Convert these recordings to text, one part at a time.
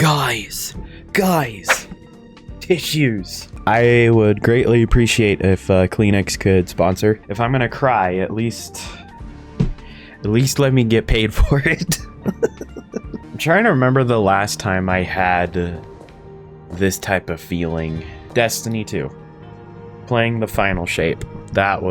Guys, tissues. I would greatly appreciate if Kleenex could sponsor. If I'm gonna cry, at least let me get paid for it. I'm trying to remember the last time I had this type of feeling. Destiny 2. Playing the final shape. That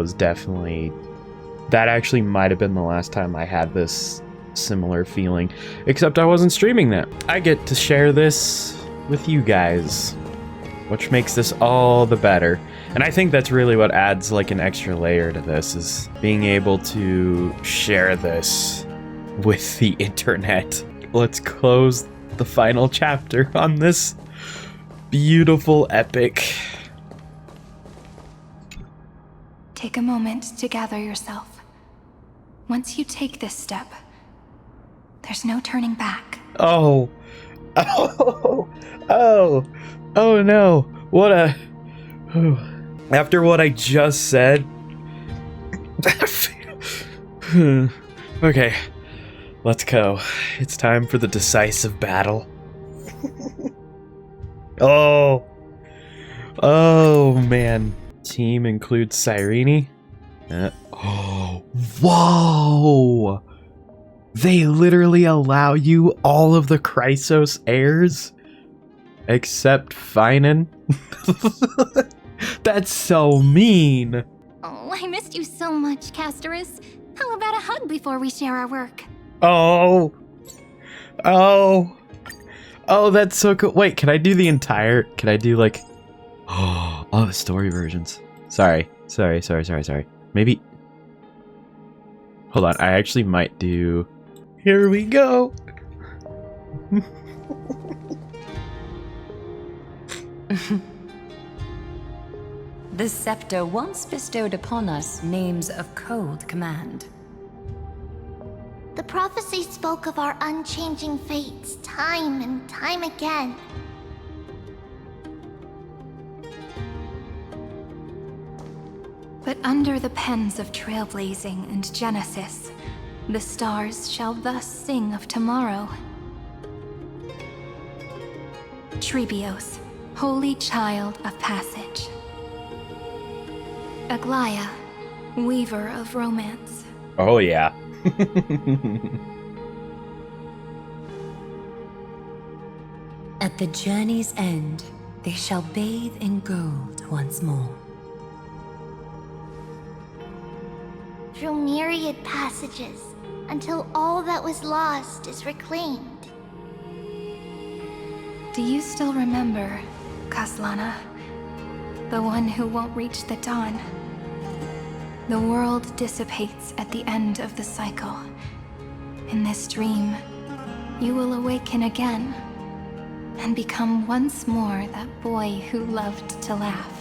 actually might have been the last time I had this similar feeling. Except I wasn't streaming that. I get to share this with you guys, which makes this all the better. And I think that's really what adds like an extra layer to this, is being able to share this with the internet. Let's close the final chapter on this beautiful epic. Take a moment to gather yourself. Once you take this step, there's no turning back. Oh no. What a... After what I just said... Okay, let's go. It's time for the decisive battle. Oh man. Team includes Cyrene. Oh, whoa! They literally allow you all of the Chrysos heirs? Except Finan? That's so mean! Oh, I missed you so much, Castorus. How about a hug before we share our work? Oh, that's so cool. Wait, can I do like... Oh, all the story versions. Sorry. Maybe... Hold on, I actually might do... Here we go! The scepter once bestowed upon us names of cold command. The prophecy spoke of our unchanging fates time and time again. But under the pens of trailblazing and Genesis, the stars shall thus sing of tomorrow. Trebios, holy child of passage. Aglaia, weaver of romance. Oh yeah. At the journey's end, they shall bathe in gold once more. Through myriad passages, until all that was lost is reclaimed. Do you still remember, Kaslana? The one who won't reach the dawn. The world dissipates at the end of the cycle. In this dream, you will awaken again and become once more that boy who loved to laugh.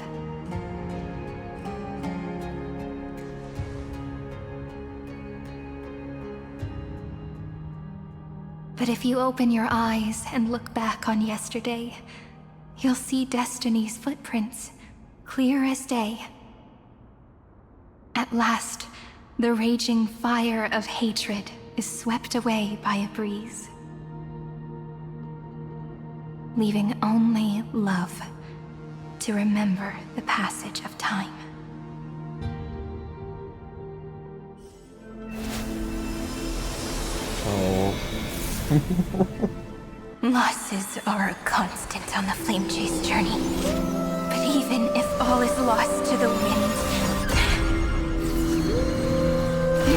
But if you open your eyes and look back on yesterday, you'll see Destiny's footprints, clear as day. At last, the raging fire of hatred is swept away by a breeze, leaving only love to remember the passage of time. Oh. Losses are a constant on the Flame Chase journey. But even if all is lost to the wind,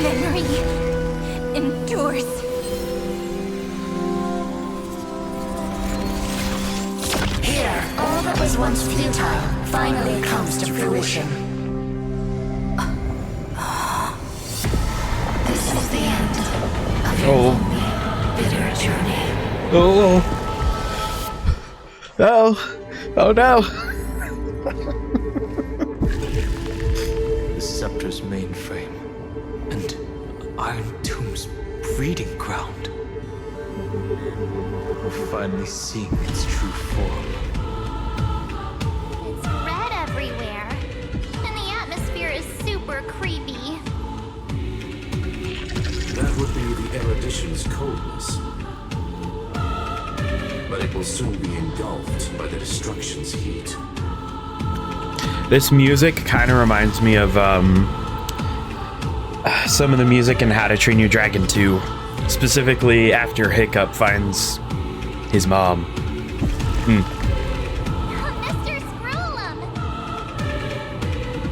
memory endures. Here, all that was once futile finally comes to fruition. This is the end of your lonely, bitter journey. Oh no! The scepter's mainframe and Iron Tomb's breeding ground. We're finally seeing its true form. It's red everywhere, and the atmosphere is super creepy. That would be the erudition's coldness. but it will soon be engulfed by the destruction's heat. This music kind of reminds me of some of the music in How to Train Your Dragon 2, specifically after Hiccup finds his mom. Mr. Scrollum!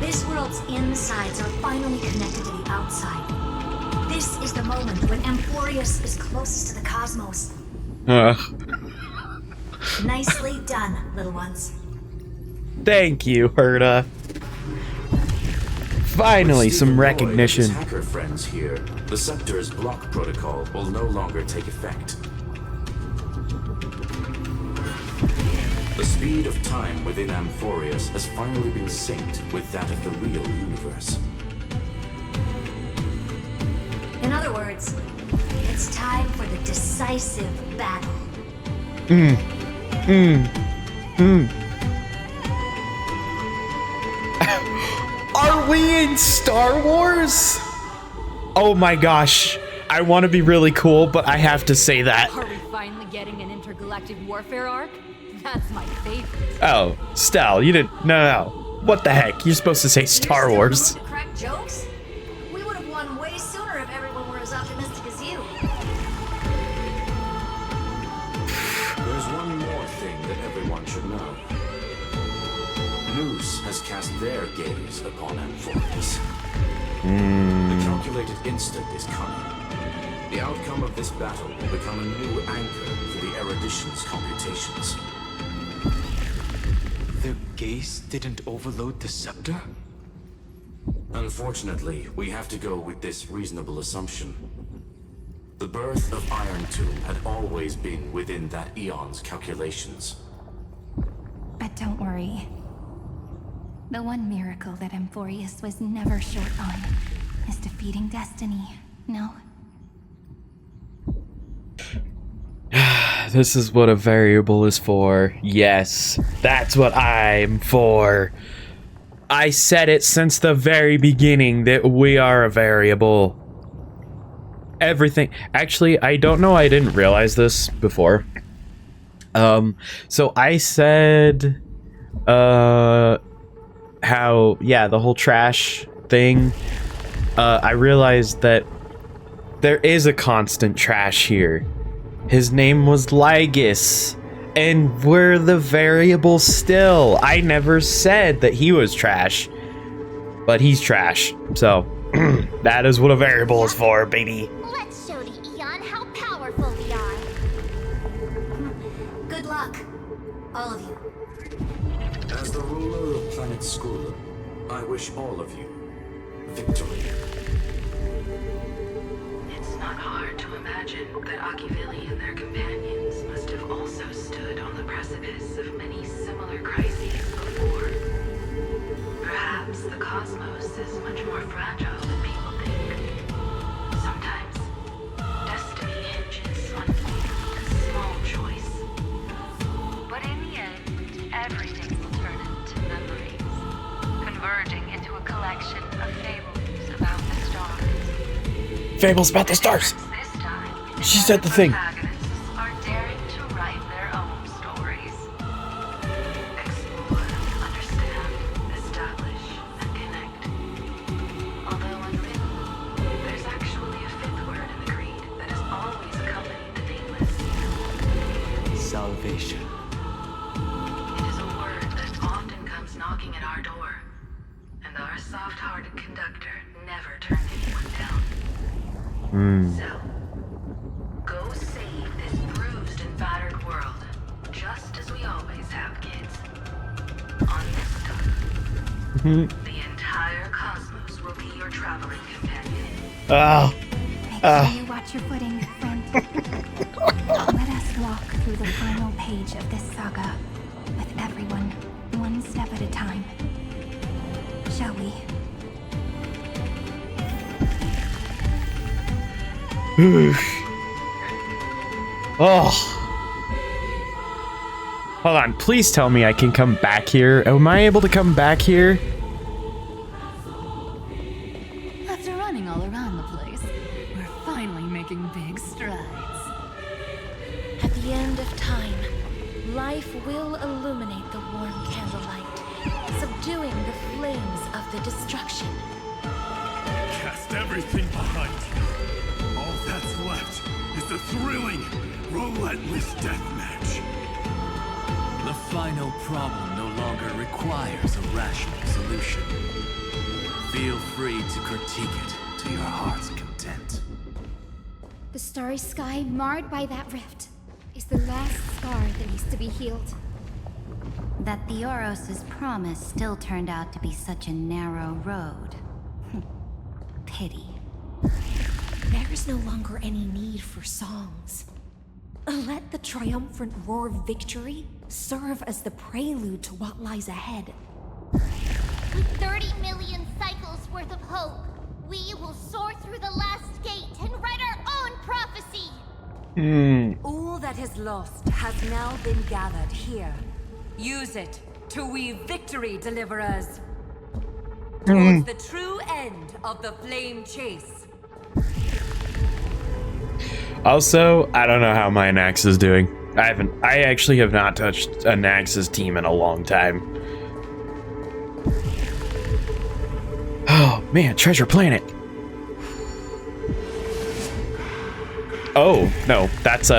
This world's insides are finally connected to the outside. This is the moment when Amphoreus is closest to the cosmos. Nicely done, little ones. Thank you, Herta. Finally, With some Stephen Lloyd and recognition. his hacker friends here, the Scepter's block protocol will no longer take effect. The speed of time within Amphoreus has finally been synced with that of the real universe. In other words, it's time for the decisive battle. Are we in Star Wars? Oh my gosh. I want to be really cool, but I have to say that. Are we finally getting an intergalactic warfare arc? That's my favorite. Oh, Stel, you didn't. No. What the heck? You're supposed to say Star Wars. To crack jokes? We would have won way sooner if everyone were as optimistic as you. There's one more thing that everyone should know. Noose has cast their gaze upon Amphoreus. The calculated instant is coming. The outcome of this battle will become a new anchor for the erudition's computations. Their gaze didn't overload the scepter? Unfortunately, we have to go with this reasonable assumption. The birth of Iron Tomb had always been within that eon's calculations. But don't worry. The one miracle that Amphoreus was never short on is defeating destiny, no? This is what a variable is for. Yes, that's what I'm for. I said it since the very beginning that we are a variable. Everything. Actually, I don't know. I didn't realize this before. So I said, how, yeah, the whole trash thing. I realized that there is a constant trash here. His name was Lygus, and we're the variable still. I never said that he was trash, but he's trash. So that is what a variable is for, baby. Let's show the Eon how powerful we are. Good luck, all of you. As the ruler of Planet School, I wish all of you victory. It's not hard to imagine that Achivili and their companions must have also stood on the precipice of many similar crises before. Perhaps the cosmos is much more fragile than people think. Sometimes, destiny hinges on even a small choice. But in the end, everything will turn into memories, converging into a collection of fables about the stars. Fables about the stars. This time, She said the thing. protagonists are daring to write their own stories. Explore, understand, establish, and connect. Although unwritten, there's actually a fifth word in the creed that has always accompanied the nameless. Salvation. It is a word that often comes knocking at our door, and our soft-hearted conductor never turned anyone down. So, go save this bruised and battered world, just as we always have, kids. On this time, the entire cosmos will be your traveling companion. Oh, Make sure you watch your footing, friend. Let us walk through the final page of this saga, with everyone, one step at a time. Shall we? oh. Hold on, please tell me I can come back here. Am I able to come back here? After running all around the place, we're finally making big strides. At the end of time, life will illuminate the warm candlelight, subduing the flames of the destruction. Cast everything behind you. All that's left is the thrilling, relentless deathmatch. The final problem no longer requires a rational solution. Feel free to critique it to your heart's content. The starry sky marred by that rift is the last scar that needs to be healed. That Theoros' promise still turned out to be such a narrow road. Pity. There is no longer any need for songs. Let the triumphant roar of victory serve as the prelude to what lies ahead. With 30 million cycles worth of hope, we will soar through the last gate and write our own prophecy! All that is lost has now been gathered here. Use it to weave victory, deliverers. Towards the true end of the flame chase. Also, I don't know how my Nax is doing. I actually have not touched a Nax's team in a long time. Oh man, Treasure Planet. Oh no, that's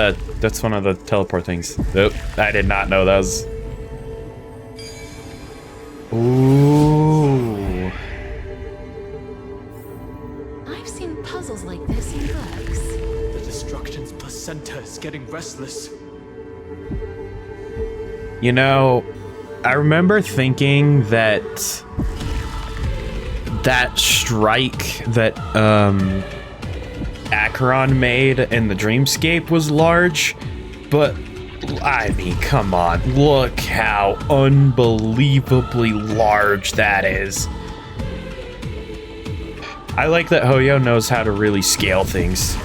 one of the teleport things. Nope, I did not know that was. Ooh. I've seen puzzles like this in books. The destruction's placenta is getting restless. You know, I remember thinking that strike that Acheron made in the Dreamscape was large, but I mean, come on, look how unbelievably large that is. I like that Hoyo knows how to really scale things.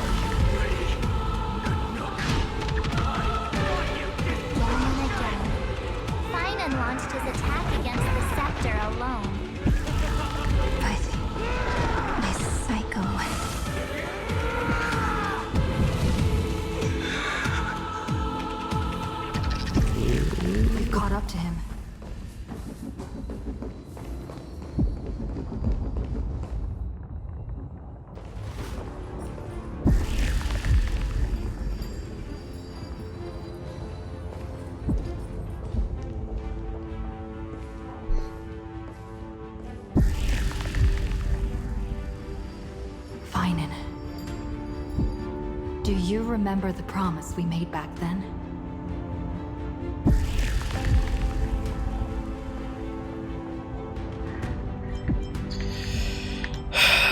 Do you remember the promise we made back then?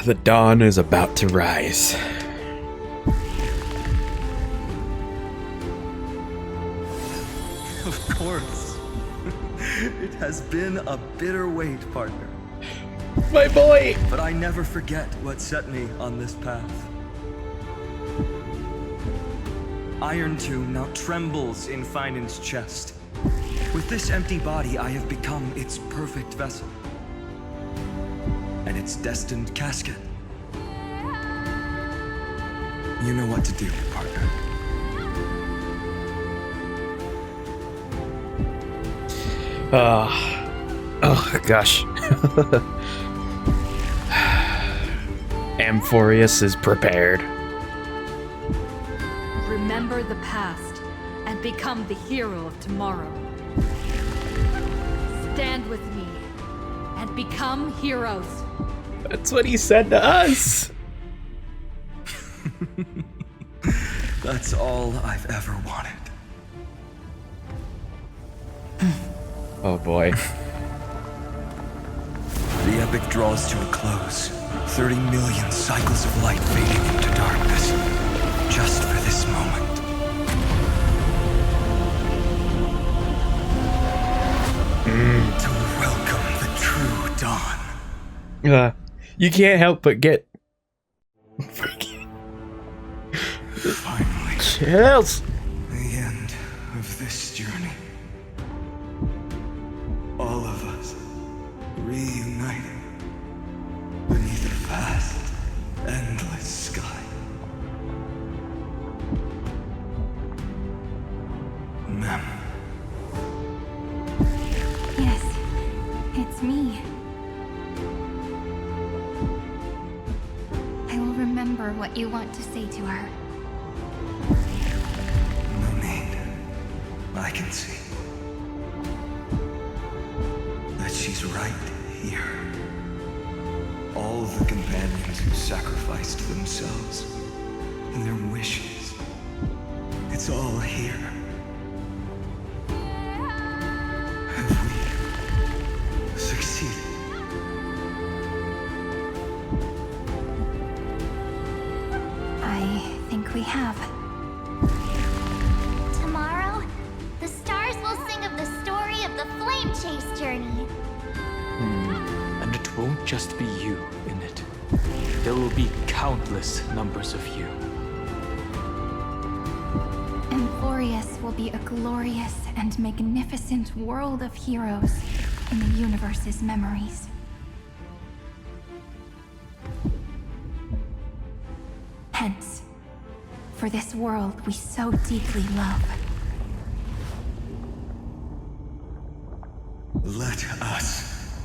The dawn is about to rise. Of course. It has been a bitter wait, partner. My boy! But I never forget what set me on this path. Iron Tomb now trembles in Finan's chest. With this empty body, I have become its perfect vessel. And its destined casket. You know what to do, partner. Oh gosh. Amphoreus is prepared. Remember the past and become the hero of tomorrow. Stand with me and become heroes. That's what he said to us. That's all I've ever wanted. Oh boy. The epic draws to a close. 30 million cycles of light fading into darkness. Just for this moment. To welcome the true dawn. You can't help but get... Finally. Chills. The end of this journey. All of us reuniting beneath a vast, endless sky. Mem, what you want to say to her. No need. I can see that she's right here. All the companions who sacrificed themselves and their wishes. It's all here. Have we succeeded? I think we have. Tomorrow, the stars will sing of the story of the Flame Chase journey. And it won't just be you in it. There will be countless numbers of you. Amphoreus will be a glorious and magnificent world of heroes in the universe's memories. Hence, for this world we so deeply love. Let us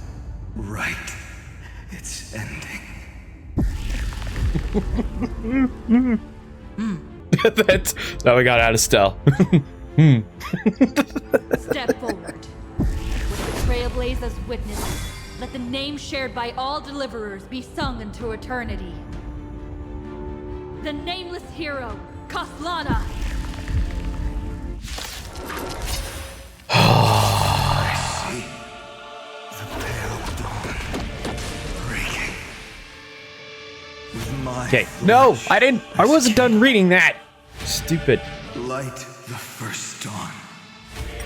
write its ending. That's now we got out of stealth. Step forward. With the Trailblazers witnesses, let the name shared by all deliverers be sung into eternity. The nameless hero, Kaslana. I see the pale dawn breaking. With my Okay, no, I wasn't done reading that. Stupid. light the first dawn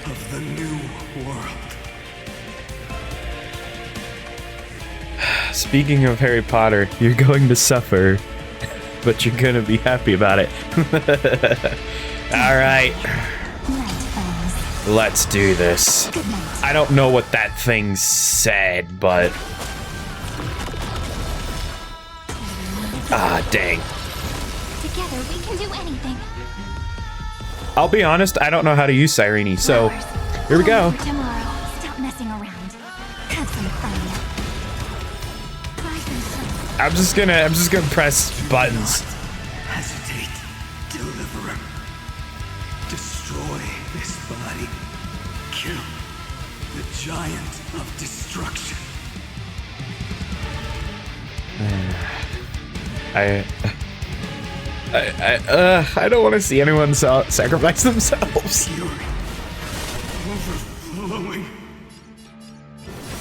of the new world. Speaking of Harry Potter, you're going to suffer, but you're gonna be happy about it. All right, let's do this. I don't know what that thing said, but dang. Together, we can do anything. I'll be honest, I don't know how to use Cyrene, so here we go. Tomorrow, stop messing around. Have some fun. I'm just gonna press buttons. Hesitate, deliverer. Destroy this body. Kill the giant of destruction. I don't want to see anyone sacrifice themselves. Fury. Overflowing.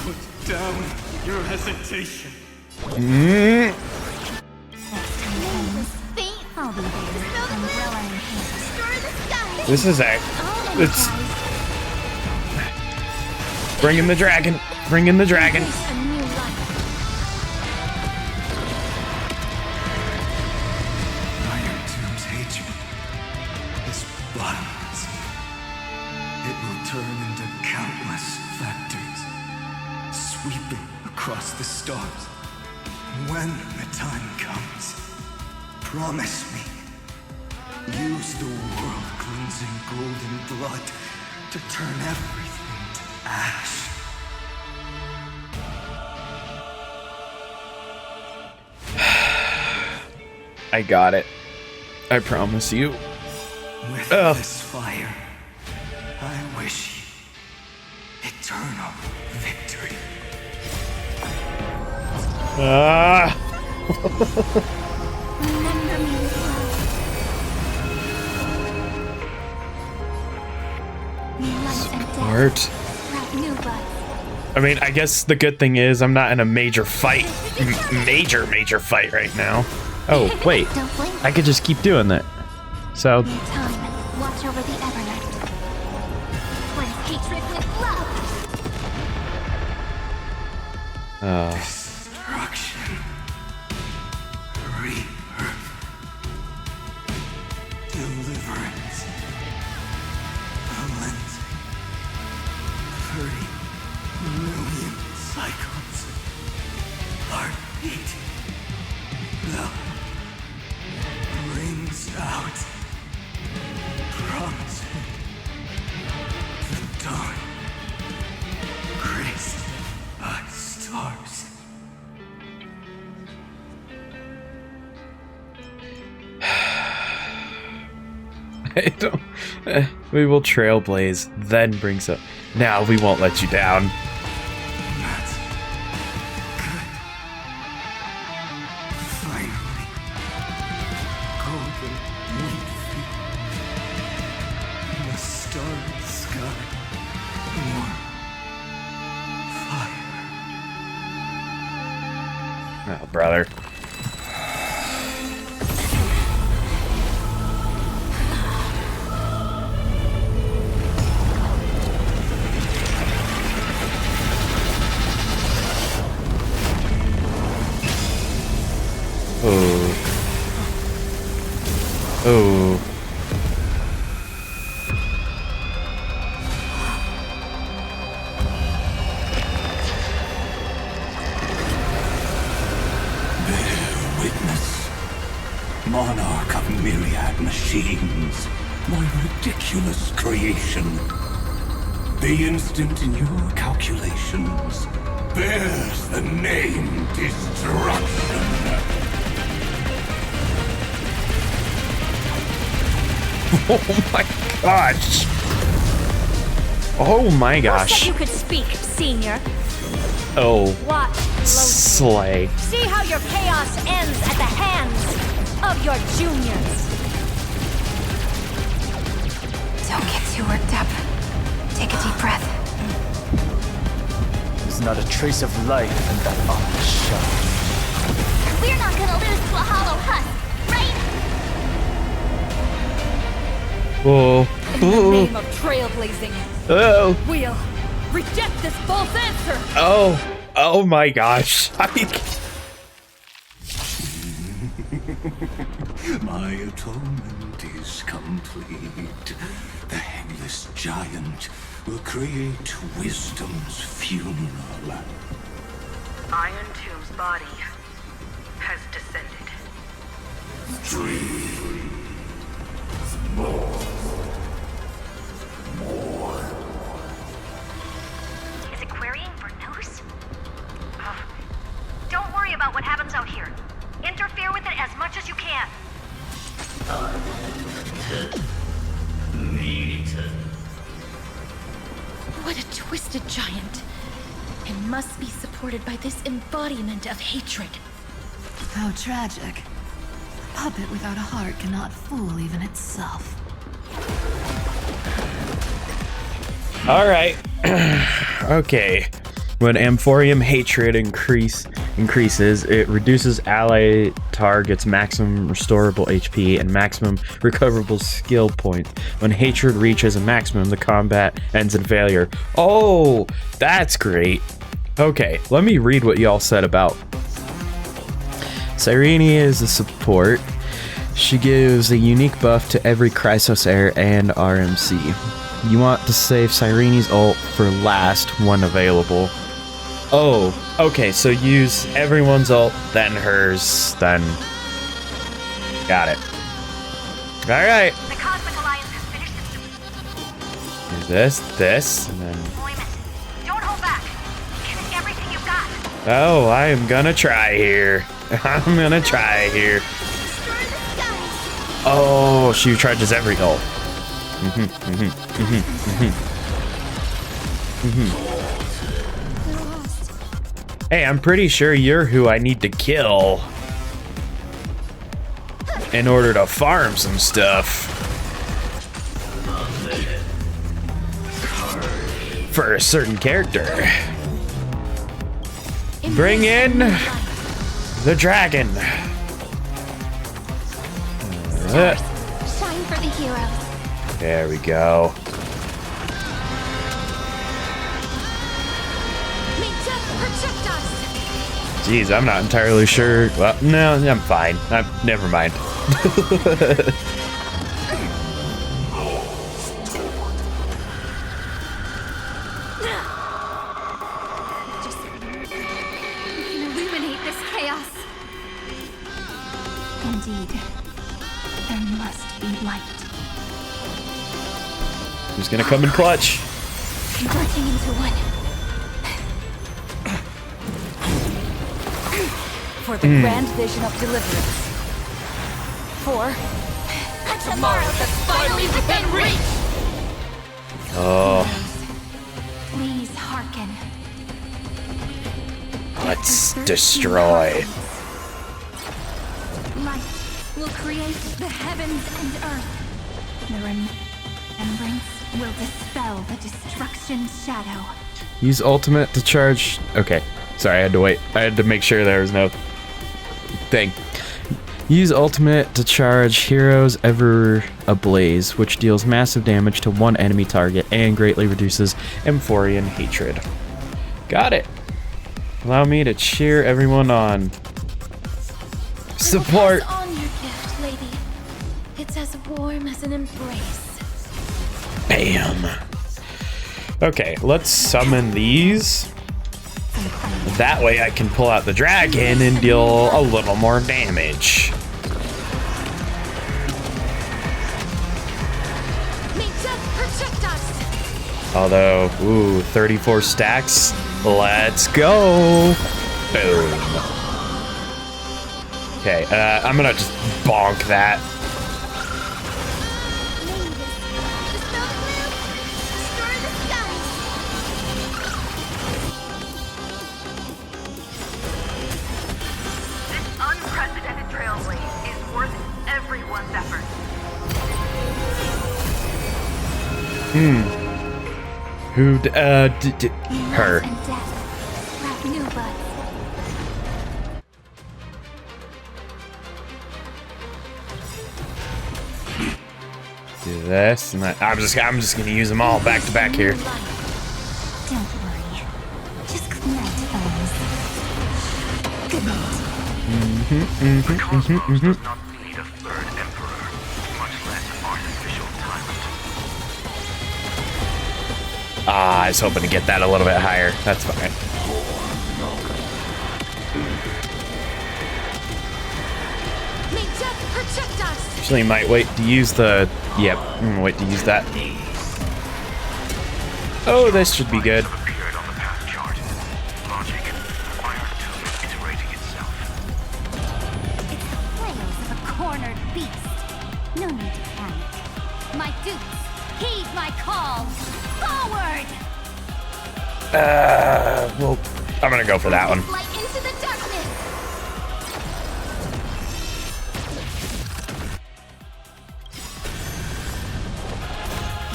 Put down your hesitation. This is it's bring in the dragon. Bring in the dragon. Iron Tomb's hatred is bottomless. It will turn into countless factors, sweeping across the stars. When the time comes, promise me, use the world-cleansing golden blood to turn everything to ash. I got it. I promise you. With this fire, I wish you eternal victory. Smart. I mean, I guess the good thing is I'm not in a major fight. Major fight right now. Oh, wait. I could just keep doing that. So. Watch over the Evernight. Cleanse hatred with love. Destruction. Rebirth. Deliverance. Cleansing. 30 million cycles. Heartbeat. Love. Rings out. Promising. The dawn. Graced by stars. I don't. We will trailblaze, then bring some. Now we won't let you down. That's good. Finally. Golden wheat in the starry sky. Warm fire. Oh, brother. Oh. Oh. Bear witness, monarch of myriad machines, my ridiculous creation. The instant in your calculations bears the name destruction. Oh my gosh. Oh my Who gosh. said you could speak, Senior? Oh. Watch closely. Slay. See how your chaos ends at the hands of your juniors. Don't get too worked up. Take a deep breath. There's not a trace of life in that ominous shell. We're not gonna lose to a hollow husk, right? Oh. In the name of trailblazing, Oh. we'll reject this false answer. Oh. Oh my gosh. My atonement is complete. The headless giant will create wisdom's funeral. Iron Tomb's body has descended. Dream. More. Is it querying for news? Don't worry about what happens out here. Interfere with it as much as you can. What a twisted giant. It must be supported by this embodiment of hatred. How tragic. A puppet without a heart cannot fool even itself. Alright. Okay. When Amphoreum hatred increases, it reduces ally targets' maximum restorable HP and maximum recoverable skill points. When hatred reaches a maximum, the combat ends in failure. Oh, that's great. Okay, let me read what y'all said about Cyrene is a support. She gives a unique buff to every Chrysos heir and RMC. You want to save Cyrene's ult for last when available. Oh, okay, so use everyone's ult, then hers, then... Got it. Alright. The Cosmic Alliance has finished its This, and then... deployment. Don't hold back. Give it everything you've got. Oh, I am gonna try here. I'm gonna try here. Oh, she charges every ult. Hey, I'm pretty sure you're who I need to kill in order to farm some stuff for a certain character. Bring in the dragon. Shine for the heroes. There we go. Jeez, I'm not entirely sure. Well, no, I'm fine. Never mind. Illuminate this chaos. Indeed, there must be light. Who's gonna come in clutch? Converging into one. For the grand vision of deliverance. For tomorrow that's finally within reach! Oh, Please hearken. let's destroy. Light will create the heavens and earth. The remembrance will dispel the destruction's shadow. Use ultimate to charge. Okay, sorry, I had to wait. I had to make sure there was no thing. Use ultimate to charge Heroes Ever Ablaze, which deals massive damage to one enemy target and greatly reduces Amphorean hatred. Got it. Allow me to cheer everyone on. Support. On your gift, lady. It's as warm as an embrace. Bam. Okay, let's summon these. That way I can pull out the dragon and deal a little more damage. Although, ooh, 34 stacks. Let's go. Boom. Okay, I'm gonna just bonk that. This unprecedented trailblaze is worth everyone's effort. Who, her. And death wrap new buds. Do this, and I'm just gonna use them all back to back here. Don't worry. Just connect those. Good night. The cosmos does not need a third emperor, much less artificial tyrant. Ah, I was hoping to get that a little bit higher. That's fine. May death protect us! Actually, might wait to use the. Yep, I'm gonna wait to use that. Oh, this should be good. Appeared on the path chart. Logic. Iron Tomb is iterating itself. It's the flails of a cornered beast. No need to panic. My dupes, heed my call. Forward! Well, I'm gonna go for that one. Light into the darkness!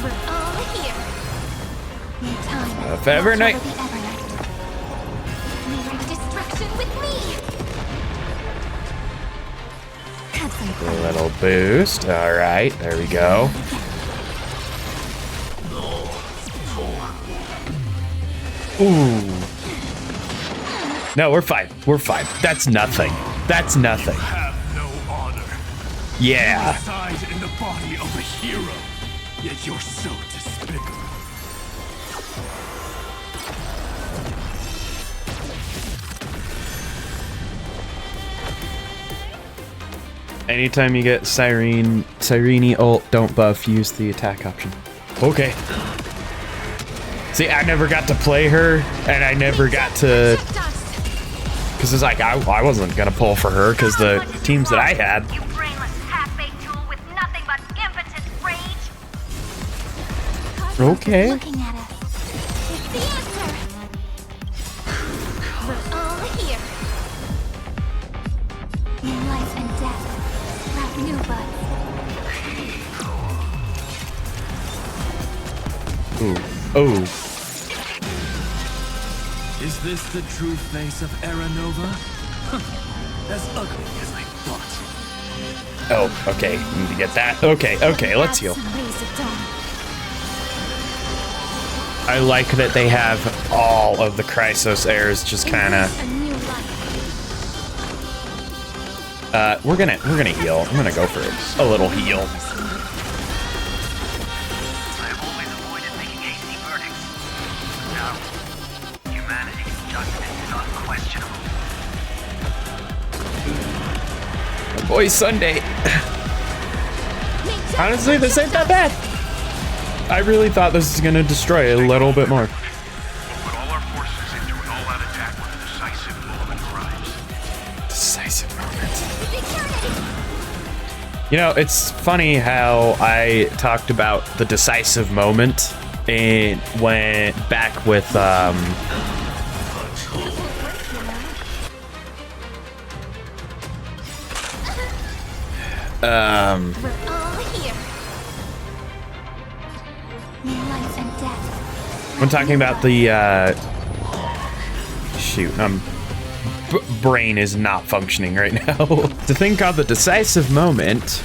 We're all here. In time. If ever night. The Evernight. Mirror destruction with me! Have some A fun. little boost. All right, there we go. Ooh. No, we're fine. We're fine. That's nothing. That's nothing. Have no honor. Yeah. Reside in the body of a hero, yet you're so despicable. Anytime you get Sirene ult, don't buff, use the attack option. Okay. See, I never got to play her, and I never got to... Because it's like, I wasn't going to pull for her, because the teams that I had... You brainless half-baked tool with nothing but impotent rage! Okay. Looking at us. It's the answer! We're all here. Life and death. Wrap new buds. Ooh. Oh. Is this the true face of Era Nova? As ugly as I thought. Oh, okay. Need to get that. Okay, let's heal. I like that they have all of the Chrysos heirs just kind of... we're gonna heal. I'm gonna go for a little heal. I have always avoided making hasty verdicts. Now, humanity's justice is unquestionable. My boy Sunday. Honestly, this ain't that bad. I really thought this was gonna destroy it a little bit more. We'll put all our forces into an all-out attack when the decisive moment arrives. Decisive moment. You know, it's funny how I talked about the decisive moment and went back with We're all here. Life and death. when talking about the shoot, brain is not functioning right now. The thing called the decisive moment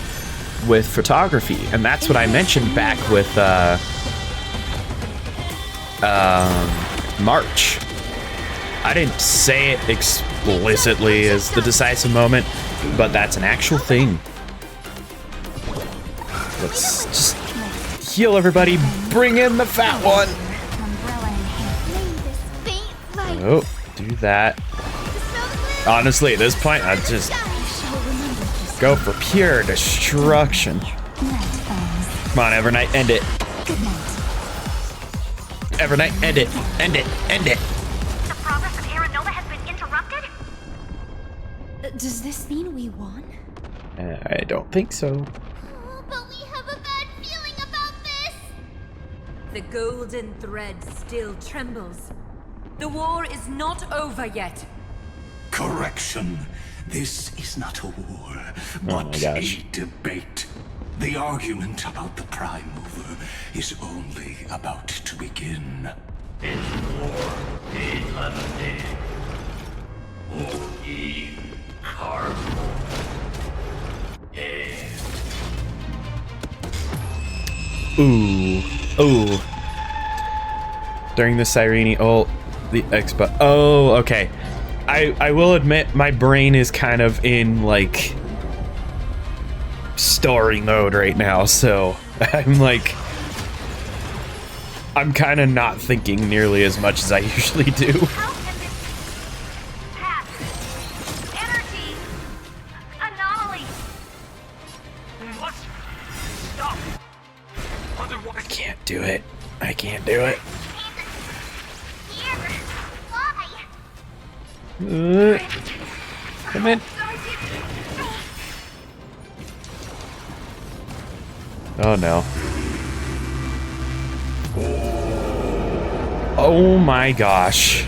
with photography, and that's what I mentioned back with March. I didn't say it explicitly as the decisive moment, but that's an actual thing. Let's just heal everybody. Bring in the fat one. Oh, do that. Honestly, at this point, I'd just go for pure destruction. Come on, Evernight, end it. Evernight, end it. End it. End it. The progress of Aeronova has been interrupted? Does this mean we won? I don't think so. But we have a bad feeling about this! The golden thread still trembles. The war is not over yet. Correction. This is not a war, but a debate. The argument about the Prime Mover is only about to begin. It's war. It's lemonade. Carbo. Ooh. Ooh. During the Sireni ult, the expo. Oh, okay. I will admit my brain is kind of in like story mode right now, so I'm kind of not thinking nearly as much as I usually do. How can this pass? Energy anomaly. What? Stop. I can't do it. I can't do it. Come in. Oh no. Oh my gosh.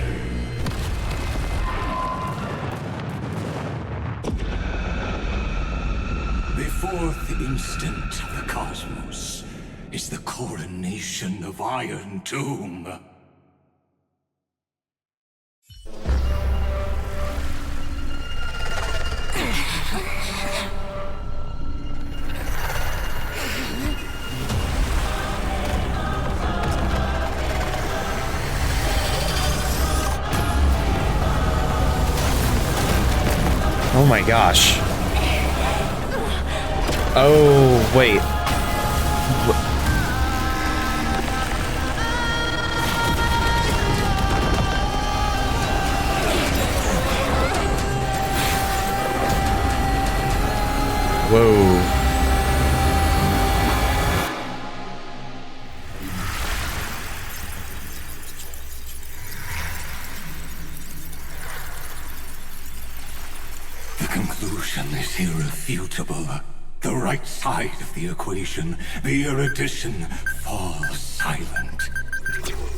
The fourth instant of the cosmos is the coronation of Iron Tomb. Oh my gosh. Oh, wait. Whoa. The conclusion is irrefutable. The right side of the equation, the erudition, falls silent.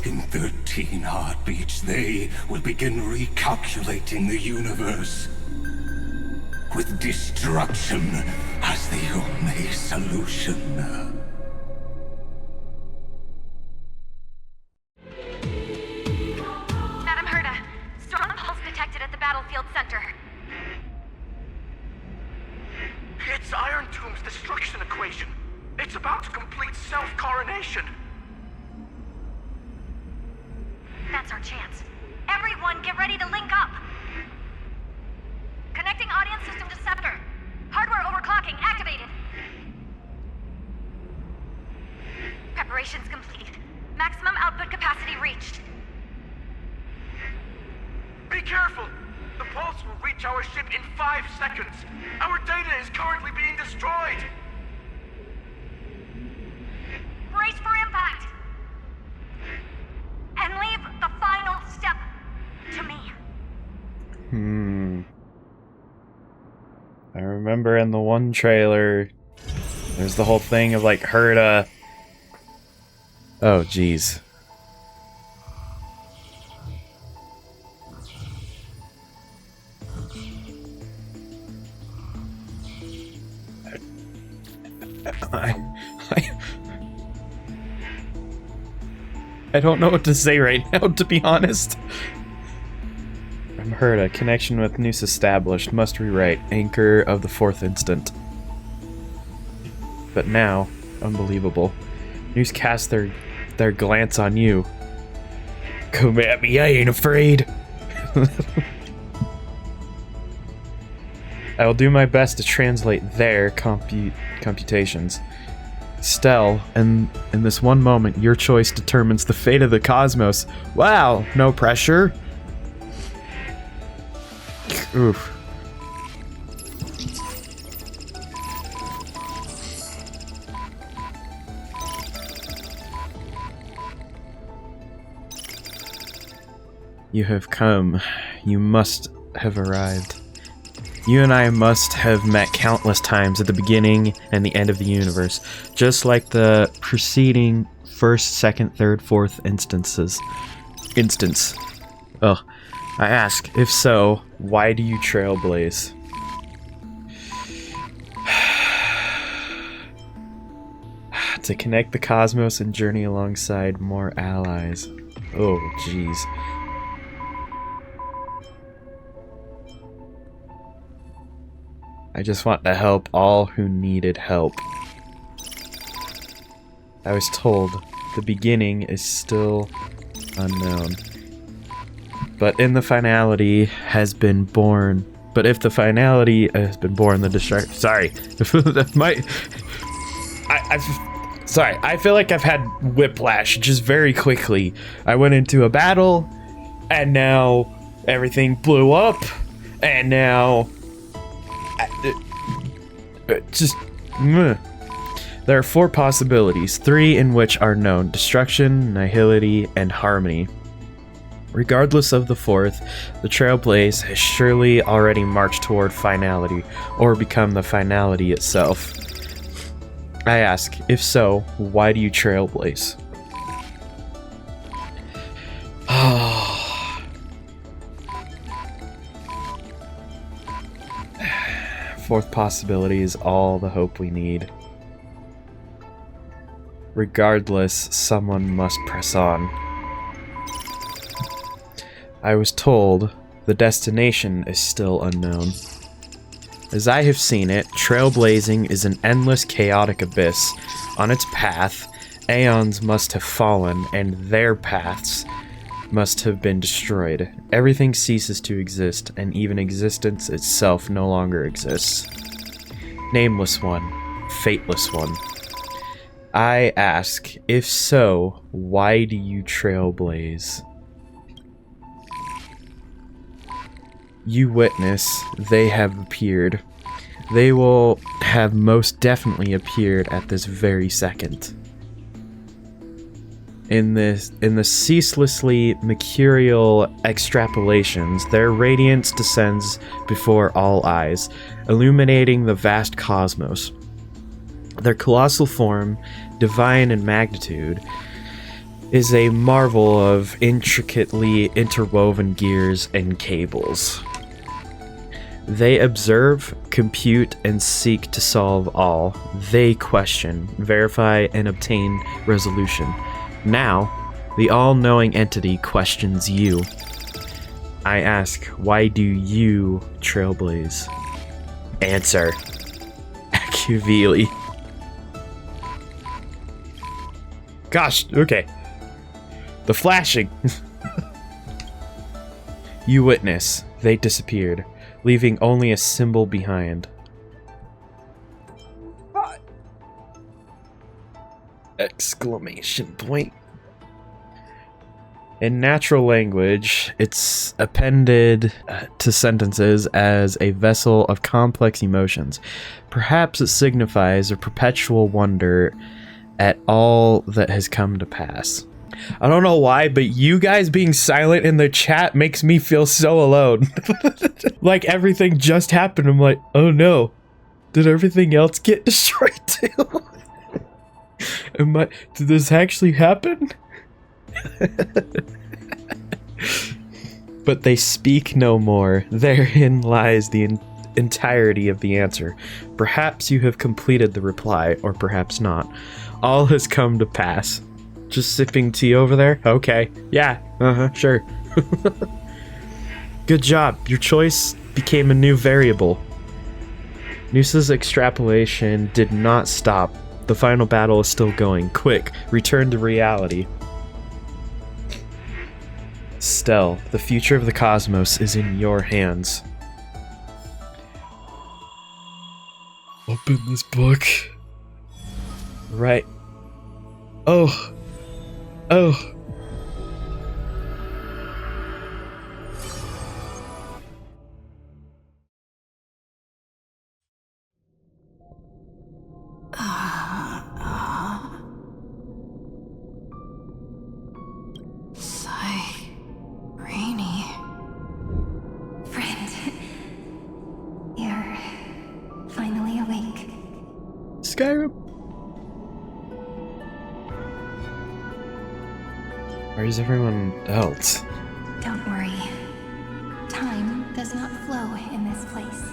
In 13 heartbeats, they will begin recalculating the universe. With destruction as the only solution. Madam Herda, strong pulse detected at the battlefield center. It's Iron Tomb's destruction equation. It's about to complete self-coronation. That's our chance. Everyone, get ready to link up. Connecting audience system to scepter. Hardware overclocking activated. Preparations complete. Maximum output capacity reached. Be careful! The pulse will reach our ship in 5 seconds. Our data is currently being destroyed. Brace for impact. And leave the final step to me. I remember in the one trailer There's the whole thing of like her to... Oh, jeez. I don't know what to say right now, to be honest. I'm hurt. A connection with Noose established. Must rewrite. Anchor of the 4th instant. But now, unbelievable. Noose cast their glance on you. Come at me, I ain't afraid. I will do my best to translate their computations. Stell, and in this one moment, your choice determines the fate of the cosmos. Wow, no pressure. Oof. You have come. You must have arrived. You and I must have met countless times at the beginning and the end of the universe, just like the preceding 1st, 2nd, 3rd, 4th instance. Ugh. I ask, if so, why do you trailblaze? To connect the cosmos and journey alongside more allies. Oh, jeez. I just want to help all who needed help. I was told the beginning is still unknown. But in the finality has been born. But if the finality has been born, the destruction... Sorry. Sorry, I feel like I've had whiplash just very quickly. I went into a battle, and now everything blew up, and now... There are 4 possibilities, 3 in which are known: destruction, nihility, and harmony. Regardless of the 4th, the trailblaze has surely already marched toward finality, or become the finality itself. I ask, if so, why do you trailblaze? 4th possibility is all the hope we need. Regardless, someone must press on. I was told the destination is still unknown. As I have seen it, trailblazing is an endless chaotic abyss. On its path, aeons must have fallen, and their paths must have been destroyed. Everything ceases to exist, and even existence itself no longer exists. Nameless one, fateless one. I ask, if so, why do you trailblaze? You witness, they have appeared. They will have most definitely appeared at this very second. In the ceaselessly mercurial extrapolations, their radiance descends before all eyes, illuminating the vast cosmos. Their colossal form, divine in magnitude, is a marvel of intricately interwoven gears and cables. They observe, compute, and seek to solve all. They question, verify, and obtain resolution. Now, the all-knowing entity questions you. I ask, why do you trailblaze? Answer. Acuvili. Gosh, okay. The flashing. You witness. They disappeared, leaving only a symbol behind. Exclamation point. In natural language, it's appended to sentences as a vessel of complex emotions. Perhaps it signifies a perpetual wonder at all that has come to pass. I don't know why, but you guys being silent in the chat makes me feel so alone. Like everything just happened. I'm like, oh no. Did everything else get destroyed too? Did this actually happen? But they speak no more. Therein lies the entirety of the answer. Perhaps you have completed the reply, or perhaps not. All has come to pass. Just sipping tea over there? Okay. Yeah. Sure. Good job. Your choice became a new variable. Noosa's extrapolation did not stop. The final battle is still going. Quick, return to reality. Stell, the future of the cosmos is in your hands. Open this book. Right. Oh. Skyrim? Where's everyone else? Don't worry. Time does not flow in this place.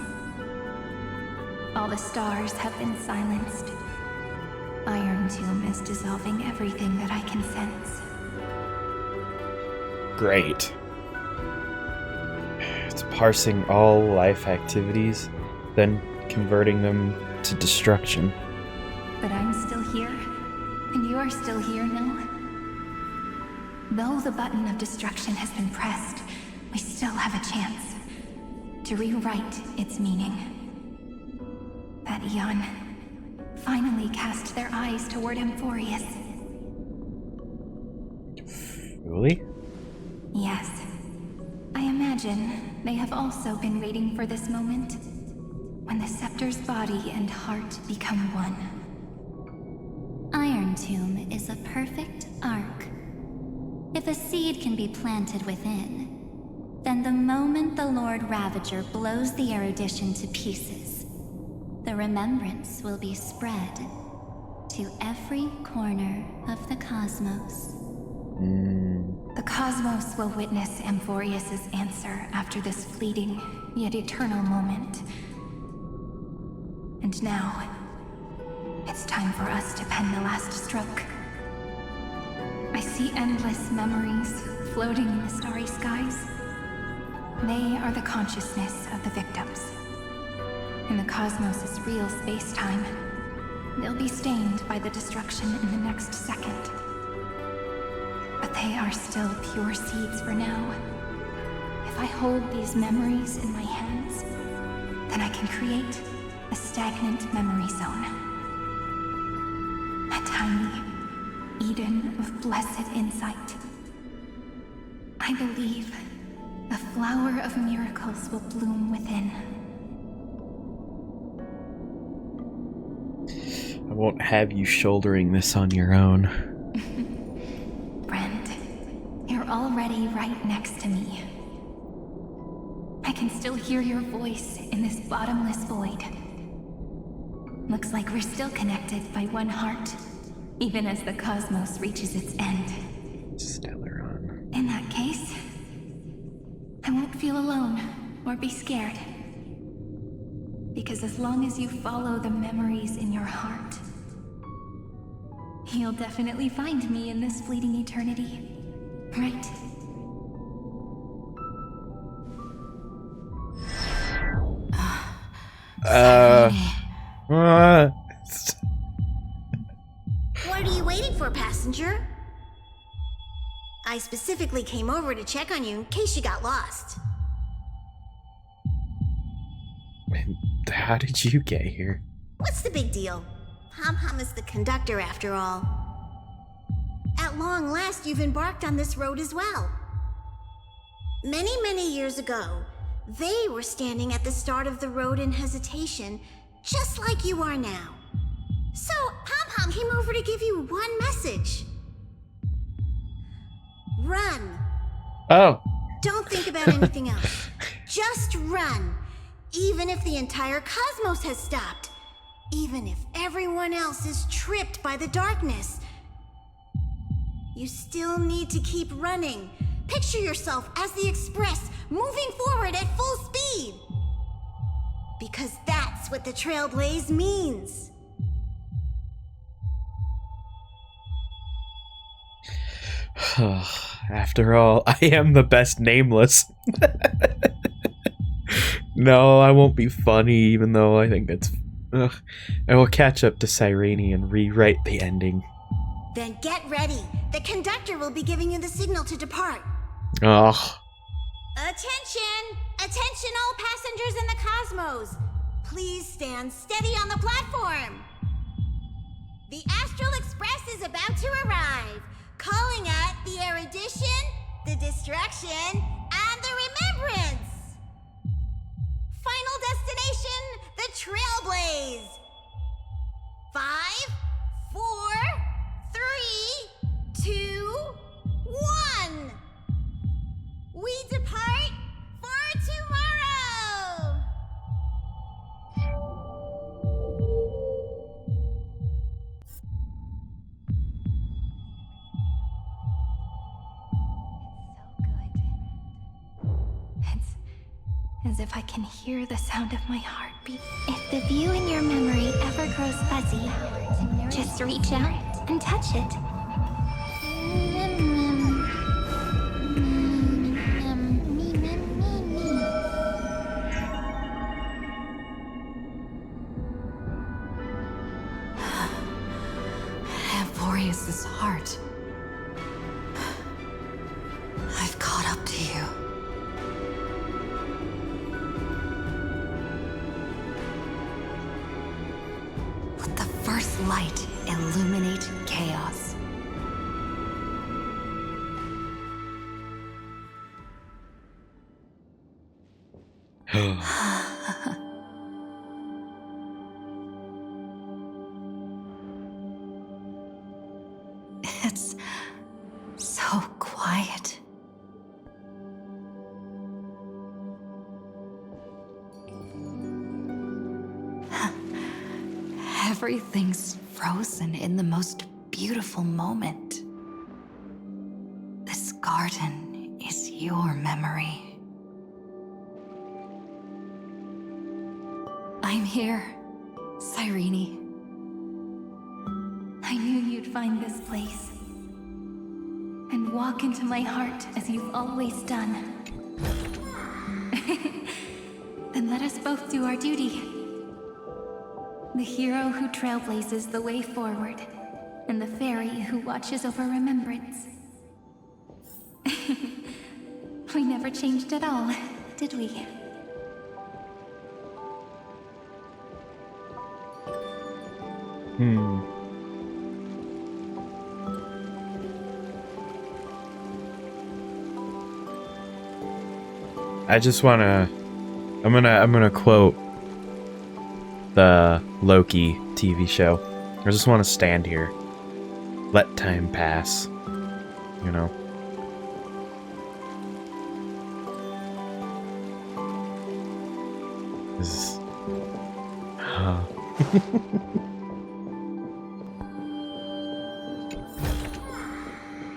All the stars have been silenced. Iron Tomb is dissolving everything that I can sense. Great. It's parsing all life activities, then converting them to destruction. But I'm still here, and you are still here, no? Though the button of destruction has been pressed, we still have a chance to rewrite its meaning. That Eon finally cast their eyes toward Amphoreus. Really? Yes. I imagine they have also been waiting for this moment, when the scepter's body and heart become one. Iron Tomb is a perfect arc. If a seed can be planted within, then the moment the Lord Ravager blows the erudition to pieces, the remembrance will be spread to every corner of the cosmos. The cosmos will witness Amphoreus' answer after this fleeting, yet eternal moment. And now, it's time for us to pen the last stroke. I see endless memories floating in the starry skies. They are the consciousness of the victims. In the cosmos' real space-time, they'll be stained by the destruction in the next second. But they are still pure seeds for now. If I hold these memories in my hands, then I can create a stagnant memory zone. A tiny Eden of blessed insight. I believe the flower of miracles will bloom within. I won't have you shouldering this on your own. Friend, you're already right next to me. I can still hear your voice in this bottomless void. Looks like we're still connected by one heart, even as the cosmos reaches its end. Stellaron. In that case, I won't feel alone or be scared. Because as long as you follow the memories in your heart, you'll definitely find me in this fleeting eternity, right? What are you waiting for, passenger? I specifically came over to check on you in case you got lost. How did you get here? What's the big deal? Pom-Pom is the conductor after all. At long last, you've embarked on this road as well. Many, many years ago, they were standing at the start of the road in hesitation, just like you are now. So, Pom-Pom came over to give you one message. Run. Oh. Don't think about anything else. Just run. Even if the entire cosmos has stopped, even if everyone else is tripped by the darkness, you still need to keep running. Picture yourself as the Express, moving forward at full speed. Because that's what the Trailblaze means. After all, I am the best nameless. No, I won't be funny, even though I think that's... Ugh. I will catch up to Cyrene and rewrite the ending. Then get ready. The conductor will be giving you the signal to depart. Ugh. Attention! Attention all passengers in the cosmos! Please stand steady on the platform. The Astral Express is about to arrive. Calling at the erudition, the destruction, and the remembrance. Final destination, the Trailblaze. 5, 4, 3, 2, 1. We depart for tomorrow. As if I can hear the sound of my heartbeat. If the view in your memory ever grows fuzzy, just reach out and touch it. Amphoreus' heart. I've caught up to you. First light illuminate chaos. It's so quiet. Everything's frozen in the most beautiful moment. This garden is your memory. I'm here, Cyrene. I knew you'd find this place. And walk into my heart as you've always done. Then let us both do our duty. The hero who trailblazes the way forward, and the fairy who watches over remembrance. We never changed at all, did we? I just wanna... I'm gonna quote the Loki TV show. I just want to stand here. Let time pass. You know? This is...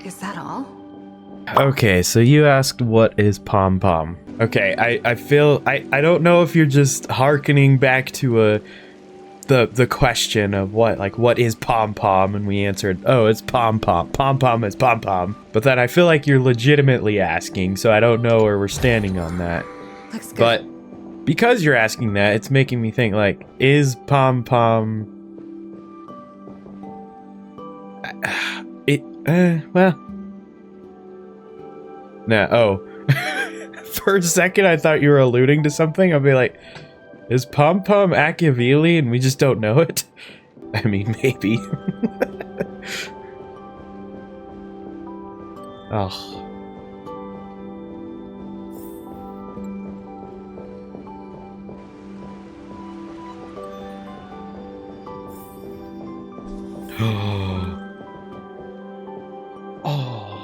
Is that all? Okay, so you asked what is pom pom. Okay, I feel I don't know if you're just hearkening back to the question of what is pom pom, and we answered, oh, it's pom pom. Pom pom is pom pom. But then I feel like you're legitimately asking, so I don't know where we're standing on that. Looks good. But because you're asking that, it's making me think, like, is pom pom... well... Nah, oh. For a second, I thought you were alluding to something. I'll be like, is Pom Pom Machiavelli and we just don't know it? I mean, maybe. Oh. Oh.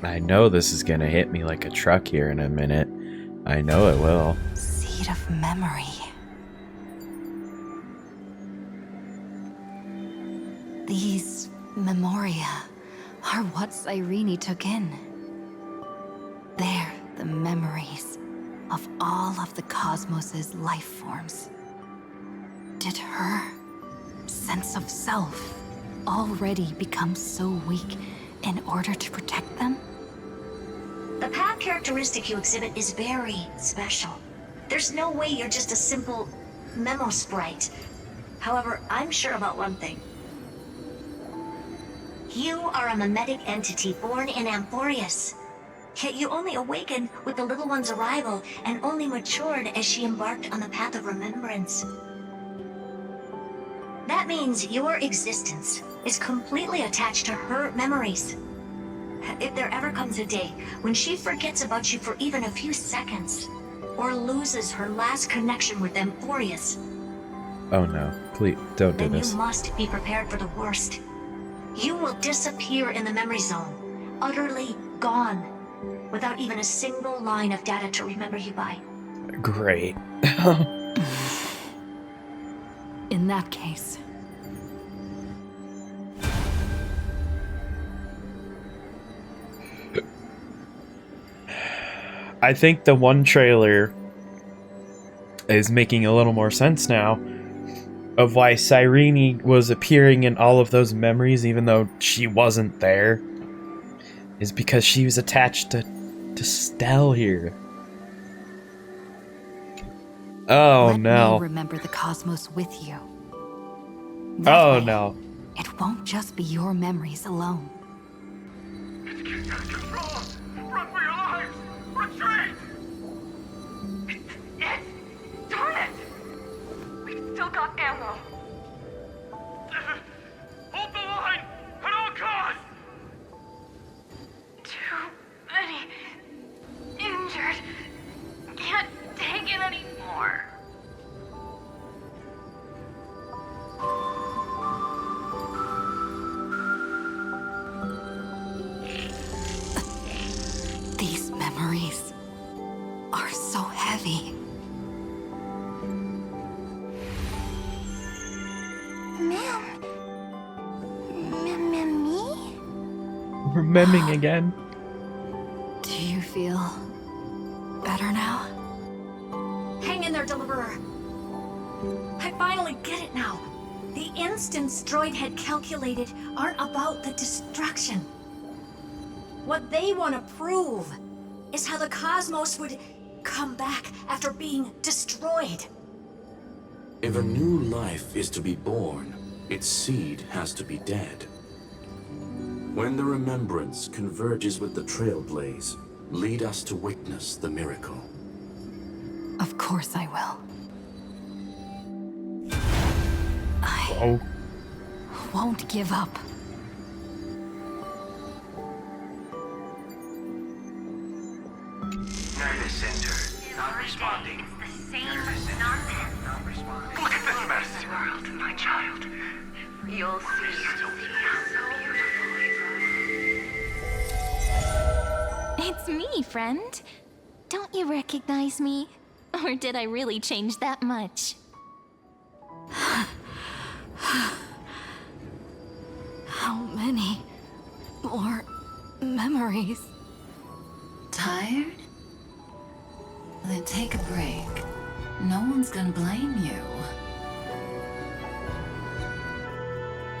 I know this is gonna hit me like a truck here in a minute. I know it will. Seed of memory. These memoria are what Cyrene took in. They're the memories of all of the cosmos's life forms. Did her sense of self already become so weak in order to protect them? The path characteristic you exhibit is very special. There's no way you're just a simple memo sprite. However, I'm sure about one thing. You are a mimetic entity born in Amphoreus. Yet you only awakened with the little one's arrival and only matured as she embarked on the path of remembrance. That means your existence is completely attached to her memories. If there ever comes a day when she forgets about you for even a few seconds, or loses her last connection with Amphoreus, Oh no, please don't do then this. you must be prepared for the worst. You will disappear in the memory zone, utterly gone, without even a single line of data to remember you by. Great. In that case, I think the one trailer is making a little more sense now of why Cyrene was appearing in all of those memories even though she wasn't there. Is because she was attached to Stell here. Oh let no. me remember the cosmos with you. Oh no. It won't just be your memories alone. It's getting out of control! Run for your lives! Retreat! It's... Darn it! We've still got ammo. Hold the line! At all costs! Too many injured. Can't take it anymore. These memories are so heavy. Me? We're memming again. Do you feel better now? Hang in there, Deliverer. I finally get it now. The instants Droid had calculated aren't about the destruction. What they want to prove is how the cosmos would come back after being destroyed. If a new life is to be born, its seed has to be dead. When the remembrance converges with the trailblaze, lead us to witness the miracle. Of course I will. Oh. Won't give up. Nervous center. Not responding. It's the same nonsense. Not responding. Look at this mess! World, my child. You'll see. It's me, friend. Don't you recognize me? Or did I really change that much? How many more memories? Tired? Then take a break. No one's gonna blame you.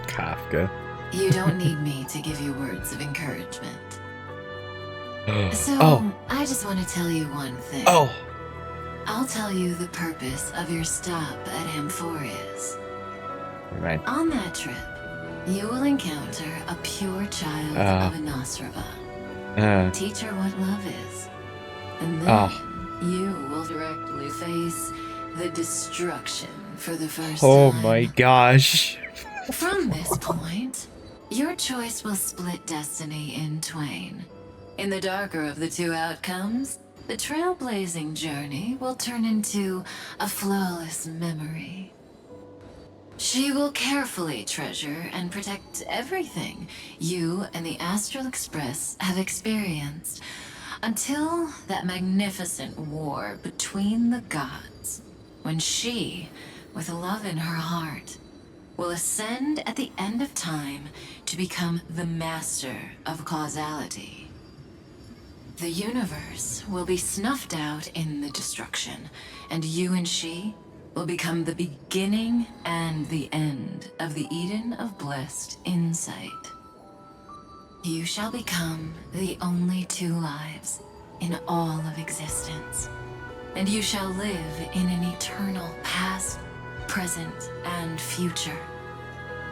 Kafka. You don't need me to give you words of encouragement. So, Oh. I just want to tell you one thing. Oh. I'll tell you the purpose of your stop at Amphoreus. Right. On that trip, you will encounter a pure child of Inosrava. Teach her what love is. And then you will directly face the destruction for the first Oh time. my gosh. From this point, your choice will split destiny in twain. In the darker of the two outcomes, the trailblazing journey will turn into a flawless memory. She will carefully treasure and protect everything you and the Astral Express have experienced until that magnificent war between the gods, when she, with love in her heart, will ascend at the end of time to become the master of causality. The universe will be snuffed out in the destruction, and you and she will become the beginning and the end of the Eden of blessed insight. You shall become the only two lives in all of existence, and you shall live in an eternal past, present, and future.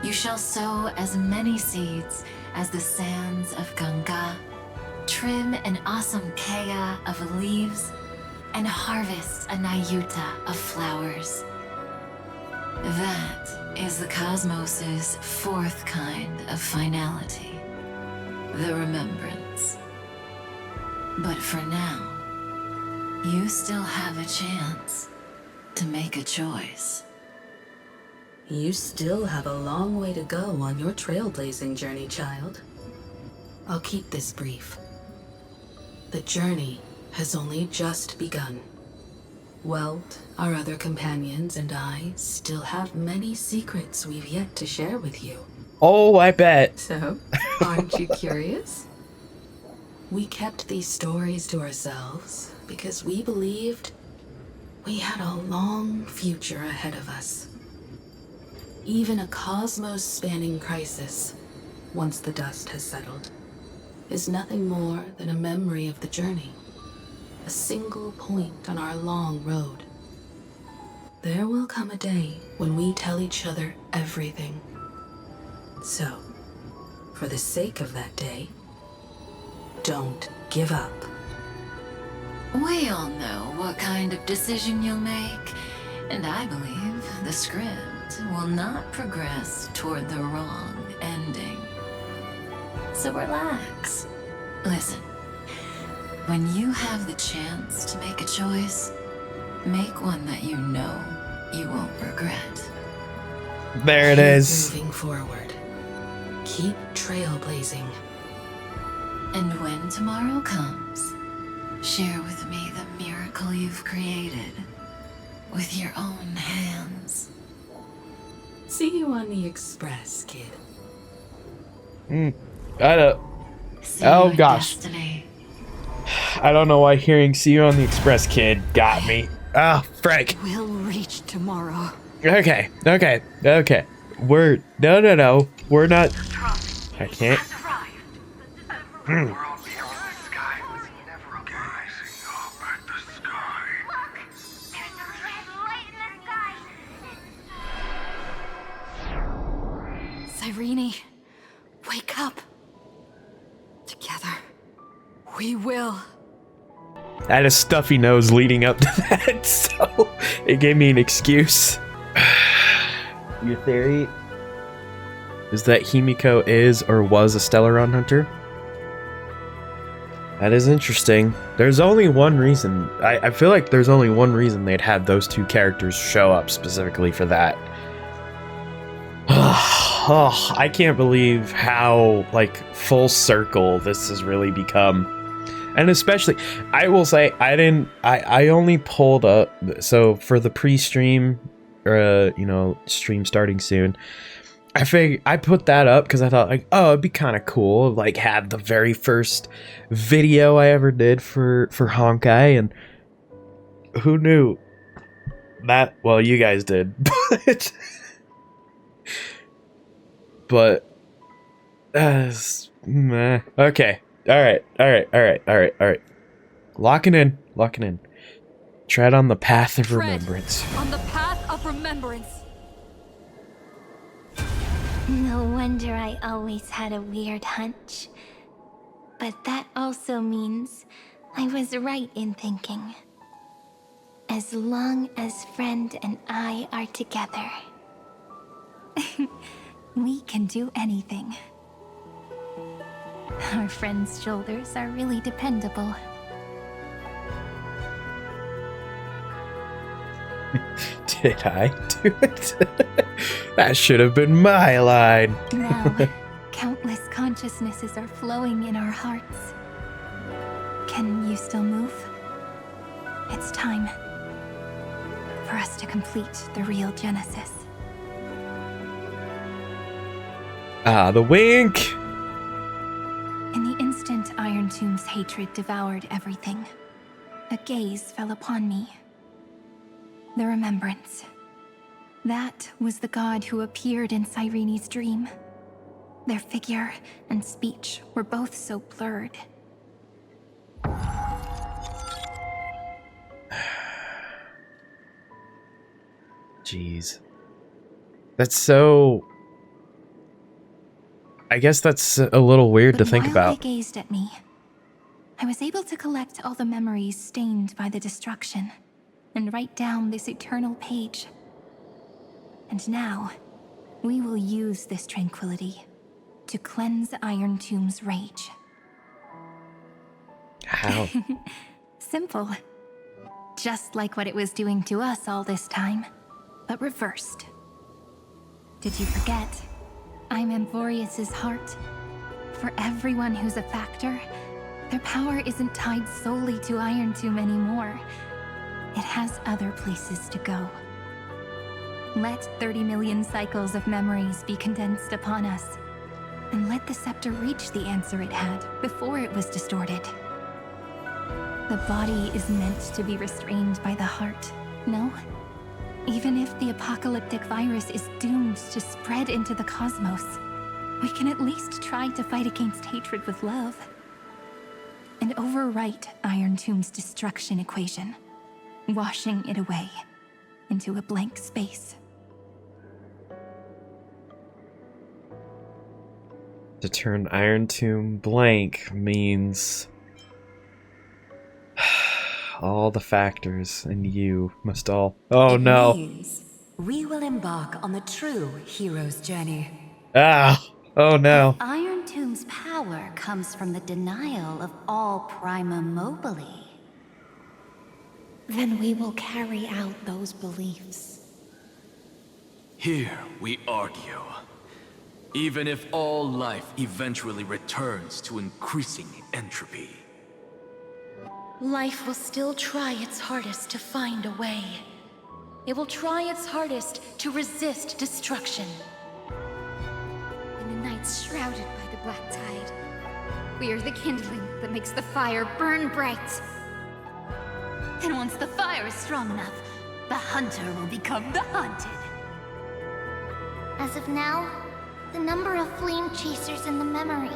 You shall sow as many seeds as the sands of Ganga, trim an awesome kea of leaves, and harvest a nayuta of flowers. That is the cosmos's fourth kind of finality, the remembrance. But for now, you still have a chance to make a choice. You still have a long way to go on your trailblazing journey, child. I'll keep this brief. The journey has only just begun. Welt, our other companions, and I still have many secrets we've yet to share with you. Oh, I bet. So, aren't you curious? We kept these stories to ourselves because we believed we had a long future ahead of us. Even a cosmos-spanning crisis, once the dust has settled, is nothing more than a memory of the journey, a single point on our long road. There will come a day when we tell each other everything. So, for the sake of that day, don't give up. We all know what kind of decision you'll make, and I believe the script will not progress toward the wrong ending. So relax. Listen, when you have the chance to make a choice, make one that you know you won't regret. There it is. Keep moving forward. Keep trailblazing. And when tomorrow comes, share with me the miracle you've created with your own hands. See you on the Express, kid. I don't. Oh gosh. Destiny. I don't know why hearing "See you on the Express, kid" got me. Ah, Frank. We'll reach tomorrow. Okay. We're no. We're not. I can't. Irene, wake up. Together, we will. I had a stuffy nose leading up to that, so it gave me an excuse. Your theory is that Himiko is or was a Stellaron hunter? That is interesting. There's only one reason. I feel like there's only one reason they'd have those two characters show up specifically for that. Oh, I can't believe how, like, full circle this has really become. And especially, I will say, I only pulled up, so for the pre-stream, stream starting soon, I put that up because I thought, like, oh, it'd be kind of cool, like, have the very first video I ever did for Honkai, and who knew that, well, you guys did, but meh. Okay. All right. Locking in. Tread on the path of remembrance. On the path of remembrance. No wonder I always had a weird hunch. But that also means I was right in thinking. As long as Friend and I are together, we can do anything. Our friend's shoulders are really dependable. Did I do it? That should have been my line. Now, countless consciousnesses are flowing in our hearts. Can you still move? It's time for us to complete the real Genesis. Ah, the wink! In the instant Iron Tomb's hatred devoured everything, a gaze fell upon me. The remembrance. That was the god who appeared in Cyrene's dream. Their figure and speech were both so blurred. Jeez. That's so... I guess that's a little weird to think While about. they gazed at me, I was able to collect all the memories stained by the destruction and write down this eternal page. And now, we will use this tranquility to cleanse Iron Tomb's rage. How? Simple. Just like what it was doing to us all this time, but reversed. Did you forget? I'm Amphoreus' heart. For everyone who's a factor, their power isn't tied solely to Iron Tomb anymore. It has other places to go. Let 30 million cycles of memories be condensed upon us, and let the scepter reach the answer it had before it was distorted. The body is meant to be restrained by the heart, no? Even if the apocalyptic virus is doomed to spread into the cosmos, we can at least try to fight against hatred with love. And overwrite Iron Tomb's destruction equation, washing it away into a blank space. To turn Iron Tomb blank means... all the factors and you must all... Oh it no. Means we will embark on the true hero's journey. Ah! Oh no. Iron Tomb's power comes from the denial of all prima mobile. Then we will carry out those beliefs. Here we argue. Even if all life eventually returns to increasing entropy, Life will still try its hardest to find a way. It will try its hardest to resist destruction. In the nights shrouded by the black tide, we are the kindling that makes the fire burn bright. And once the fire is strong enough, the hunter will become the hunted. As of now, the number of flame chasers in the memory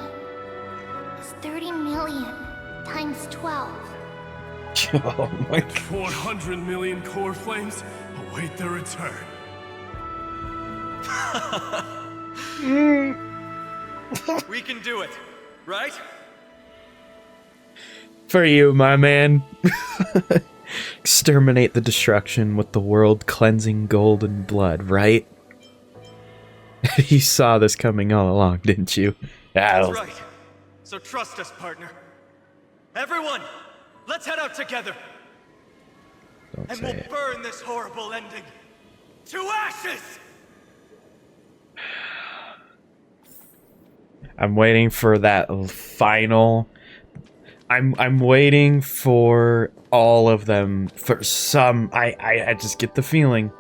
is 30 million times 12. Oh my god. 400 million core flames await their return. We can do it, right? For you, my man. Exterminate the destruction with the world-cleansing golden blood, right? You saw this coming all along, didn't you? That's right. So trust us, partner. Everyone, let's head out together. And we'll burn this horrible ending to ashes! I'm waiting for that final... I'm waiting for all of them. For some... I just get the feeling.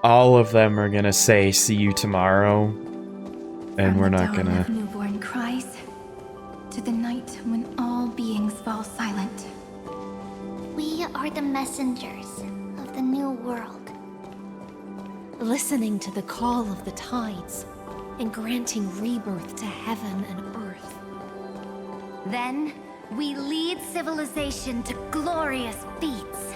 All of them are gonna say, see you tomorrow. And we're not gonna... From the dawn of newborn cries, to the night when all beings fall silent. We are the messengers of the new world. Listening to the call of the tides and granting rebirth to heaven and earth. Then, we lead civilization to glorious feats.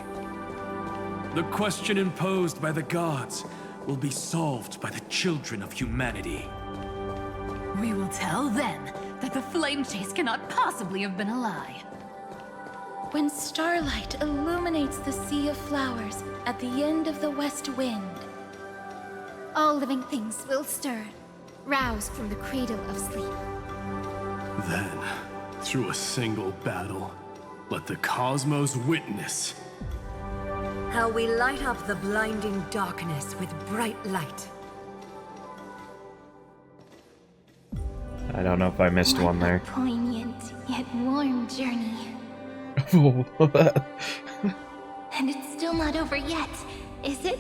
the question imposed by the gods will be solved by the children of humanity. We will tell them that the flame chase cannot possibly have been a lie. When starlight illuminates the sea of flowers at the end of the west wind, all living things will stir, roused from the cradle of sleep. Then, through a single battle, let the cosmos witness how we light up the blinding darkness with bright light. I don't know if I missed one there. Poignant yet warm journey. And it's still not over yet, is it?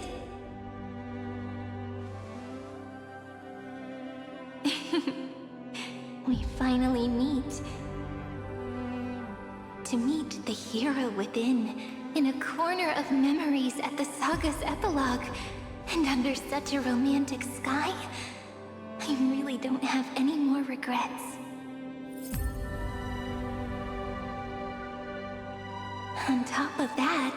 We finally meet. To meet the hero within, in a corner of memories at the saga's epilogue, and under such a romantic sky, I really don't have any more regrets. On top of that,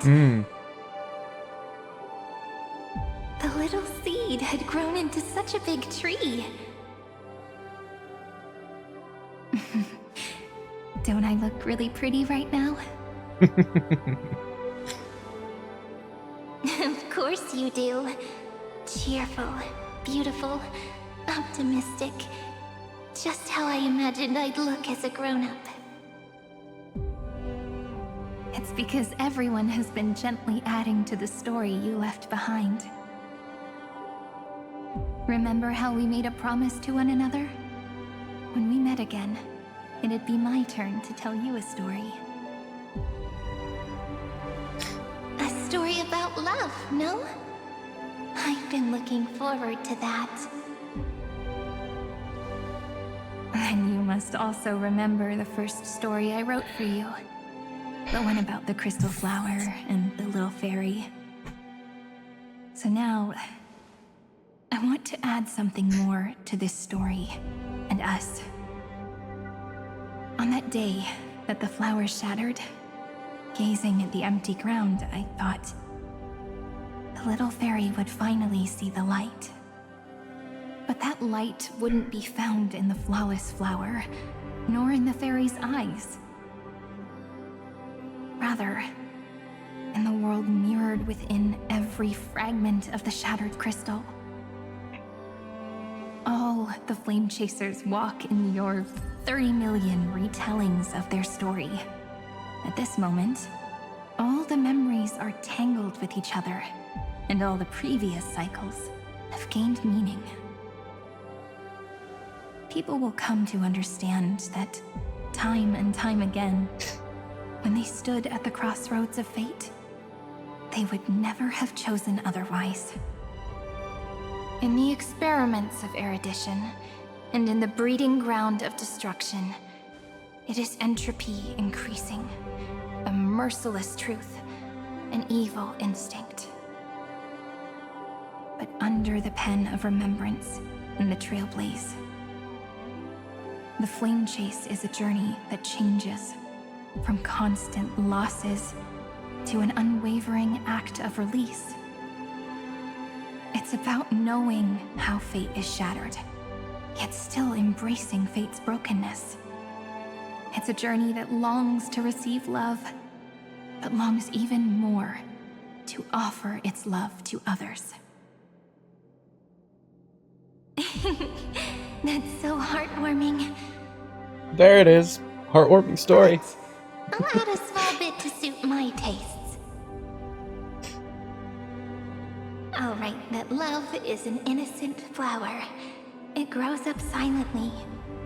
the little seed had grown into such a big tree. Don't I look really pretty right now? Of course you do. Cheerful, beautiful, optimistic. Just how I imagined I'd look as a grown-up. It's because everyone has been gently adding to the story you left behind. Remember how we made a promise to one another? When we met again, it'd be my turn to tell you a story. A story about love, no? I've been looking forward to that. And you must also remember the first story I wrote for you. The one about the crystal flower and the little fairy. So now, I want to add something more to this story and us. On that day that the flower shattered, gazing at the empty ground, I thought the little fairy would finally see the light. But that light wouldn't be found in the flawless flower, nor in the fairy's eyes. Rather, in the world mirrored within every fragment of the shattered crystal. All the flame chasers walk in your 30 million retellings of their story. At this moment, all the memories are tangled with each other, and all the previous cycles have gained meaning. People will come to understand that time and time again, when they stood at the crossroads of fate, they would never have chosen otherwise. In the experiments of erudition, and in the breeding ground of destruction, it is entropy increasing, a merciless truth, an evil instinct. But under the pen of remembrance and the trailblaze, the flame chase is a journey that changes from constant losses to an unwavering act of release. It's about knowing how fate is shattered, yet still embracing fate's brokenness. It's a journey that longs to receive love, but longs even more to offer its love to others. That's so heartwarming. There it is. Heartwarming story. I'll add a small bit to suit my tastes. I'll write that love is an innocent flower. It grows up silently,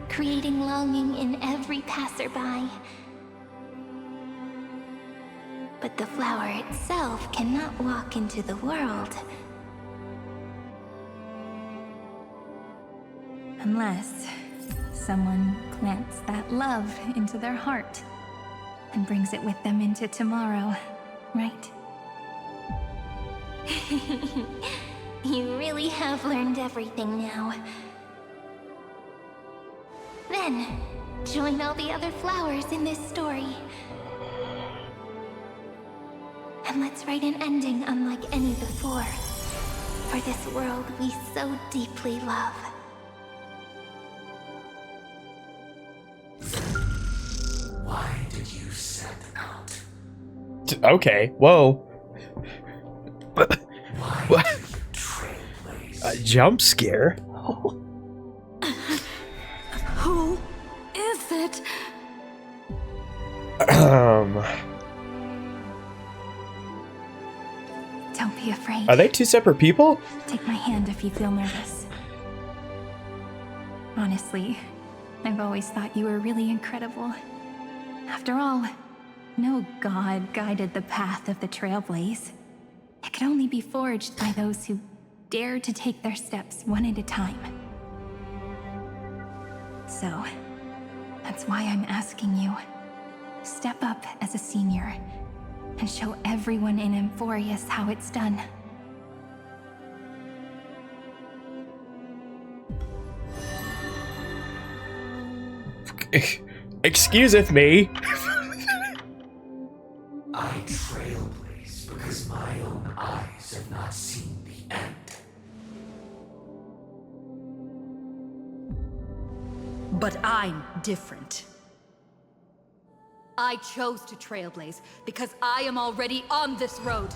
creating longing in every passerby. But the flower itself cannot walk into the world unless someone plants that love into their heart and brings it with them into tomorrow, right? You really have learned everything now. Then, join all the other flowers in this story. And let's write an ending unlike any before, for this world we so deeply love. Why did you set out? Okay, whoa. Why did you trailblaze? A jump scare? Who is it? Don't be afraid. Are they two separate people? Take my hand if you feel nervous. Honestly, I've always thought you were really incredible. After all, no god guided the path of the Trailblaze. It could only be forged by those who dare to take their steps one at a time. So, that's why I'm asking you. Step up as a senior and show everyone in Amphoreus how it's done. Excuseth me. I trailblaze because my own eyes have not seen the end. But I'm different. I chose to trailblaze because I am already on this road.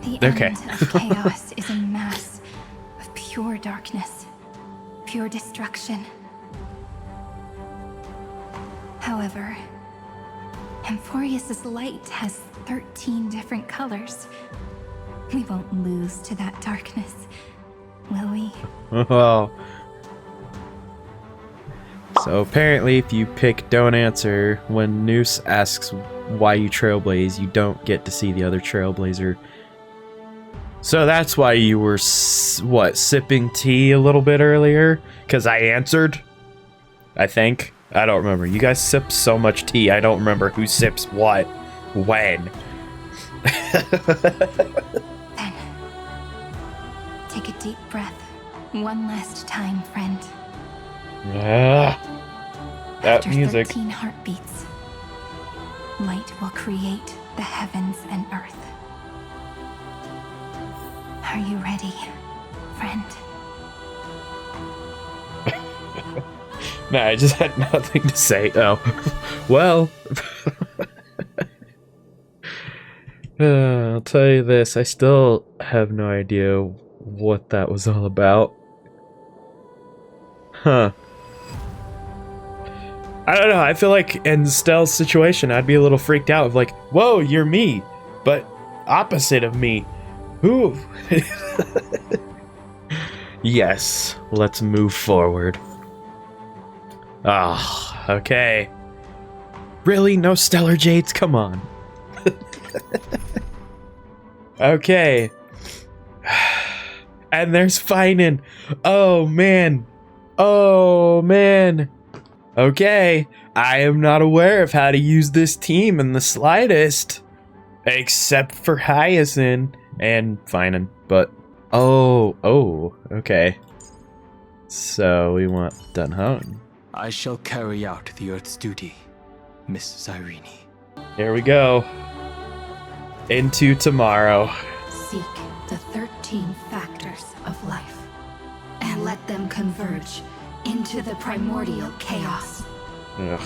The end of chaos is a mass of pure darkness, pure destruction. However, Amphoreus' light has 13 different colors. We won't lose to that darkness, will we? Oh. So apparently if you pick don't answer, when Noose asks why you trailblaze, you don't get to see the other trailblazer. So that's why you were, sipping tea a little bit earlier? Because I answered? I think. I don't remember. You guys sip so much tea, I don't remember who sips what, when. Then, take a deep breath. One last time, friend. That After music. 13 heartbeats, light will create the heavens and earth. Are you ready, friend? Nah, I just had nothing to say. Oh. Well. I'll tell you this. I still have no idea what that was all about. Huh. I don't know. I feel like in Stell's situation, I'd be a little freaked out of like, whoa, you're me, but opposite of me. Who? Yes, let's move forward. Ah, okay. Really? No stellar jades? Come on. Okay. And there's Finan. Oh, man. Oh, man. Okay. I am not aware of how to use this team in the slightest. Except for Hyacinth and Finan. But, oh, okay. So, we want Dunhung. I shall carry out the Earth's duty, Miss Irene. Here we go. Into tomorrow. Seek the 13 factors of life, and let them converge into the primordial chaos. Ugh.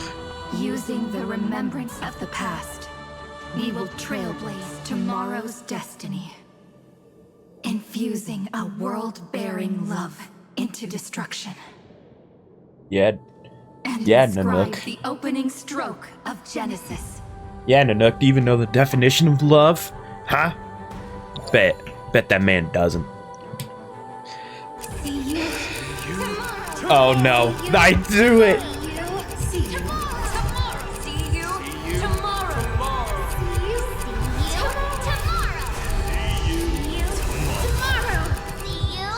Using the remembrance of the past, we will trailblaze tomorrow's destiny. Infusing a world-bearing love into destruction. Yeah, And Nanook. inscribe the opening stroke of Genesis. Yeah, Nanook, do you even know the definition of love? Huh? Bet that man doesn't. See you. Oh no, I do it! See you. Tomorrow. See you. Tomorrow. See you. Tomorrow. See you.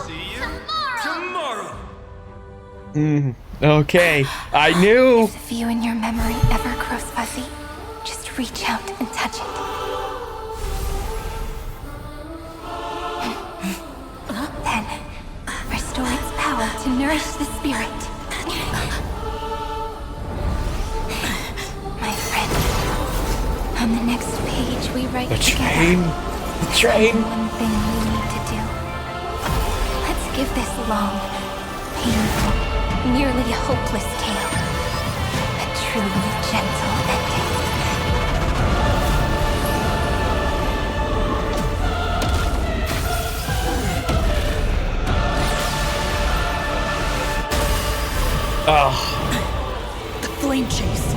Tomorrow. Okay, I knew! If the view in your memory ever grows fuzzy, just reach out and touch it. Then, restore its power to nourish the spirit. My friend, on the next page we write The together. train! One thing we need to do. Let's give this long, painful, nearly hopeless tale a truly gentle ending. Oh. The flame chase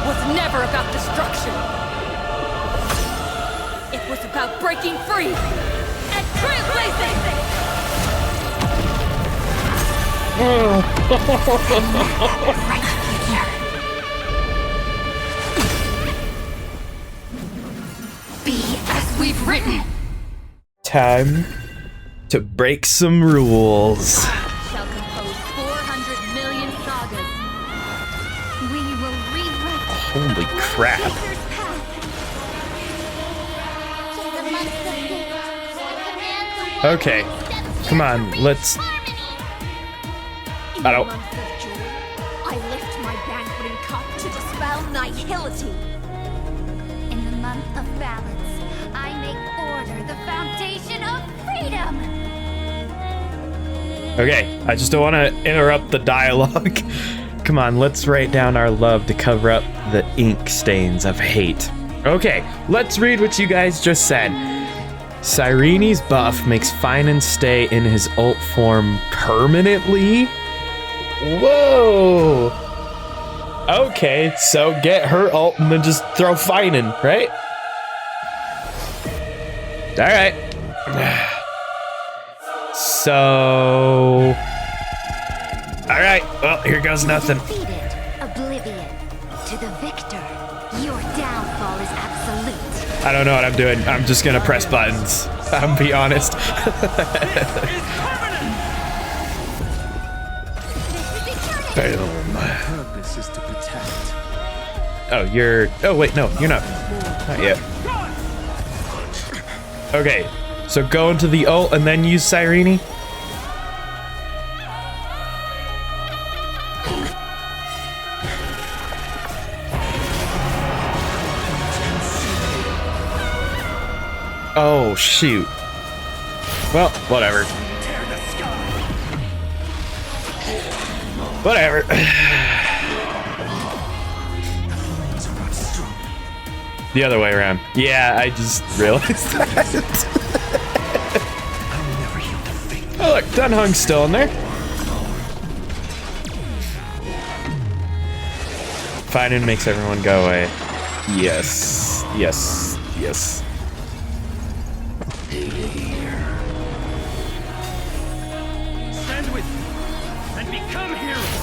was never about destruction. It life was about breaking free and trailblazing! Be as we've written. Time to break some rules. Shall compose 400 million sagas. We will rewrite. Holy crap. Okay, come on, let's... I don't... I lift my banqueting cup to dispel nihility. In the month of balance, I make order the foundation of freedom. Okay, I just don't want to interrupt the dialogue. Come on, let's write down our love to cover up the ink stains of hate. Okay, let's read what you guys just said. Cyrene's buff makes Finan stay in his ult form permanently? Whoa! Okay, so get her ult and then just throw Finan, right? Alright. So... Alright, well, here goes nothing. Defeated, oblivion. To the victor, your downfall is absolute. I don't know what I'm doing. I'm just gonna press buttons. I'll be honest. Purpose is to protect. Oh, you're... Oh, wait, no, you're not. Not yet. Okay, so go into the ult and then use Cyrene. Oh, shoot. Well, whatever. Whatever. The other way around. Yeah, I just realized that. Oh, look, Dunhung's still in there. Finan makes everyone go away. Yes, yes, yes. Stand with me and become heroes.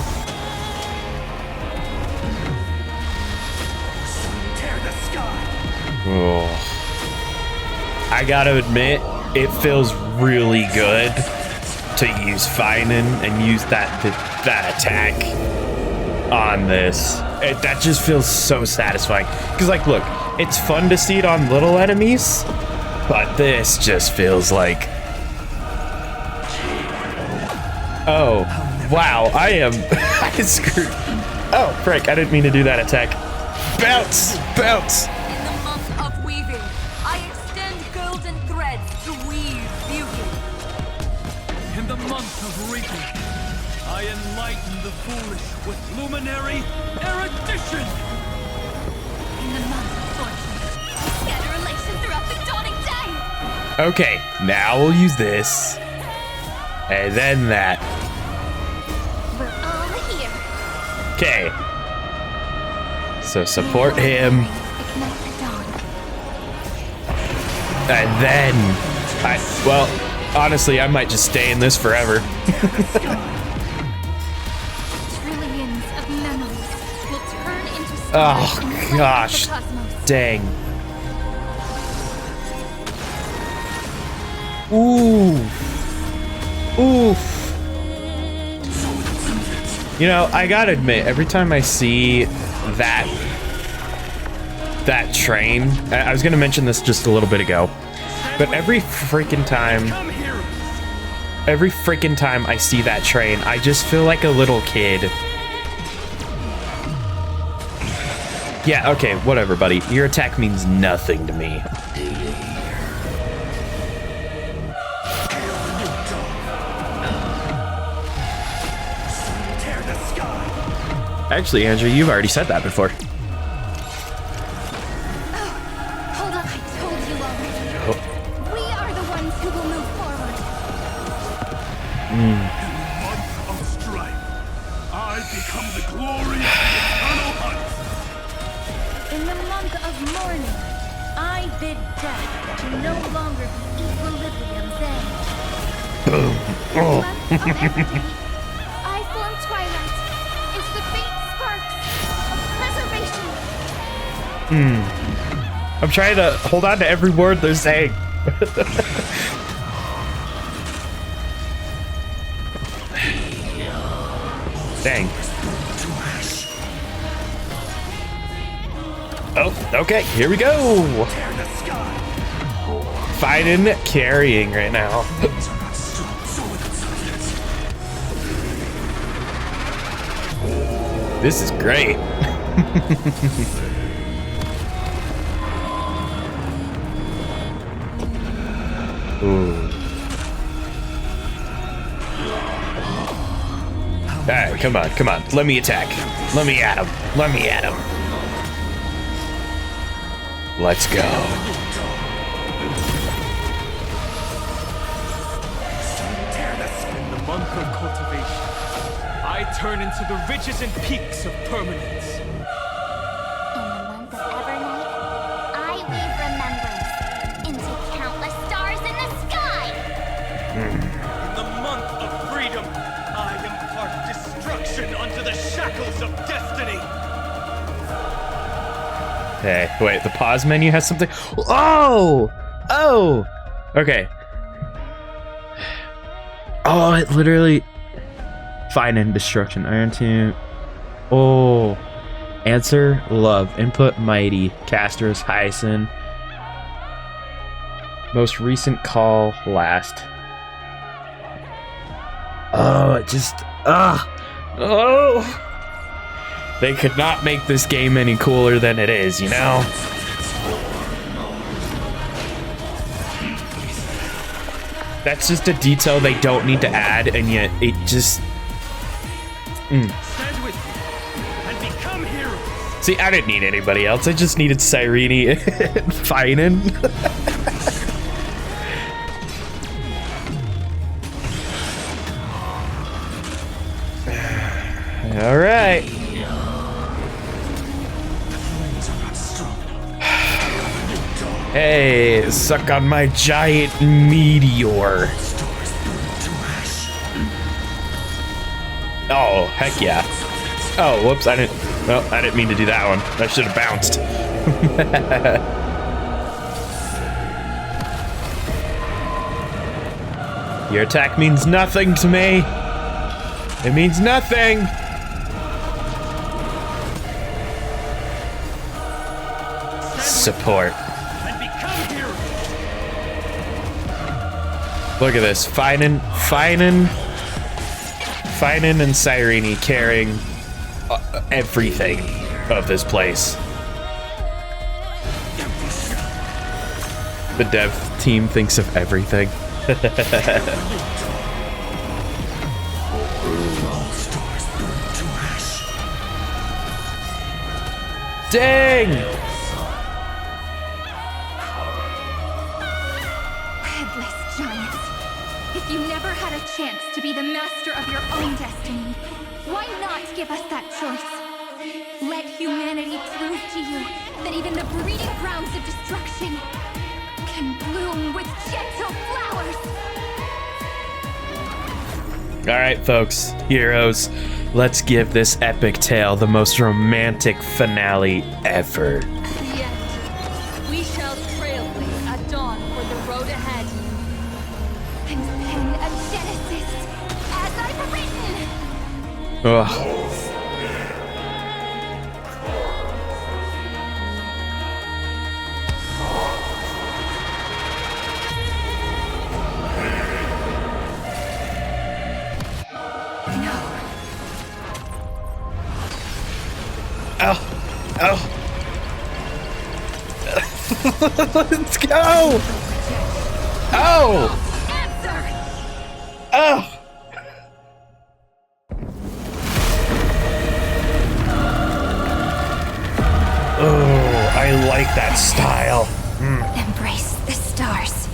Tear the sky. Oh. I gotta admit, it feels really good to use Finan and use that attack on this. That just feels so satisfying. Because, like, look, it's fun to see it on little enemies, but this just feels like... Oh, wow, I am... I screwed... Oh, frick, I didn't mean to do that attack. Bounce! Bounce! In the month of weaving, I extend golden threads to weave beauty. In the month of reaping, I enlighten the foolish with luminary erudition. In the month of fortune, scatter elation throughout the dawning day. Okay, now we'll use this. And then that. We're all here. Okay. So support him. Ignite the dawn. And then... well, honestly, I might just stay in this forever. Trillions of memories will turn into stars Oh, and light gosh. the cosmos. Dang. Ooh. Oof. You know, I gotta admit, every time I see that train, I was gonna mention this just a little bit ago, but every freaking time I see that train, I just feel like a little kid. Yeah, okay, whatever, buddy. Your attack means nothing to me. Actually, Andrew, you've already said that before. Hold on, I told you already. Oh. We are the ones who will move forward. Month of strife, I become the glory of the eternal hunt. In the month of mourning, I forbid death to no longer be equilibrium's end. Boom. Oh. Month of everyday, I form twilight into the faint sparks of preservation. I'm trying to hold on to every word they're saying. Dang. Oh, okay, here we go. Fighting, carrying right now. This is great. Ooh. Alright, come on, come on. Let me attack. Let me at him. Let me at him. Let's go. In the month of cultivation, I turn into the ridges and peaks of permanence. In the month of Evernight, I weave remembrance into countless stars in the sky. In the month of freedom, I impart destruction unto the shackles of destiny. Hey, wait, the pause menu has something. Oh! Oh! Okay. Oh, it literally. Find and destruction. Iron Tomb. Oh. Answer, love. Input, mighty. Casters, Hyacin. Most recent call, last. Oh, it just. Oh! They could not make this game any cooler than it is, you know? That's just a detail they don't need to add, and yet it just... Stand with me and become heroes. See, I didn't need anybody else. I just needed Cyrene and Finan. All right. Hey, suck on my giant meteor. Oh, heck yeah. Oh, whoops, I didn't mean to do that one. I should have bounced. Your attack means nothing to me. It means nothing. Support. Look at this. Finan and Cyrene carrying everything of this place. The dev team thinks of everything. Dang! Headless giants. If you never had a chance to be the master of your own destiny, why not give us that choice? Let humanity prove to you that even the breeding grounds of destruction can bloom with gentle flowers. Alright, folks, heroes, let's give this epic tale the most romantic finale ever. The end. We shall trailblaze at dawn for the road ahead. And pen a genesis as I've written. Ugh. Oh. Let's go. Oh. Oh. Oh, I like that style. Embrace the stars.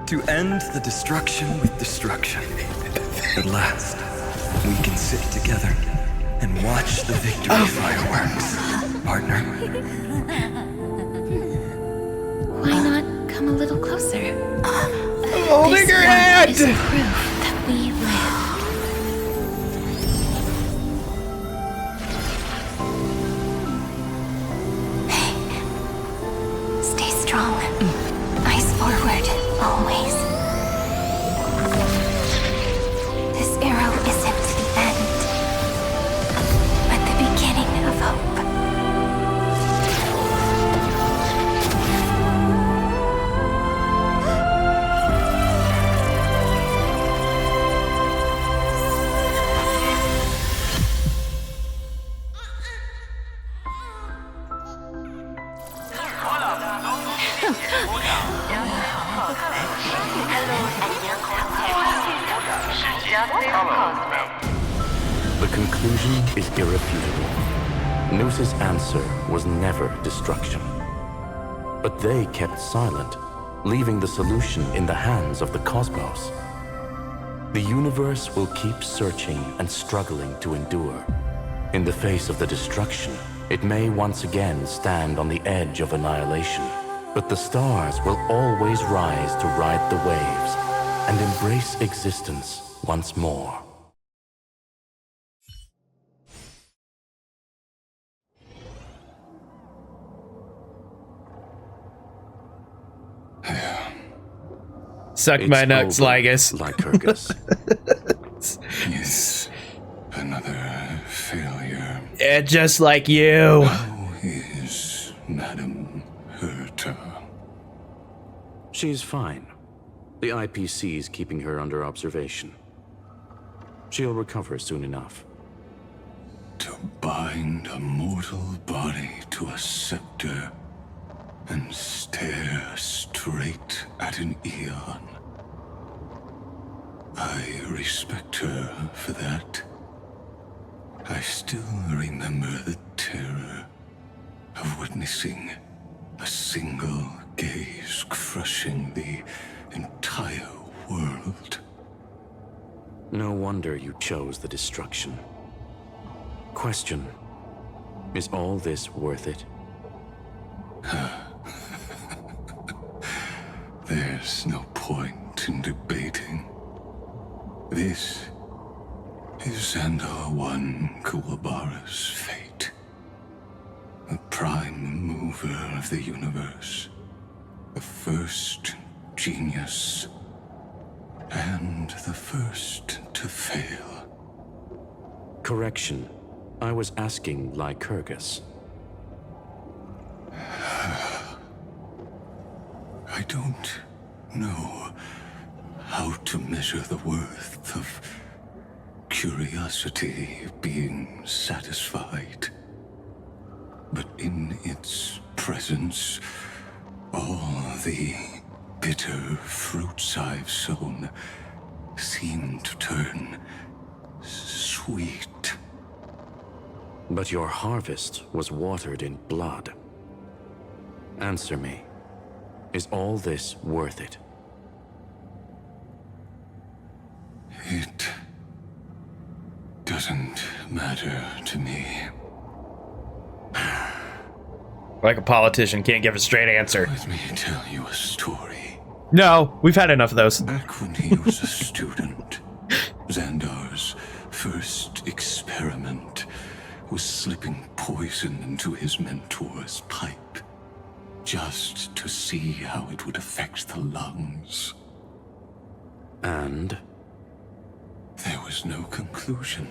To end the destruction with destruction. At last, we can sit together and watch the victory fireworks, partner. Why not come a little closer? I'm holding her hand! This is proof that we live. Hey, stay strong. Eyes forward, always. This arrow isn't the end, but the beginning of hope. The conclusion is irrefutable. Noos's answer was never destruction. But they kept silent, leaving the solution in the hands of the cosmos. The universe will keep searching and struggling to endure. In the face of the destruction, it may once again stand on the edge of annihilation. But the stars will always rise to ride the waves and embrace existence once more. Suck my nuts, Lygus. Lycurgus. Yes, another failure. Yeah, just like you. How is Madame Herta? She's fine. The IPC's keeping her under observation. She'll recover soon enough. To bind a mortal body to a scepter and stare straight at an eon. I respect her for that. I still remember the terror of witnessing a single gaze crushing the entire world. No wonder you chose the destruction. Question: is all this worth it? There's no point in debating. This is Xandar I Kuwabara's fate. The prime mover of the universe. The first genius. And the first to fail. Correction. I was asking Lycurgus. I don't know how to measure the worth of curiosity being satisfied. But in its presence, all the bitter fruits I've sown seem to turn sweet. But your harvest was watered in blood. Answer me. Is all this worth it? It doesn't matter to me. Like a politician can't give a straight answer. Let me tell you a story. No, we've had enough of those. Back when he was a student, Xandar's first experiment was slipping poison into his mentor's pipe. Just to see how it would affect the lungs. And? There was no conclusion.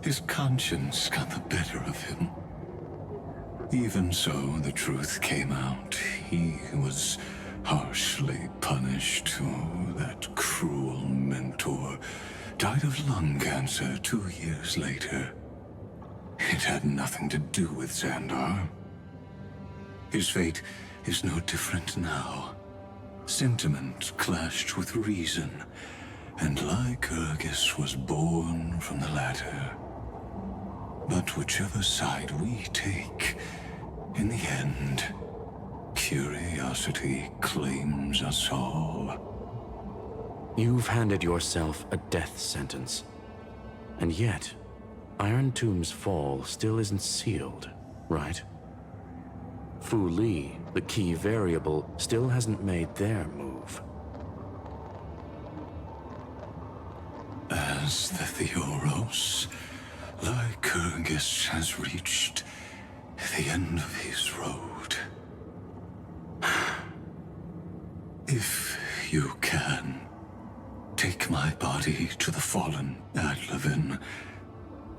His conscience got the better of him. Even so, the truth came out. He was harshly punished. Oh, that cruel mentor died of lung cancer 2 years later. It had nothing to do with Xandar. His fate is no different now. Sentiment clashed with reason, and Lycurgus was born from the latter. But whichever side we take, in the end, curiosity claims us all. You've handed yourself a death sentence. And yet, Iron Tomb's fall still isn't sealed, right? Fu Li, the key variable, still hasn't made their move. As the Theoros, Lycurgus has reached the end of his road. If you can, take my body to the fallen Adlevin.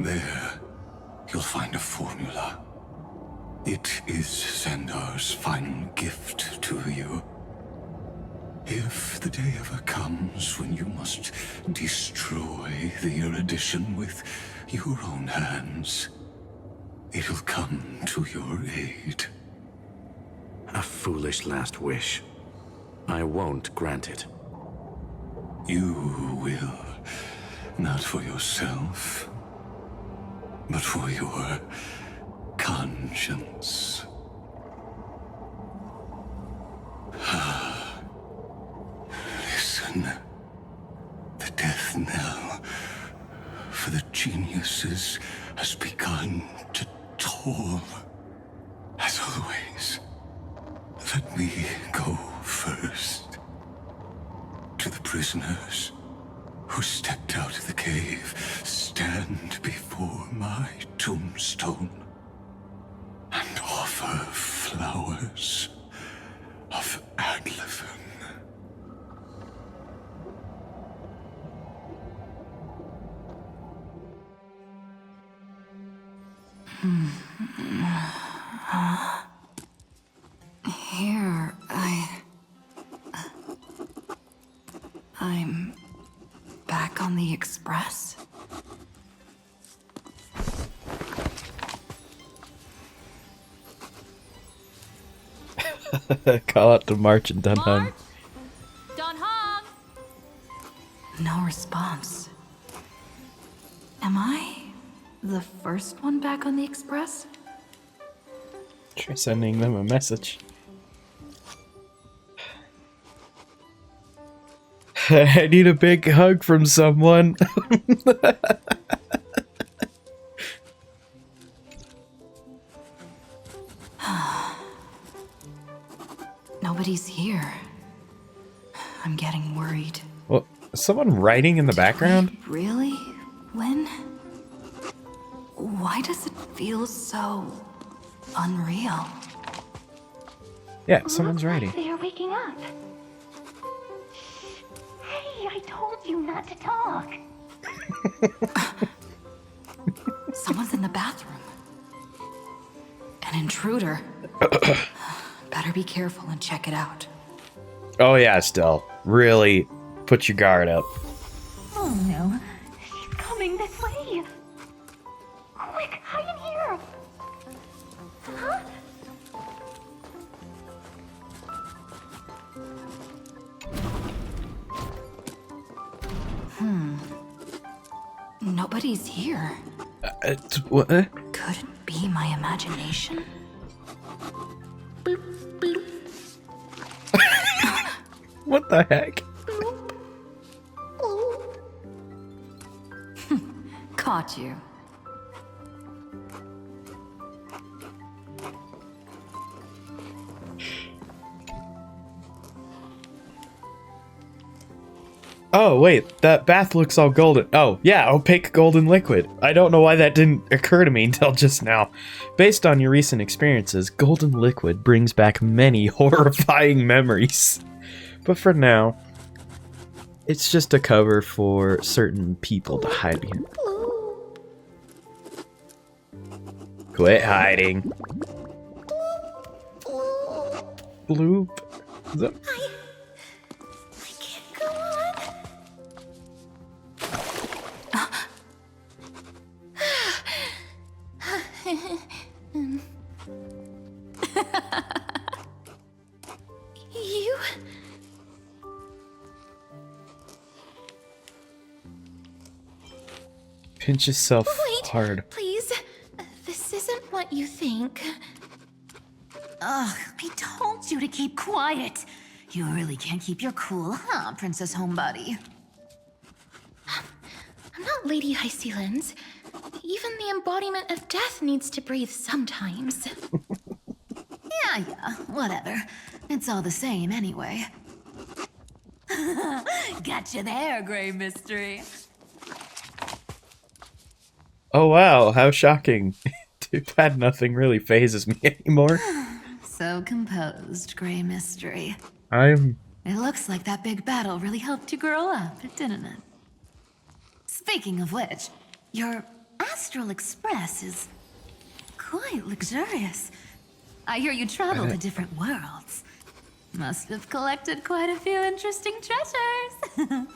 There, you'll find a formula. It is Xandar's final gift to you. If the day ever comes when you must destroy the erudition with your own hands, it'll come to your aid. A foolish last wish. I won't grant it. You will, not for yourself, but for your conscience. Listen. The death knell for the geniuses has begun to toll. As always, let me go first. To the prisoners who stepped out of the cave, stand before my tombstone and offer flowers of Adlevin. Here, I'm back on the Express. Call out to March and Dunham. Dunham! No response. Am I the first one back on the Express? Try sending them a message. I need a big hug from someone. Nobody's here. I'm getting worried. Well, is someone writing in the background? Really? When? Why does it feel so unreal? Yeah, someone's writing. They are waking up. Hey, I told you not to talk. Someone's in the bathroom. An intruder. Better be careful and check it out. Oh yeah, still. Really put your guard up. Oh no, she's coming this way. Quick, hide in here. Huh? Nobody's here. What? Could it be my imagination? What the heck? Caught you. Oh, wait, that bath looks all golden. Oh, yeah, opaque golden liquid. I don't know why that didn't occur to me until just now. Based on your recent experiences, golden liquid brings back many horrifying memories. But for now, it's just a cover for certain people to hide behind. Quit hiding. Bloop. Is that... You? Pinch yourself hard. Please. This isn't what you think. Ugh, I told you to keep quiet. You really can't keep your cool, huh, Princess Homebody? I'm not Lady Hycelens. Even the embodiment of death needs to breathe sometimes. Yeah, whatever. It's all the same anyway. Gotcha there, Grey Mystery. Oh wow, how shocking. Too bad nothing really phases me anymore. So composed, Grey Mystery. It looks like that big battle really helped you grow up, didn't it? Speaking of which, your Astral Express is quite luxurious. I hear you travel to different worlds. Must have collected quite a few interesting treasures.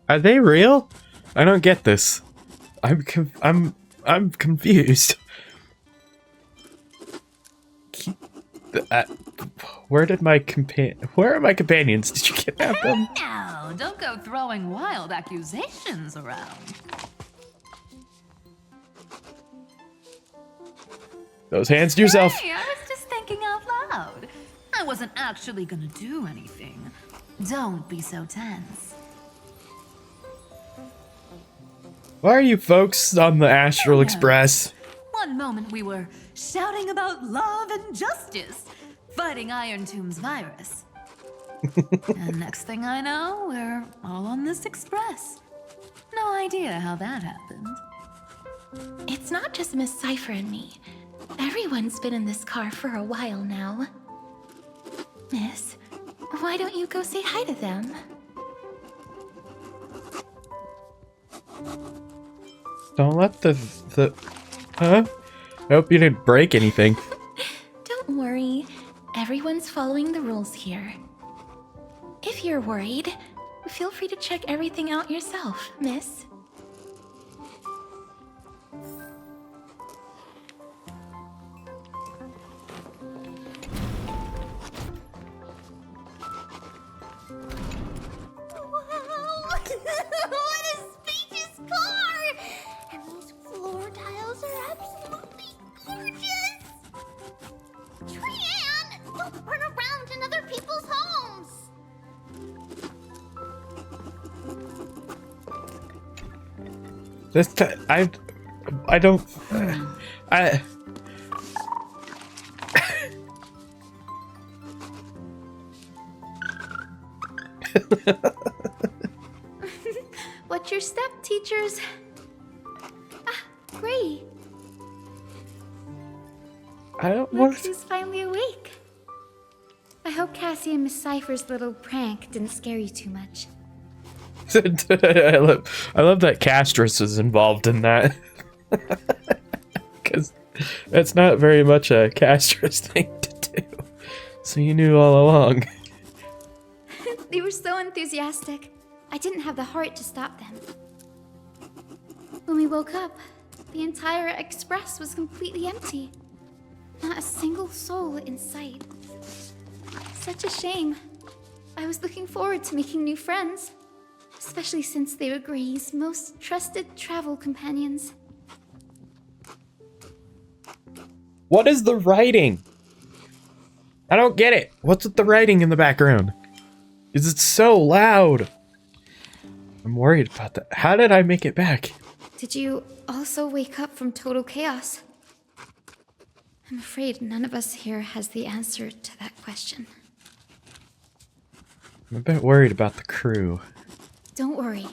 Are they real? I don't get this. I'm confused. Where are my companions? Did you kidnap them? Now, don't go throwing wild accusations around. Those hands to yourself. Hey, I was just thinking out loud. I wasn't actually gonna do anything. Don't be so tense. Why are you folks on the Astral Express? One moment we were shouting about love and justice, fighting Iron Tomb's virus. And next thing I know, we're all on this express. No idea how that happened. It's not just Miss Cypher and me. Everyone's been in this car for a while now. Miss, why don't you go say hi to them? Don't let Huh? I hope you didn't break anything. Don't worry. Everyone's following the rules here. If you're worried, feel free to check everything out yourself, miss. What a spacious car! And these floor tiles are absolutely gorgeous! Trian, don't run around in other people's homes! I don't. What's your step, teachers? Gray. I don't Look who's finally awake. I hope Cassie and Miss Cypher's little prank didn't scare you too much. I love that Castris is involved in that. Because that's not very much a Castris thing to do. So you knew all along. They were so enthusiastic. I didn't have the heart to stop them. When we woke up, the entire express was completely empty. Not a single soul in sight. Such a shame. I was looking forward to making new friends. Especially since they were Gray's most trusted travel companions. What is the writing? I don't get it. What's with the writing in the background? Is it so loud? I'm worried about that. How did I make it back? Did you also wake up from total chaos? I'm afraid none of us here has the answer to that question. I'm a bit worried about the crew. Don't worry.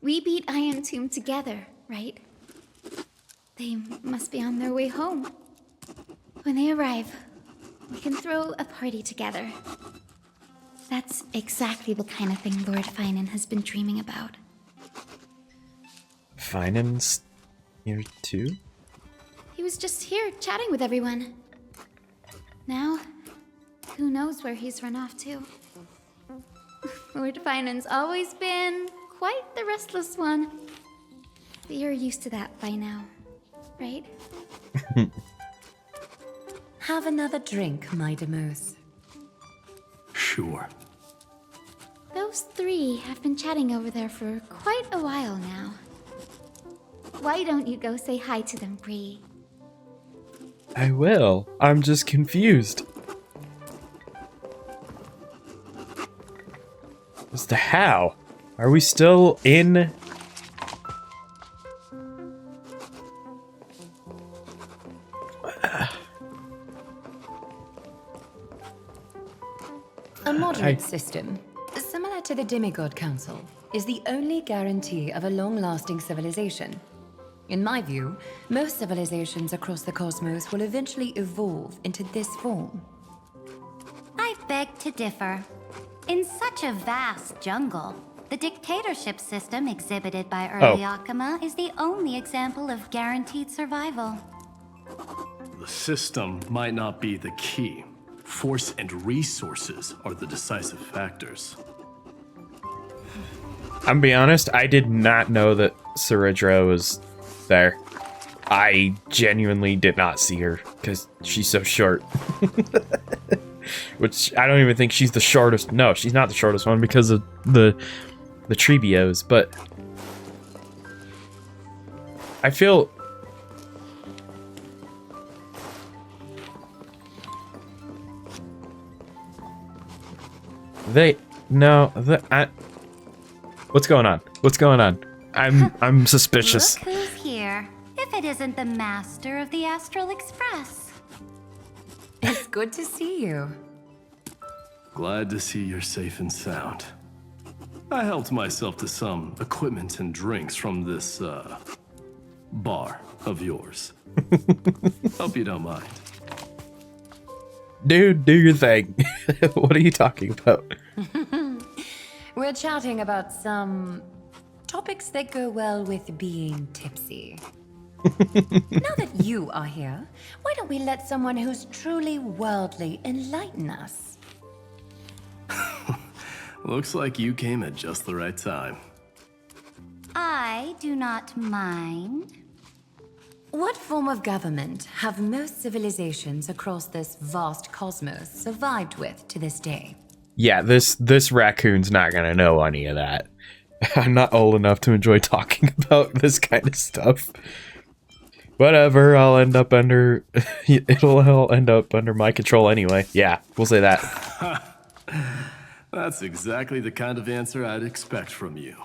We beat Iron Tomb together, right? They must be on their way home. When they arrive, we can throw a party together. That's exactly the kind of thing Lord Finan has been dreaming about. Finan's here too? He was just here chatting with everyone. Now, who knows where he's run off to? Lord Finan's always been quite the restless one. But you're used to that by now, right? Have another drink, my Demoose. Sure. Those three have been chatting over there for quite a while now. Why don't you go say hi to them, Bree? I will. I'm just confused as to how. Are we still in? A moderate system, similar to the Demigod Council, is the only guarantee of a long-lasting civilization. In my view, most civilizations across the cosmos will eventually evolve into this form. I beg to differ. In such a vast jungle, the dictatorship system exhibited by early Akama is the only example of guaranteed survival. The system might not be the key. Force and resources are the decisive factors. I'm be honest, I did not know that Saridra was there. I genuinely did not see her because she's so short. Which I don't even think she's the shortest. No, she's not the shortest one because of the Trebios, but I feel what's going on? What's going on? I'm suspicious. Look who's here. If it isn't the master of the Astral Express. It's good to see you. Glad to see you're safe and sound. I helped myself to some equipment and drinks from this, bar of yours. Hope you don't mind. Dude, do your thing. What are you talking about? We're chatting about some topics that go well with being tipsy. Now that you are here, why don't we let someone who's truly worldly enlighten us? Looks like you came at just the right time. I do not mind. What form of government have most civilizations across this vast cosmos survived with to this day? Yeah, this raccoon's not gonna know any of that. I'm not old enough to enjoy talking about this kind of stuff. Whatever, I'll end up under... it'll end up under my control anyway. Yeah, we'll say that. That's exactly the kind of answer I'd expect from you.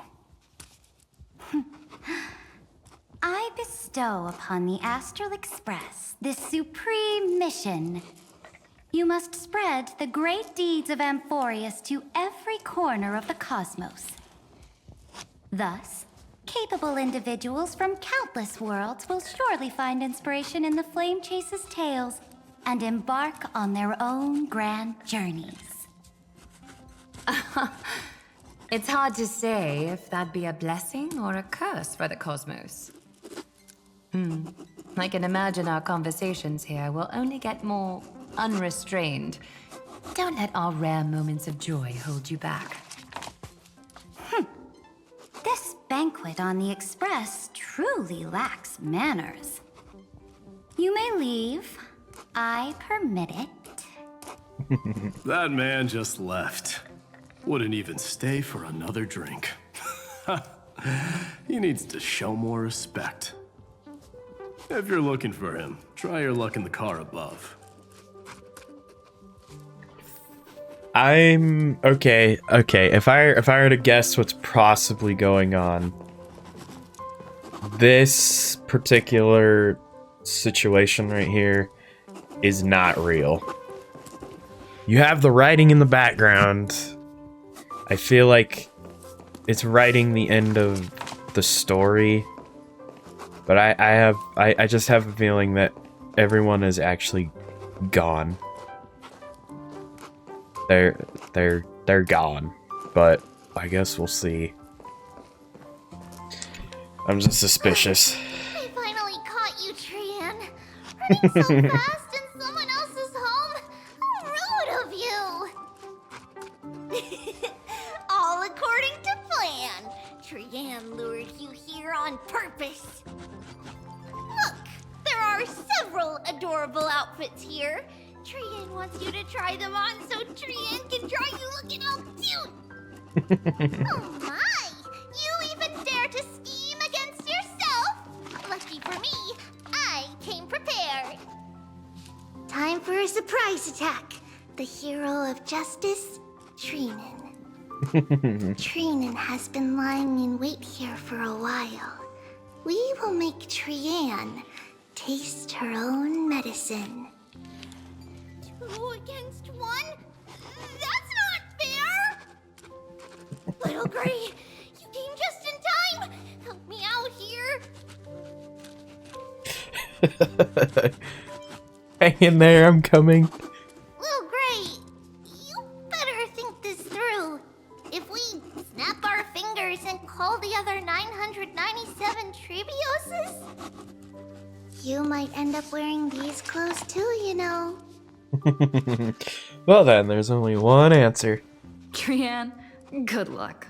I bestow upon the Astral Express this supreme mission. You must spread the great deeds of Amphoreus to every corner of the cosmos. Thus, capable individuals from countless worlds will surely find inspiration in the Flame Chase's tales and embark on their own grand journeys. It's hard to say if that'd be a blessing or a curse for the cosmos. I can imagine our conversations here will only get more unrestrained. Don't let our rare moments of joy hold you back. This banquet on the Express truly lacks manners. You may leave. I permit it. That man just left. Wouldn't even stay for another drink. He needs to show more respect. If you're looking for him, try your luck in the car above. I'm okay. If I were to guess what's possibly going on, this particular situation right here is not real. You have the writing in the background. I feel like it's writing the end of the story, but I just have a feeling that everyone is actually gone. They're gone, but I guess we'll see. I'm just suspicious. I finally caught you, Trian. Running so fast in someone else's home? How rude of you! All according to plan. Trian lured you here on purpose. Look, there are several adorable outfits here. Trian wants you to try them on so Trian can draw you looking all cute. Oh my! You even dare to scheme against yourself? Lucky for me, I came prepared. Surprise attack! The hero of justice, Treenan. Treenan has been lying in wait here for a while. We will make Trian taste her own medicine. 2 against 1? That's not fair! Little Gray, you came just in time! Help me out here! Hang in there, I'm coming. Little Gray, you better think this through. If we snap our fingers and call the other 997 Trebioses, you might end up wearing these clothes too, you know. Well then, there's only one answer. Trian, good luck.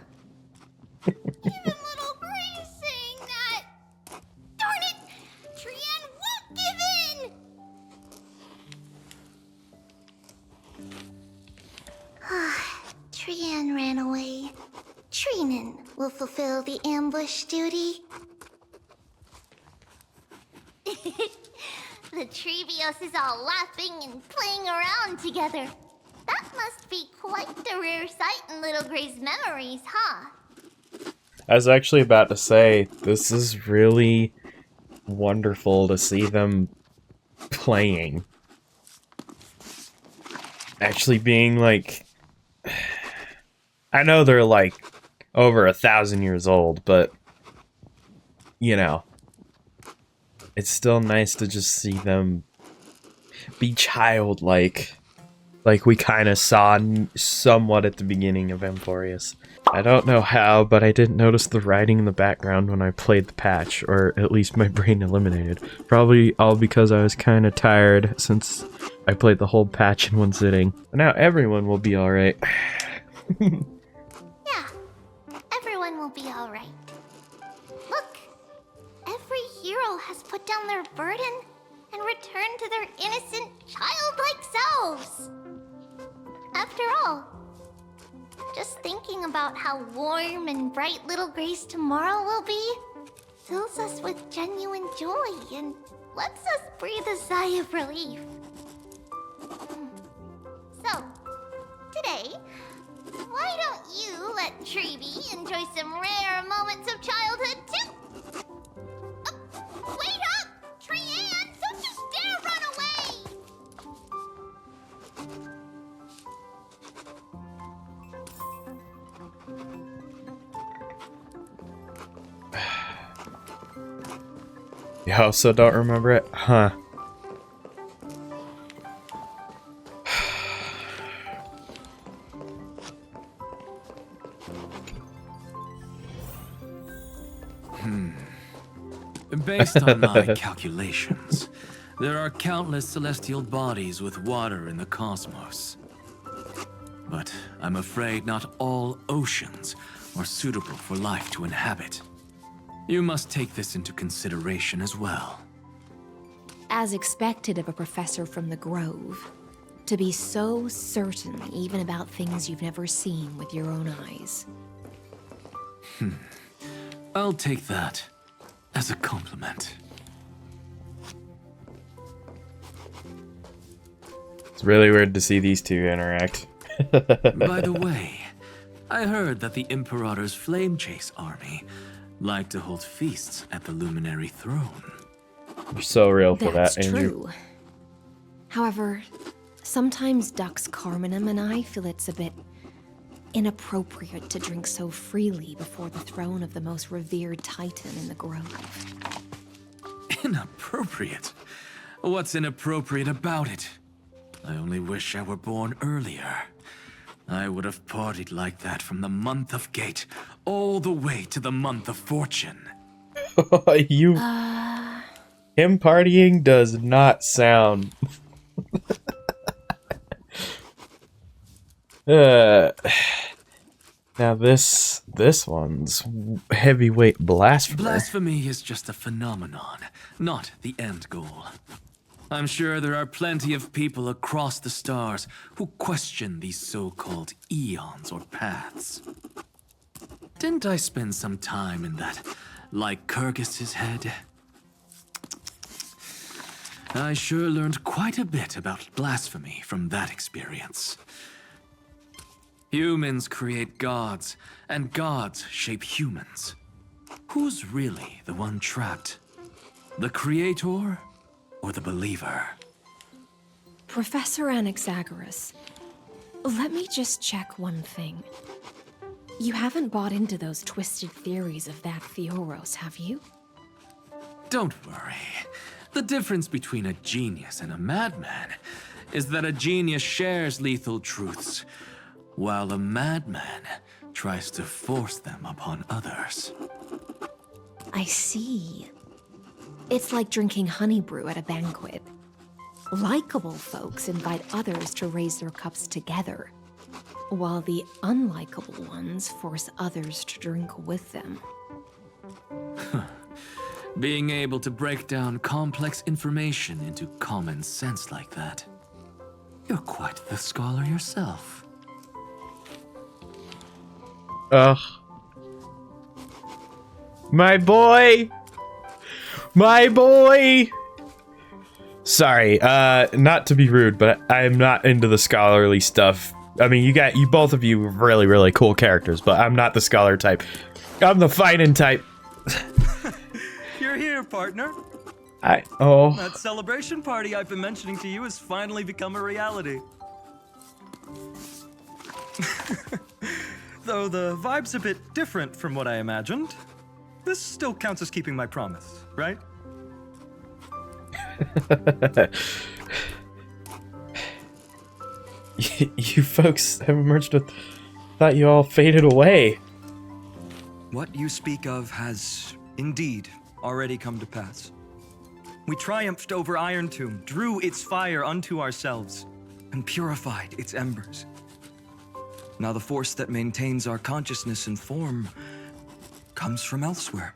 Even Little Gray's saying that! Darn it! Trian won't give in! Trian ran away. Treenan will fulfill the ambush duty. The Trebioses all laughing and playing around together. That must be quite the rare sight in Little Gray's memories, huh? I was actually about to say, this is really wonderful to see them playing. Actually being like... I know they're like over 1,000 years old, but you know, it's still nice to just see them be childlike, like we kind of saw somewhat at the beginning of Amphoreus. I don't know how, but I didn't notice the writing in the background when I played the patch, or at least my brain eliminated. Probably all because I was kind of tired since I played the whole patch in one sitting. But now everyone will be alright. Yeah, everyone will be alright. Look, every hero has put down their burden and returned to their innocent, childlike selves. After all, just thinking about how warm and bright Little Gray's tomorrow will be fills us with genuine joy and lets us breathe a sigh of relief. So, today, why don't you let Treeby enjoy some rare moments of childhood too? Wait up! Trian, don't you dare run away! You also don't remember it? Huh. Based on my calculations, there are countless celestial bodies with water in the cosmos. But I'm afraid not all oceans are suitable for life to inhabit. You must take this into consideration as well. As expected of a professor from the Grove, to be so certain even about things you've never seen with your own eyes. I'll take that as a compliment. It's really weird to see these two interact. By the way, I heard that the Imperator's Flame Chase army like to hold feasts at the Luminary Throne. You're so real for That's that, Andrew. true. However, sometimes Dux Carminum and I feel it's a bit inappropriate to drink so freely before the throne of the most revered titan in the Grove. Inappropriate? What's inappropriate about it? I only wish I were born earlier. I would have partied like that from the month of Gate all the way to the month of Fortune. Him partying does not sound... Now this one's heavyweight blasphemy. Blasphemy is just a phenomenon, not the end goal. I'm sure there are plenty of people across the stars who question these so-called eons or paths. Didn't I spend some time in that Lycurgus's head? I sure learned quite a bit about blasphemy from that experience. Humans create gods, and gods shape humans. Who's really the one trapped? The creator or the believer? Professor Anaxagoras, let me just check one thing. You haven't bought into those twisted theories of that Theoros, have you? Don't worry. The difference between a genius and a madman is that a genius shares lethal truths, while a madman tries to force them upon others. I see. It's like drinking honey brew at a banquet. Likeable folks invite others to raise their cups together, while the unlikable ones force others to drink with them. Being able to break down complex information into common sense like that. You're quite the scholar yourself. Ugh. My boy! My boy! Sorry, not to be rude, but I'm not into the scholarly stuff. I mean, you both of you are really, really cool characters, but I'm not the scholar type. I'm the fighting type. You're here, partner. That celebration party I've been mentioning to you has finally become a reality. Though the vibe's a bit different from what I imagined, this still counts as keeping my promise, right? You folks have emerged with... Thought you all faded away. What you speak of has, indeed, already come to pass. We triumphed over Iron Tomb, drew its fire unto ourselves, and purified its embers. Now the force that maintains our consciousness and form comes from elsewhere.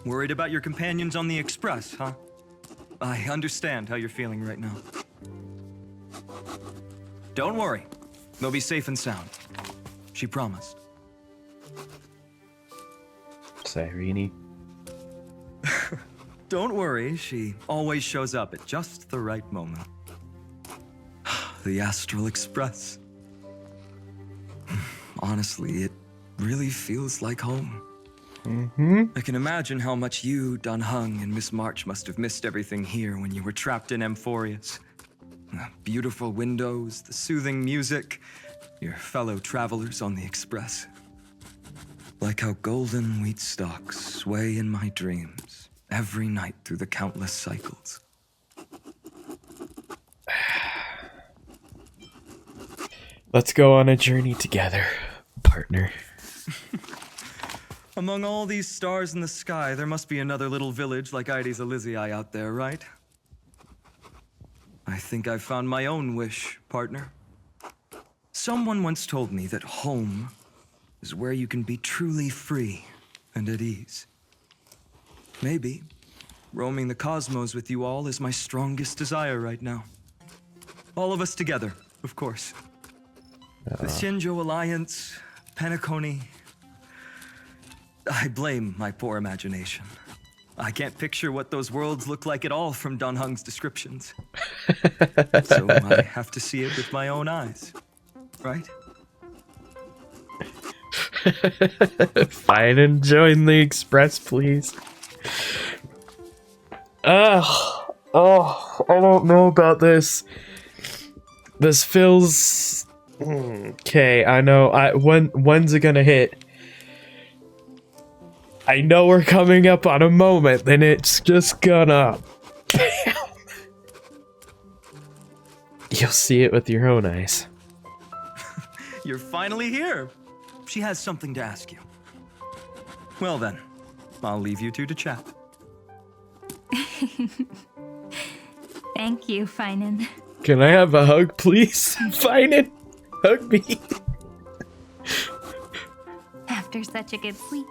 Worried about your companions on the Express, huh? I understand how you're feeling right now. Don't worry. They'll be safe and sound. She promised. Cyrene. Don't worry, she always shows up at just the right moment. The Astral Express. Honestly, it really feels like home. I can imagine how much you, Dun Hung, and Miss March must have missed everything here when you were trapped in Amphoreus. The beautiful windows, the soothing music, your fellow travelers on the Express. Like how golden wheat stalks sway in my dreams every night through the countless cycles. Let's go on a journey together, partner. Among all these stars in the sky, there must be another little village like Ides Elysiae out there, right? I think I've found my own wish, partner. Someone once told me that home is where you can be truly free and at ease. Maybe roaming the cosmos with you all is my strongest desire right now. All of us together, of course. The Shinjo Alliance, Penacony. I blame my poor imagination. I can't picture what those worlds look like at all from Dun Hung's descriptions. So I have to see it with my own eyes, right? Fine and join the Express, please. I don't know about this. This feels... Okay, I know. When's it gonna hit? I know we're coming up on a moment, then it's just gonna... Bam! You'll see it with your own eyes. You're finally here. She has something to ask you. Well then, I'll leave you two to chat. Thank you, Finan. Can I have a hug, please? Finan, hug me. After such a good sleep,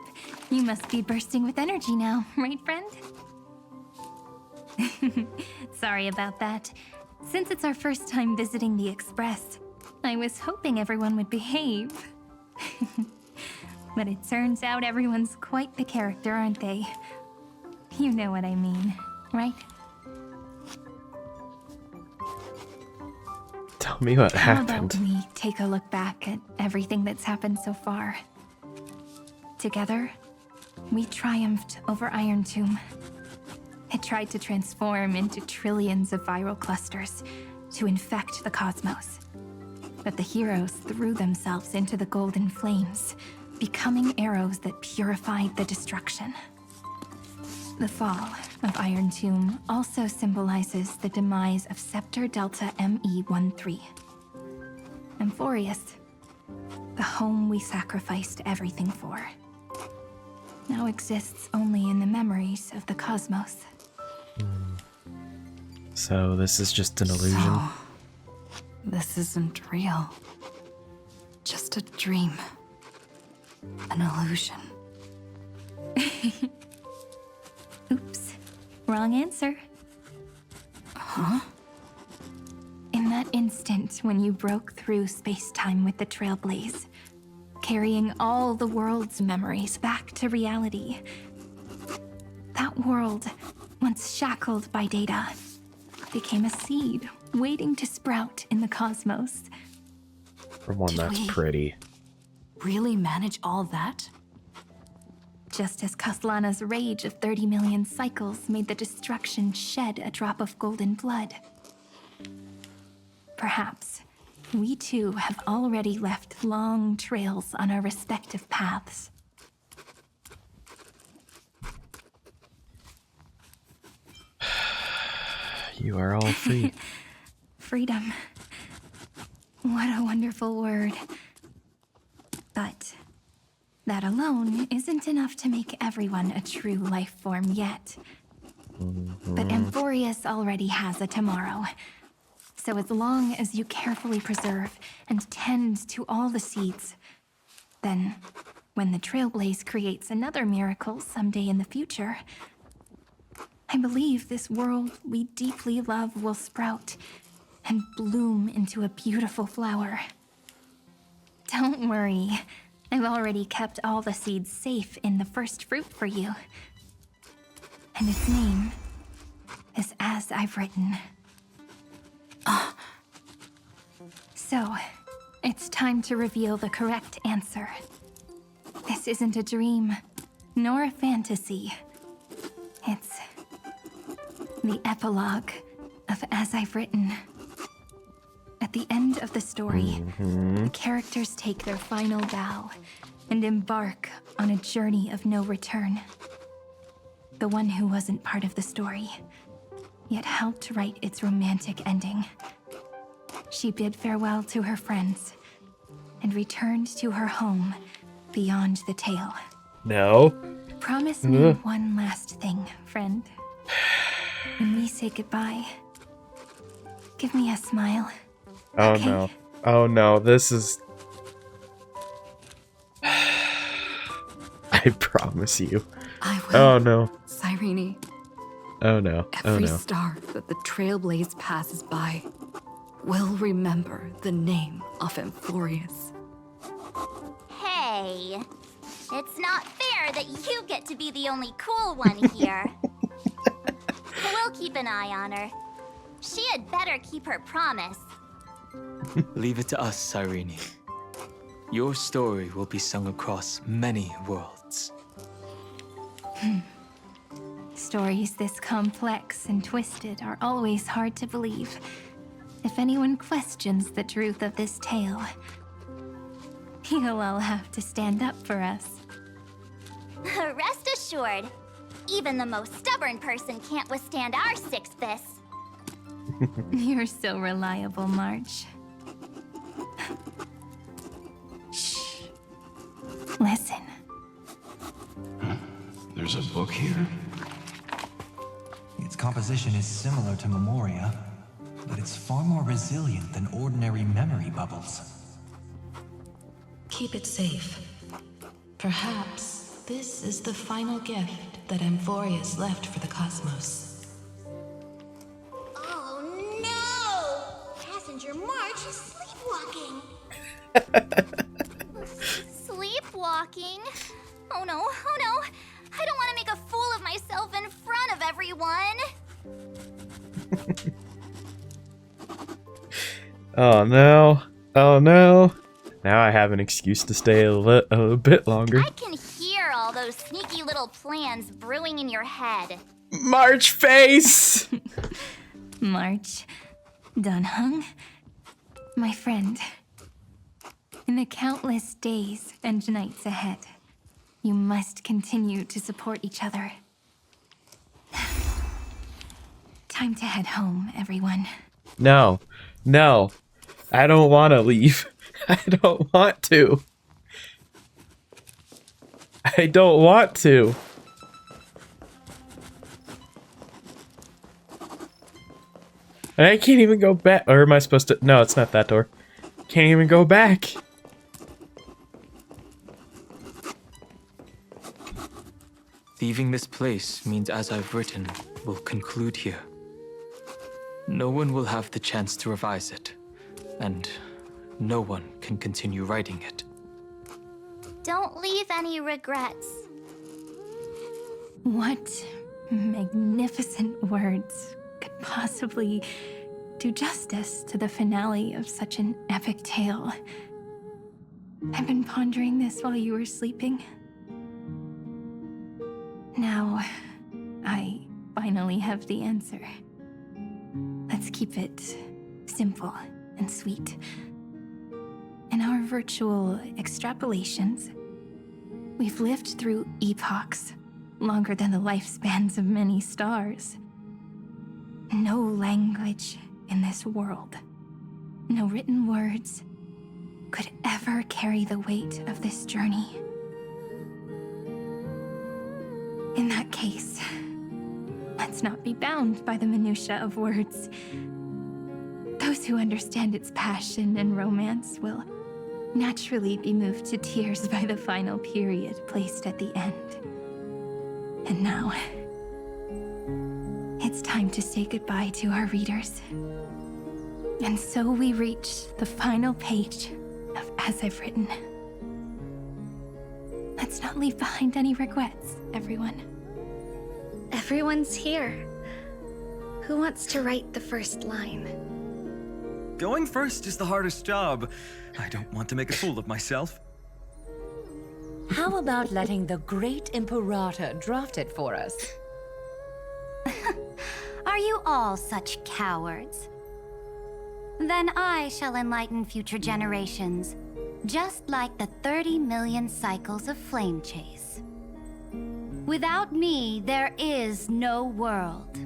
you must be bursting with energy now, right, friend? Sorry about that. Since it's our first time visiting the Express, I was hoping everyone would behave. But it turns out everyone's quite the character, aren't they? You know what I mean, right? Tell me what How happened. about we take a look back at everything that's happened so far? Together, we triumphed over Iron Tomb. It tried to transform into trillions of viral clusters to infect the cosmos. But the heroes threw themselves into the golden flames, becoming arrows that purified the destruction. The fall of Iron Tomb also symbolizes the demise of Scepter Delta ME-13. Amphoreus, the home we sacrificed everything for, now exists only in the memories of the cosmos. So this is just an illusion? So, this isn't real. Just a dream. An illusion. Oops, wrong answer. Huh? In that instant when you broke through space-time with the Trailblaze, carrying all the world's memories back to reality, that world, once shackled by data, became a seed waiting to sprout in the cosmos. For one, that's pretty. Really manage all that? Just as Kaslana's rage of 30 million cycles made the destruction shed a drop of golden blood. Perhaps we too have already left long trails on our respective paths. You are all free. Freedom. What a wonderful word. But that alone isn't enough to make everyone a true life form yet. But Amphoreus already has a tomorrow. So as long as you carefully preserve and tend to all the seeds, then when the Trailblaze creates another miracle someday in the future, I believe this world we deeply love will sprout and bloom into a beautiful flower. Don't worry, I've already kept all the seeds safe in the first fruit for you. And its name is As I've Written. So, it's time to reveal the correct answer. This isn't a dream, nor a fantasy. It's the epilogue of As I've Written. At the end of the story, the characters take their final bow and embark on a journey of no return. The one who wasn't part of the story, yet helped write its romantic ending. She bid farewell to her friends and returned to her home beyond the tale. No. Promise me one last thing, friend. When we say goodbye, give me a smile. Oh Okay. no. Oh no, this is... I promise you. I will. Oh no. Cyrene. Oh no. Oh Every no. star that the Trailblaze passes by will remember the name of Amphoreus. Hey, it's not fair that you get to be the only cool one here. We'll keep an eye on her. She had better keep her promise. Leave it to us, Cyrene. Your story will be sung across many worlds. Stories this complex and twisted are always hard to believe. If anyone questions the truth of this tale, you'll all have to stand up for us. Rest assured, even the most stubborn person can't withstand our six fists. You're so reliable, March. Shh. Listen. There's a book here? Its composition is similar to Memoria, but it's far more resilient than ordinary memory bubbles. Keep it safe. Perhaps this is the final gift that Amphoreus left for the cosmos. Oh no! Passenger March is sleepwalking. Sleepwalking? Oh no, oh no! I don't want to make a fool of myself in front Oh no. Oh no. Now I have an excuse to stay a little bit longer. I can hear all those sneaky little plans brewing in your head. March face! March. Dunhung. My friend. In the countless days and nights ahead, you must continue to support each other. Time to head home, everyone. No. No. I don't want to leave. I don't want to. I don't want to. And I can't even go back. Or am I supposed to? No, it's not that door. Can't even go back. Leaving this place means, as I've written, will conclude here. No one will have the chance to revise it, and no one can continue writing it. Don't leave any regrets. What magnificent words could possibly do justice to the finale of such an epic tale? I've been pondering this while you were sleeping. Now, I finally have the answer. Let's keep it simple and sweet. In our virtual extrapolations, we've lived through epochs longer than the lifespans of many stars. No language in this world, no written words, could ever carry the weight of this journey. In that case, let's not be bound by the minutiae of words. Those who understand its passion and romance will naturally be moved to tears by the final period placed at the end. And now, it's time to say goodbye to our readers. And so we reach the final page of As I've Written. Let's not leave behind any regrets, everyone. Everyone's here. Who wants to write the first line? Going first is the hardest job. I don't want to make a fool of myself. How about letting the great Imperator draft it for us? Are you all such cowards? Then I shall enlighten future generations, just like the 30 million cycles of flame chase. Without me, there is no world.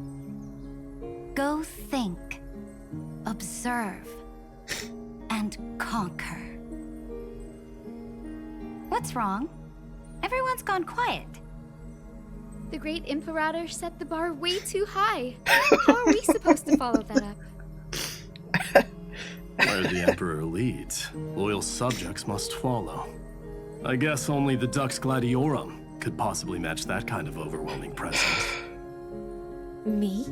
Go think, observe, and conquer. What's wrong? Everyone's gone quiet. The great Imperator set the bar way too high. How are we supposed to follow that up? Where the Emperor leads, loyal subjects must follow. I guess only the Dux Gladiorum could possibly match that kind of overwhelming presence. Me?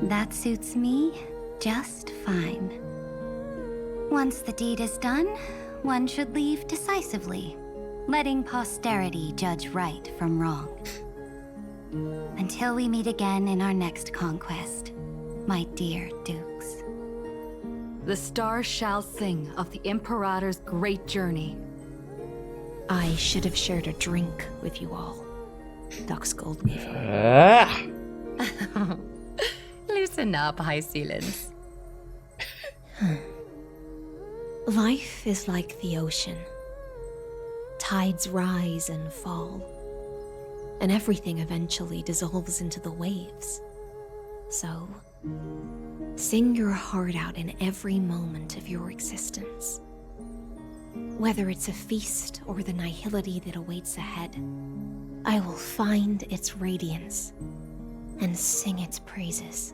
That suits me just fine. Once the deed is done, one should leave decisively, letting posterity judge right from wrong. Until we meet again in our next conquest, my dear dukes. The stars shall sing of the Imperator's great journey. I should have shared a drink with you all. Dux Goldweaver. Loosen up, High Ceilings. Life is like the ocean. Tides rise and fall, and everything eventually dissolves into the waves. So, sing your heart out in every moment of your existence. Whether it's a feast or the nihility that awaits ahead, I will find its radiance and sing its praises.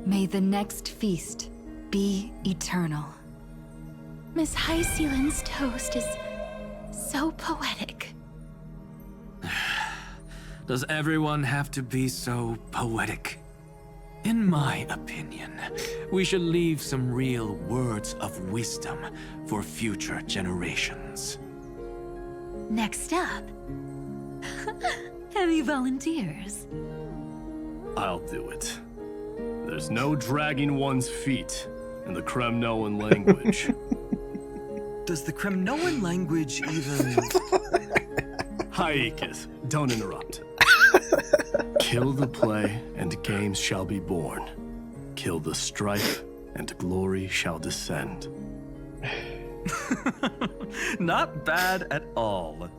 May the next feast be eternal. Miss High Ceiling's toast is so poetic. Does everyone have to be so poetic? In my opinion, we should leave some real words of wisdom for future generations. Next up, any volunteers? I'll do it. There's no dragging one's feet in the Kremnoan language. Does the Kremnoan language even... Haikis, don't interrupt. Kill the play, and games shall be born. Kill the strife, and glory shall descend. Not bad at all.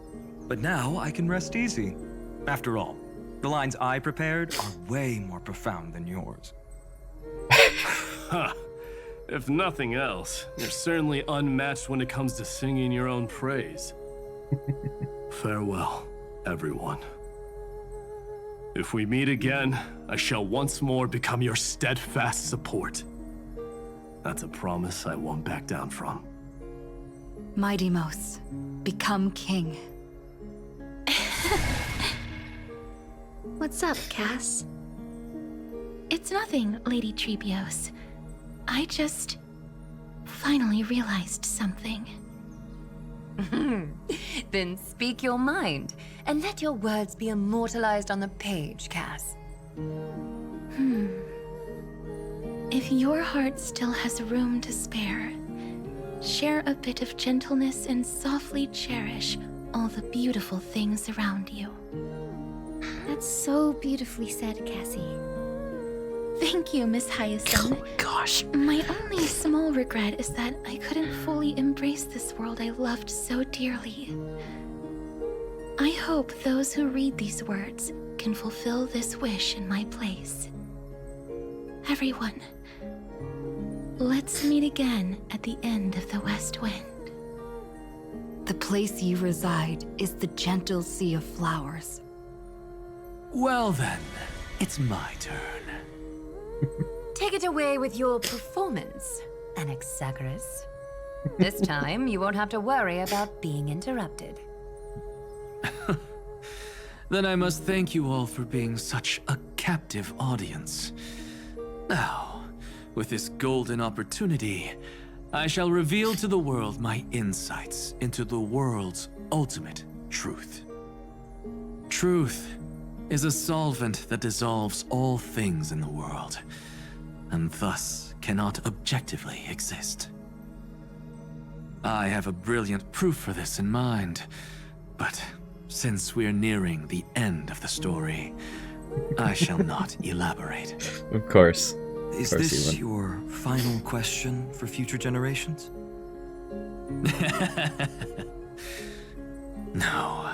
But now I can rest easy. After all, the lines I prepared are way more profound than yours. Huh. If nothing else, you're certainly unmatched when it comes to singing your own praise. Farewell, everyone. If we meet again, I shall once more become your steadfast support. That's a promise I won't back down from. Mighty Mos, become king. What's up, Cass? It's nothing, Lady Trebios. I just finally realized something. Then speak your mind, and let your words be immortalized on the page, Cass. If your heart still has room to spare, share a bit of gentleness and softly cherish all the beautiful things around you. That's so beautifully said, Cassie. Thank you, Miss Hyacinth. Oh gosh. My only small regret is that I couldn't fully embrace this world I loved so dearly. I hope those who read these words can fulfill this wish in my place. Everyone, let's meet again at the end of the West Wind. The place you reside is the gentle sea of flowers. Well then, it's my turn. Take it away with your performance, Anaxagoras. This time, you won't have to worry about being interrupted. Then I must thank you all for being such a captive audience. Now, with this golden opportunity, I shall reveal to the world my insights into the world's ultimate truth. Truth is a solvent that dissolves all things in the world, and thus cannot objectively exist. I have a brilliant proof for this in mind, but since we're nearing the end of the story, I shall not elaborate. Of course. Is this your final question for future generations? No.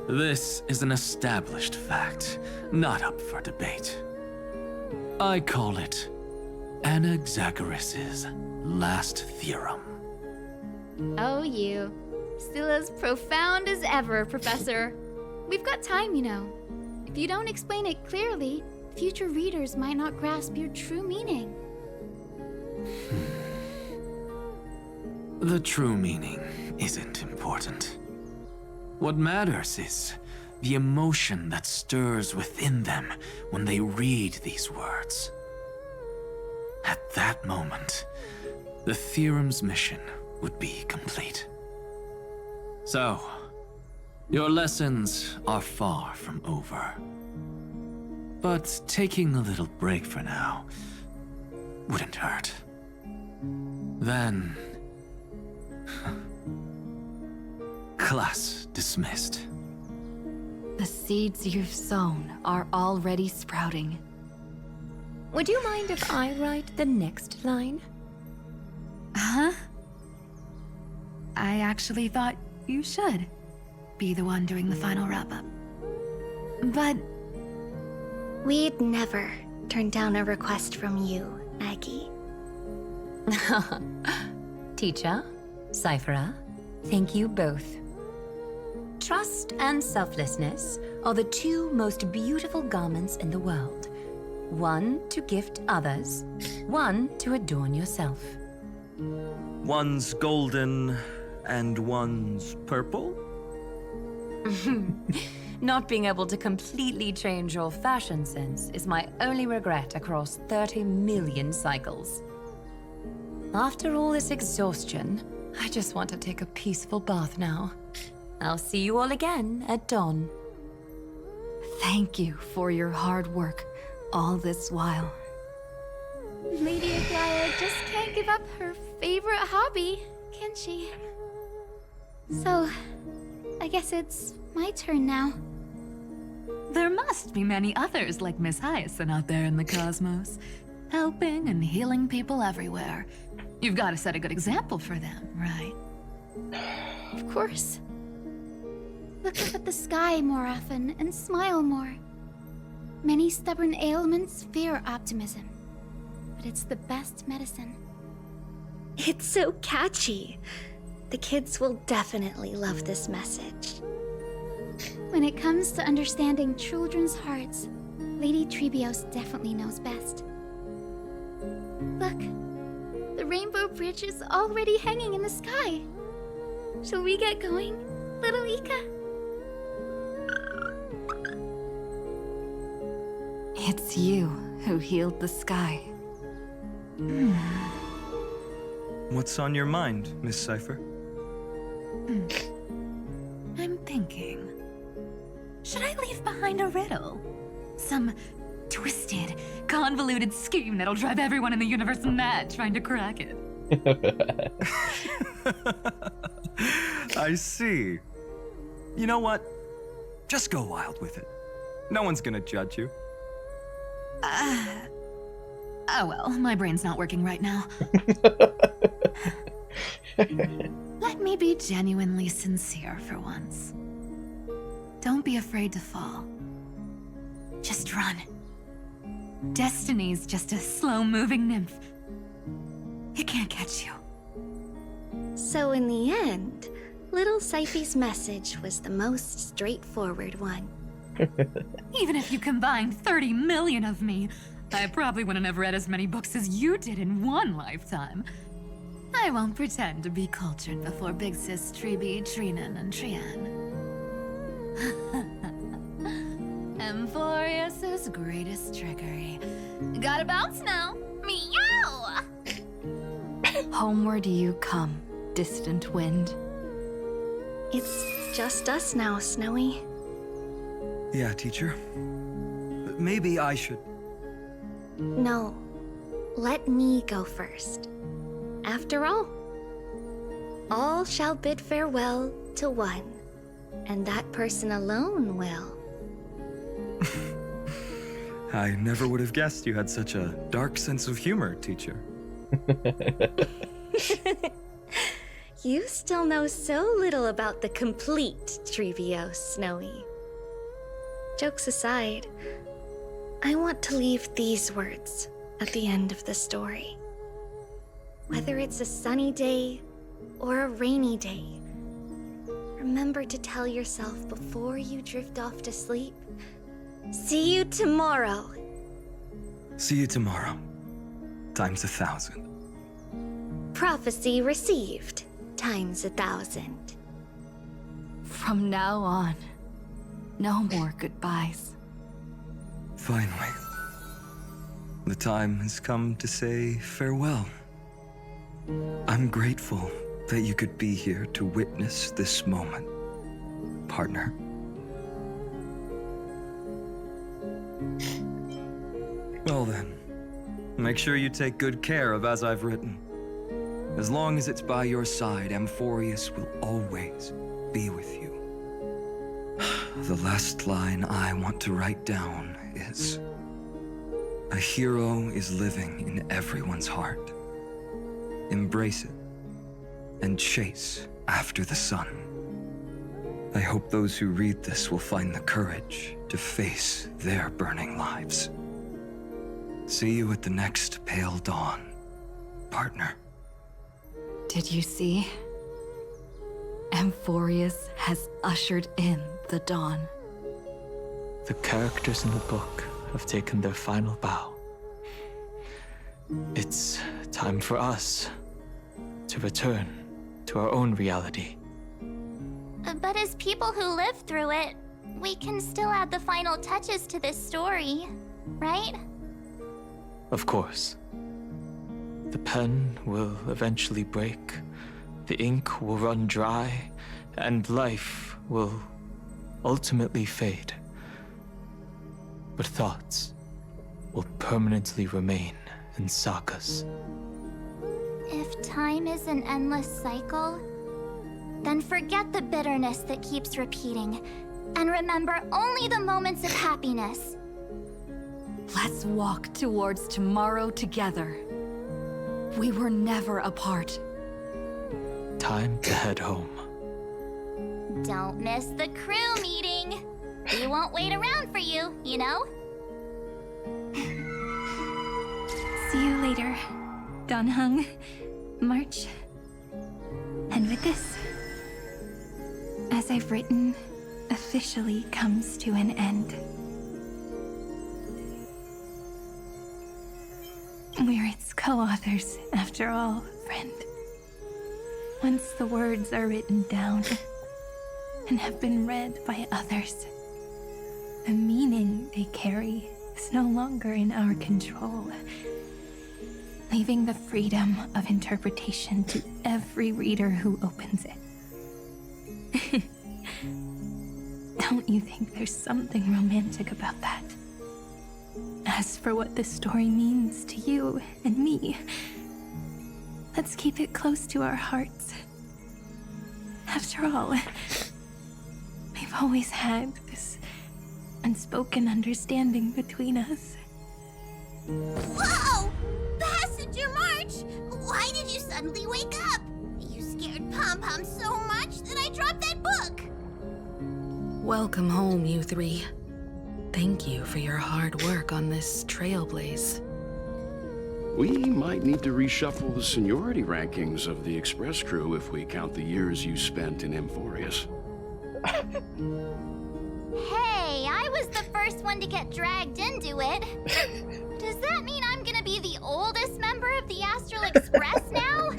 This is an established fact, not up for debate. I call it Anaxagoras' last theorem. Oh, you. Still as profound as ever, Professor. We've got time, you know. If you don't explain it clearly, future readers might not grasp your true meaning. The true meaning isn't important. What matters is the emotion that stirs within them when they read these words. At that moment, the theorem's mission would be complete. So, your lessons are far from over. But taking a little break for now wouldn't hurt. Then... class dismissed. The seeds you've sown are already sprouting. Would you mind if I write the next line? Huh? I actually thought you should be the one doing the final wrap-up. But... we'd never turn down a request from you, Aggie. Teacher, Cyphera, thank you both. Trust and selflessness are the two most beautiful garments in the world. One to gift others, one to adorn yourself. One's golden and one's purple? Not being able to completely change your fashion sense is my only regret across 30 million cycles. After all this exhaustion, I just want to take a peaceful bath now. I'll see you all again at dawn. Thank you for your hard work, All this while. Lady Aglaya just can't give up her favorite hobby, can she? So, I guess it's my turn now. There must be many others like Miss Hyacinth out there in the cosmos, helping and healing people everywhere. You've got to set a good example for them, right? Of course. Look up at the sky more often and smile more. Many stubborn ailments fear optimism, but it's the best medicine. It's so catchy. The kids will definitely love this message. When it comes to understanding children's hearts, Lady Trebios definitely knows best. Look, the Rainbow Bridge is already hanging in the sky. Shall we get going, little Ika? It's you who healed the sky. What's on your mind, Miss Cipher? I'm thinking. Should I leave behind a riddle? Some twisted, convoluted scheme that'll drive everyone in the universe mad trying to crack it. I see. You know what? Just go wild with it. No one's gonna judge you. Oh well, my brain's not working right now. Let me be genuinely sincere for once. Don't be afraid to fall. Just run. Destiny's just a slow-moving nymph. It can't catch you. So in the end, little Siphy's message was the most straightforward one. Even if you combined 30 million of me, I probably wouldn't have read as many books as you did in one lifetime. I won't pretend to be cultured before Big Sis Treeby, Trinan, and Trian. Amphoreus' greatest trickery. Gotta bounce now. Meow! Homeward you come, distant wind. It's just us now, Snowy. Yeah, teacher. Maybe I should... No, let me go first. After all shall bid farewell to one, and that person alone will. I never would have guessed you had such a dark sense of humor, teacher. You still know so little about the complete Trebios, Snowy. Jokes aside, I want to leave these words at the end of the story. Whether it's a sunny day or a rainy day, remember to tell yourself before you drift off to sleep, see you tomorrow. See you tomorrow. Times 1,000. Prophecy received, times 1,000. From now on, no more goodbyes. Finally. The time has come to say farewell. I'm grateful that you could be here to witness this moment, partner. Well then, make sure you take good care of as I've written. As long as it's by your side, Amphoreus will always be with you. The last line I want to write down is, a hero is living in everyone's heart. Embrace it and chase after the sun. I hope those who read this will find the courage to face their burning lives. See you at the next pale dawn, partner. Did you see? Amphoreus has ushered in the dawn. The characters in the book have taken their final bow. It's time for us to return to our own reality. But as people who lived through it, we can still add the final touches to this story, right? Of course. The pen will eventually break, the ink will run dry, and life will ultimately fade. But thoughts will permanently remain in sagas. If time is an endless cycle, then forget the bitterness that keeps repeating, and remember only the moments of happiness. Let's walk towards tomorrow together. We were never apart. Time to head home. Don't miss the crew meeting. We won't wait around for you, you know? See you later, Donhung, March. And with this, as I've written, officially comes to an end. We're its co-authors, after all, friend. Once the words are written down and have been read by others, the meaning they carry is no longer in our control, leaving the freedom of interpretation to every reader who opens it. Don't you think there's something romantic about that? As for what this story means to you and me, let's keep it close to our hearts. After all, we've always had this unspoken understanding between us. Whoa! Passenger March! Why did you suddenly wake up? You scared Pom-Pom so much that I dropped that book! Welcome home, you three. Thank you for your hard work on this trailblaze. We might need to reshuffle the seniority rankings of the Express crew if we count the years you spent in Amphoreus. Hey, I was the first one to get dragged into it. Does that mean I'm gonna be the oldest member of the Astral Express now?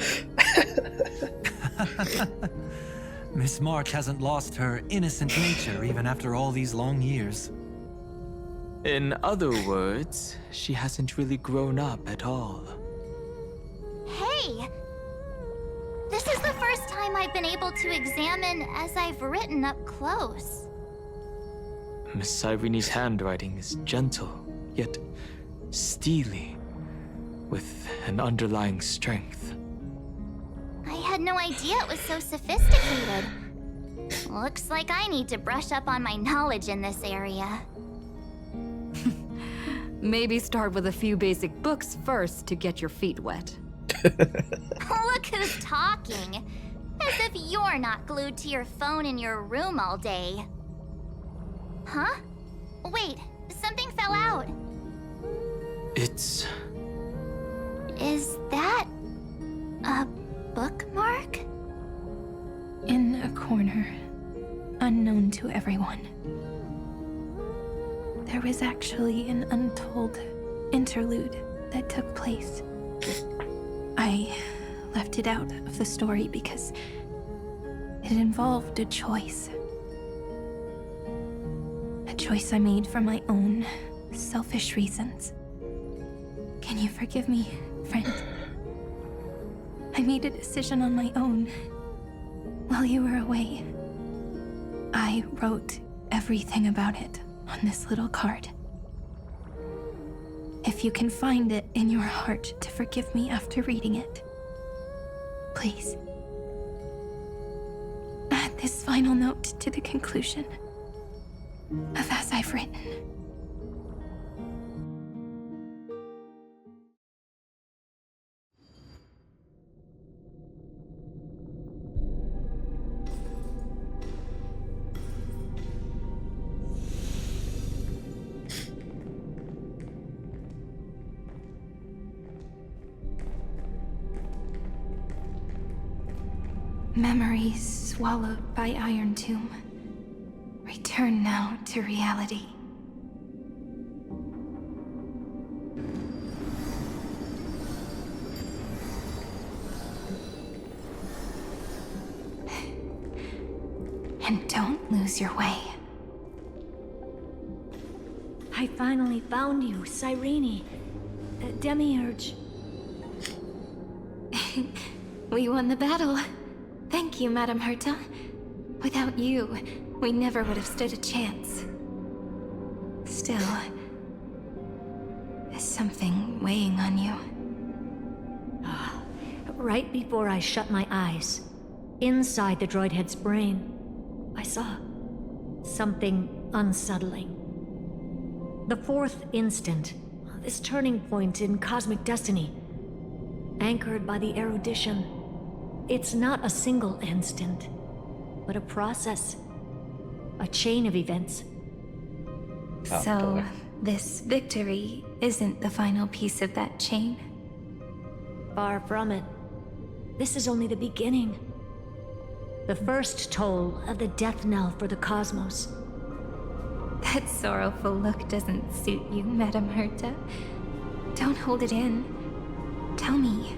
Miss March hasn't lost her innocent nature even after all these long years. In other words, she hasn't really grown up at all. Hey! This is the first time I've been able to examine as I've written up close. Miss Irene's handwriting is gentle, yet steely, with an underlying strength. I had no idea it was so sophisticated. Looks like I need to brush up on my knowledge in this area. Maybe start with a few basic books first to get your feet wet. Look who's talking. As if you're not glued to your phone in your room all day. Huh? Wait, something fell out. It's... Is that a bookmark? In a corner, unknown to everyone. There was actually an untold interlude that took place. I left it out of the story because it involved a choice. A choice I made for my own selfish reasons. Can you forgive me, friend? I made a decision on my own while you were away. I wrote everything about it on this little card. If you can find it in your heart to forgive me after reading it, please. Add this final note to the conclusion of As I've Written. Memories swallowed by Iron Tomb. Return now to reality. And don't lose your way. I finally found you, Cyrene. Demiurge. We won the battle. Thank you, Madame Herta. Without you, we never would have stood a chance. Still, Is something weighing on you? Right before I shut my eyes, inside the droid head's brain, I saw something unsettling. The fourth instant, this turning point in cosmic destiny, anchored by the erudition. It's not a single instant, but a process, a chain of events. So, this victory isn't the final piece of that chain? Far from it. This is only the beginning. The first toll of the death knell for the cosmos. That sorrowful look doesn't suit you, Madame Herta. Don't hold it in. Tell me.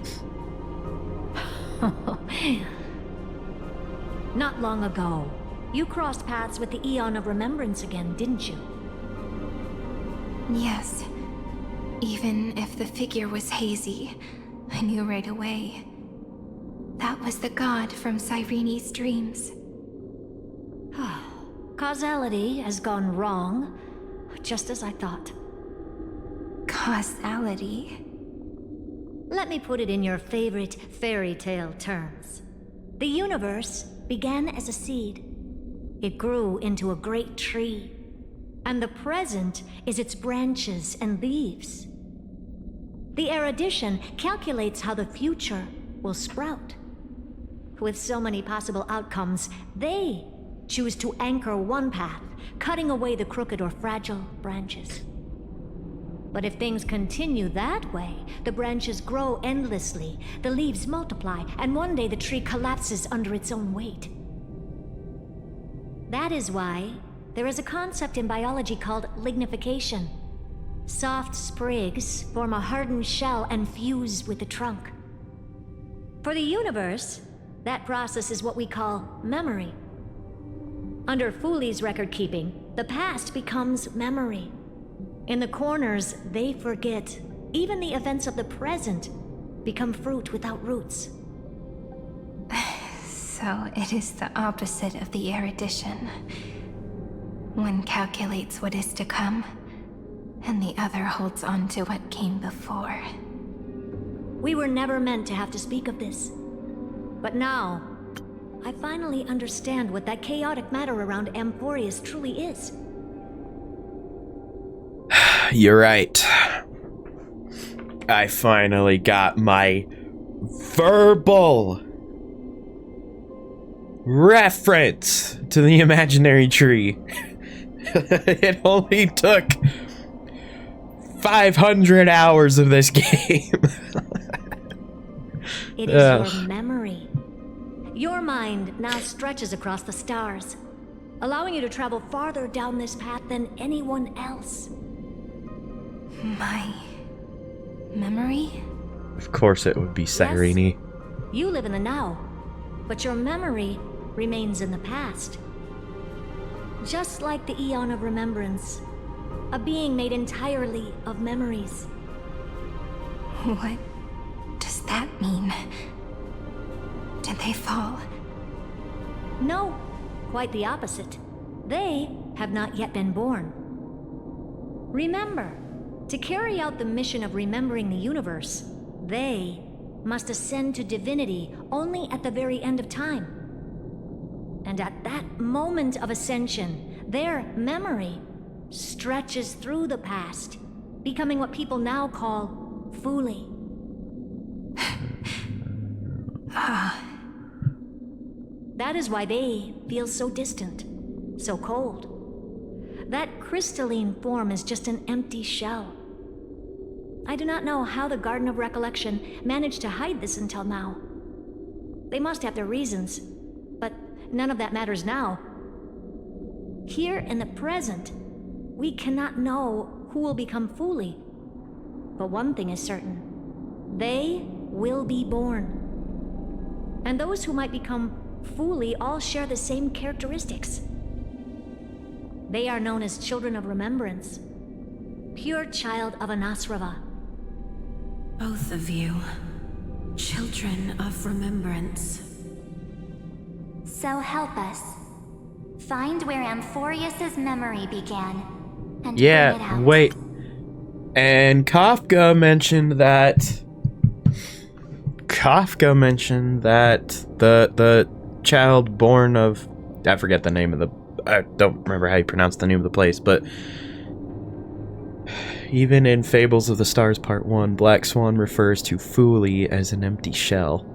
Not long ago, you crossed paths with the Eon of Remembrance again, didn't you? Yes. Even if the figure was hazy, I knew right away. That was the god from Cyrene's dreams. Causality has gone wrong, just as I thought. Causality? Let me put it in your favorite fairy tale terms. The universe began as a seed. It grew into a great tree. And the present is its branches and leaves. The erudition calculates how the future will sprout. With so many possible outcomes, they choose to anchor one path, cutting away the crooked or fragile branches. But if things continue that way, the branches grow endlessly, the leaves multiply, and one day the tree collapses under its own weight. That is why there is a concept in biology called lignification. Soft sprigs form a hardened shell and fuse with the trunk. For the universe, that process is what we call memory. Under Fooley's record-keeping, the past becomes memory. In the corners, they forget. Even the events of the present become fruit without roots. So it is the opposite of the erudition. One calculates what is to come, and the other holds on to what came before. We were never meant to have to speak of this. But now, I finally understand what that chaotic matter around Amphoreus truly is. You're right. I finally got my verbal reference to the imaginary tree. It only took 500 hours of this game. It is your memory. Your mind now stretches across the stars, allowing you to travel farther down this path than anyone else. My memory? Of course it would be Cyrene. Yes, you live in the now, but your memory remains in the past. Just like the Eon of Remembrance, a being made entirely of memories. What does that mean? Did they fall? No, quite the opposite. They have not yet been born. Remember, to carry out the mission of remembering the universe, they must ascend to divinity only at the very end of time. And at that moment of ascension, their memory stretches through the past, becoming what people now call Fooley. That is why they feel so distant, so cold. That crystalline form is just an empty shell. I do not know how the Garden of Recollection managed to hide this until now. They must have their reasons, but none of that matters now. Here in the present, we cannot know who will become Fooley. But one thing is certain. They will be born. And those who might become Fooley all share the same characteristics. They are known as children of remembrance. Pure child of Anasrava. Both of you. Children of remembrance. So help us. Find where Amphoreus' memory began, and bring it Yeah, out. wait. And Kafka mentioned that the child born of, I forget the name of the, I don't remember how you pronounce the name of the place, but even in Fables of the Stars Part 1, Black Swan refers to Fuli as an empty shell.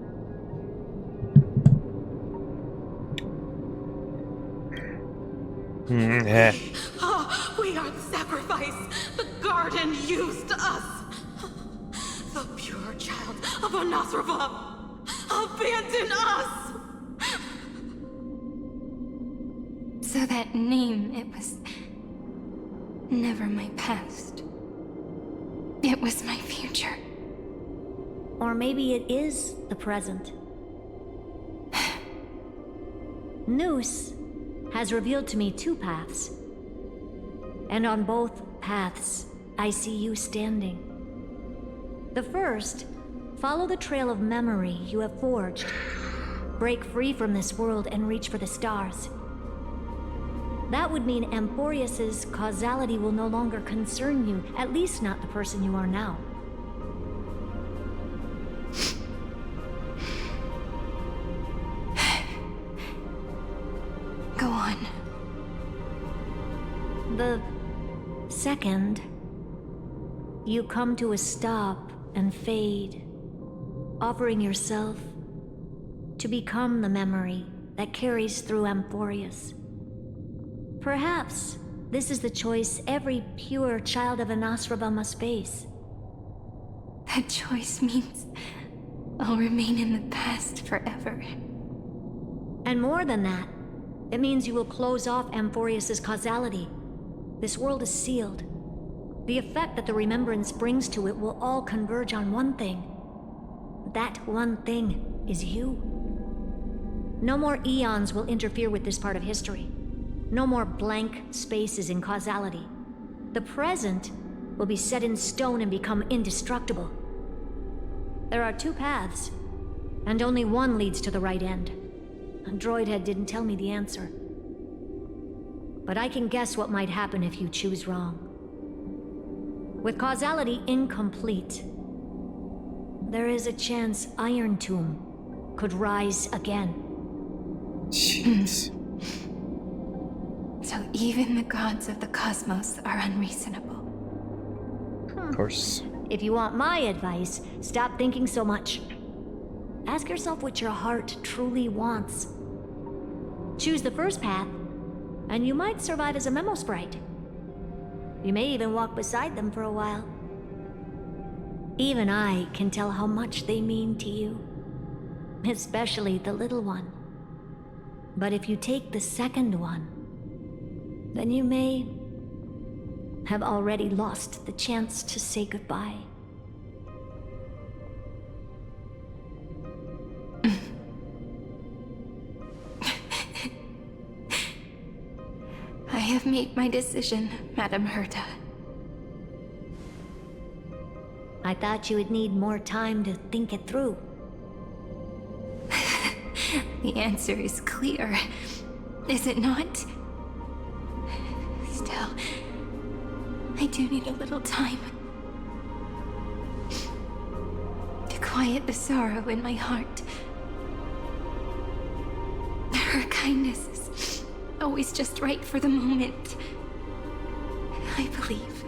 We are the sacrifice. The garden used us. The pure child of Anasrava abandoned us. So that name, it was never my past. It was my future. Or maybe it is the present. Noose has revealed to me two paths. And on both paths, I see you standing. The first, follow the trail of memory you have forged. Break free from this world and reach for the stars. That would mean Amphoreus's causality will no longer concern you, at least not the person you are now. Go on. The second, you come to a stop and fade, offering yourself to become the memory that carries through Amphoreus. Perhaps this is the choice every pure child of Anasrava must face. That choice means I'll remain in the past forever. And more than that, it means you will close off Amphoreus' causality. This world is sealed. The effect that the remembrance brings to it will all converge on one thing. That one thing is you. No more eons will interfere with this part of history. No more blank spaces in causality. The present will be set in stone and become indestructible. There are two paths, and only one leads to the right end. Droidhead didn't tell me the answer. But I can guess what might happen if you choose wrong. With causality incomplete, there is a chance Iron Tomb could rise again. Jeez. So even the gods of the cosmos are unreasonable. Of course. If you want my advice, stop thinking so much. Ask yourself what your heart truly wants. Choose the first path, and you might survive as a memo sprite. You may even walk beside them for a while. Even I can tell how much they mean to you, especially the little one. But if you take the second one, then you may have already lost the chance to say goodbye. I have made my decision, Madam Herta. I thought you would need more time to think it through. The answer is clear, is it not? Still, I do need a little time to quiet the sorrow in my heart. Her kindness is always just right for the moment. I believe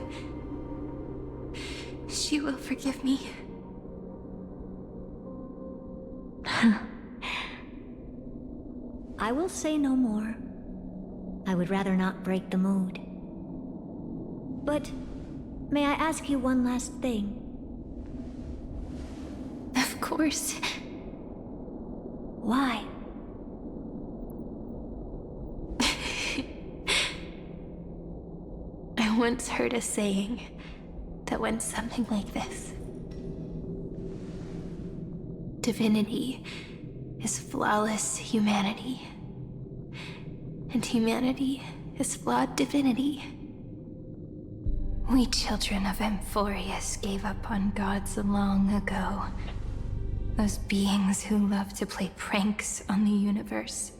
she will forgive me. I will say no more. I would rather not break the mood. But may I ask you one last thing? Of course. Why? I once heard a saying that went something like this. Divinity is flawless humanity, and humanity is flawed divinity. We children of Amphoreus gave up on gods long ago. Those beings who love to play pranks on the universe.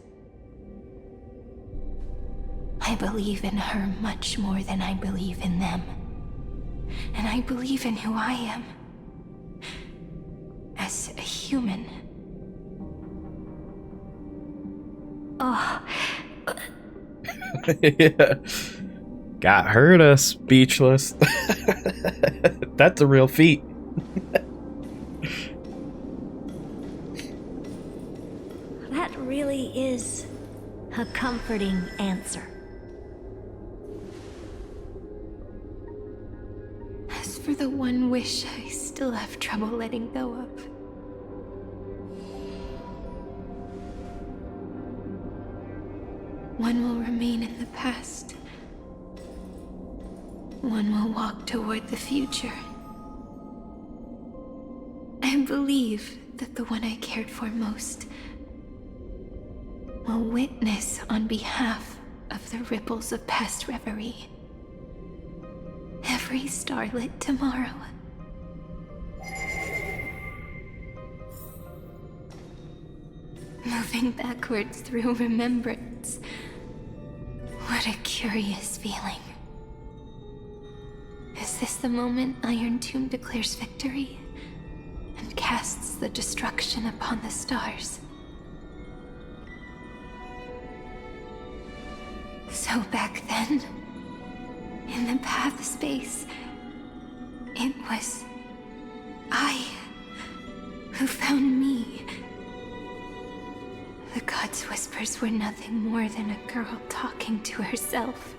I believe in her much more than I believe in them. And I believe in who I am. As a human. Oh. Yeah. Got her to speechless. That's a real feat. That really is a comforting answer. As for the one wish I still have trouble letting go of. One will remain in the past. One will walk toward the future. I believe that the one I cared for most will witness on behalf of the ripples of past reverie. Every starlit tomorrow. Moving backwards through remembrance. What a curious feeling. Is this the moment Iron Tomb declares victory and casts the destruction upon the stars? So back then, in the path space, it was I who found me. The gods' whispers were nothing more than a girl talking to herself.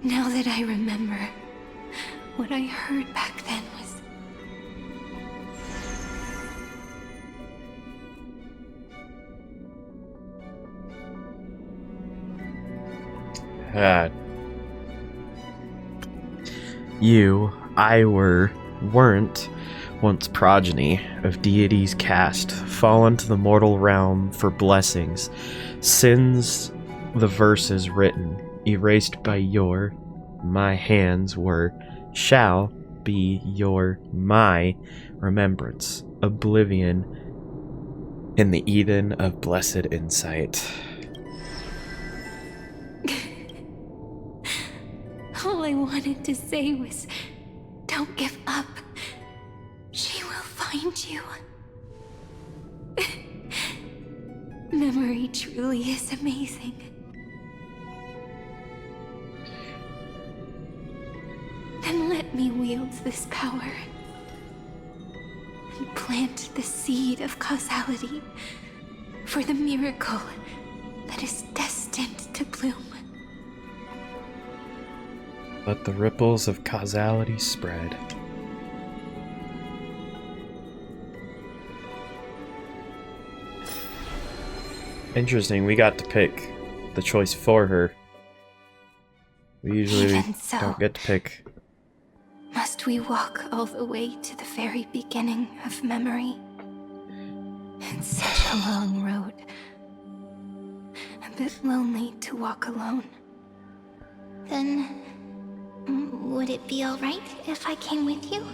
Now that I remember, what I heard back then was... weren't once progeny of deities cast, fallen to the mortal realm for blessings, sins the verses written, erased by my hands were, shall be my remembrance, oblivion in the Eden of blessed insight. All I wanted to say was, don't give up. She will find you. Memory truly is amazing. Then let me wield this power and plant the seed of causality for the miracle that is destined to bloom. Let the ripples of causality spread. Interesting, we got to pick the choice for her. We usually don't get to pick. Must we walk all the way to the very beginning of memory? It's such a long road. A bit lonely to walk alone. Then, would it be alright if I came with you?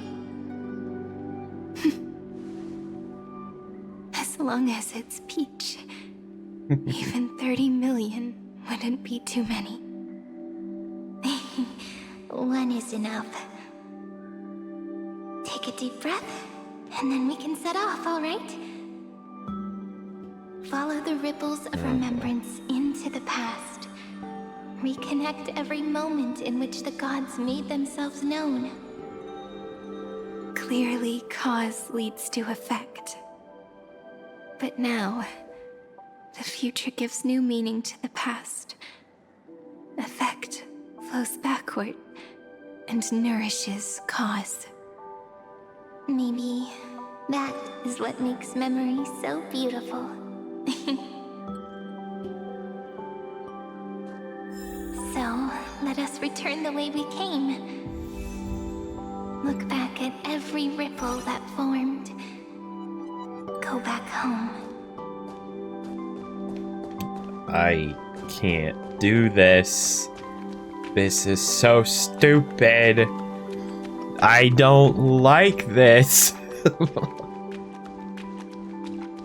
As long as it's Peach. Even 30 million wouldn't be too many. One is enough. Take a deep breath, and then we can set off, alright? Follow the ripples of remembrance into the past. Reconnect every moment in which the gods made themselves known. Clearly, cause leads to effect. But now, the future gives new meaning to the past. Effect flows backward and nourishes cause. Maybe that is what makes memory so beautiful. So, let us return the way we came. Look back at every ripple that formed. Go back home. I can't do this. This is so stupid. I don't like this.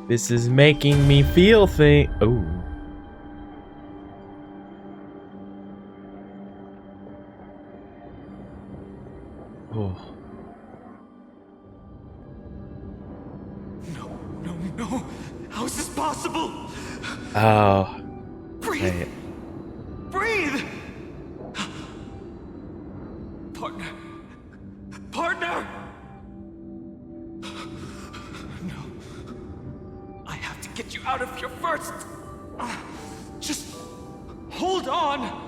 This is making me feel things. Oh. Oh. No. How is this possible? Oh. Breathe. Hey. Breathe! Partner! No. I have to get you out of here first. Just hold on.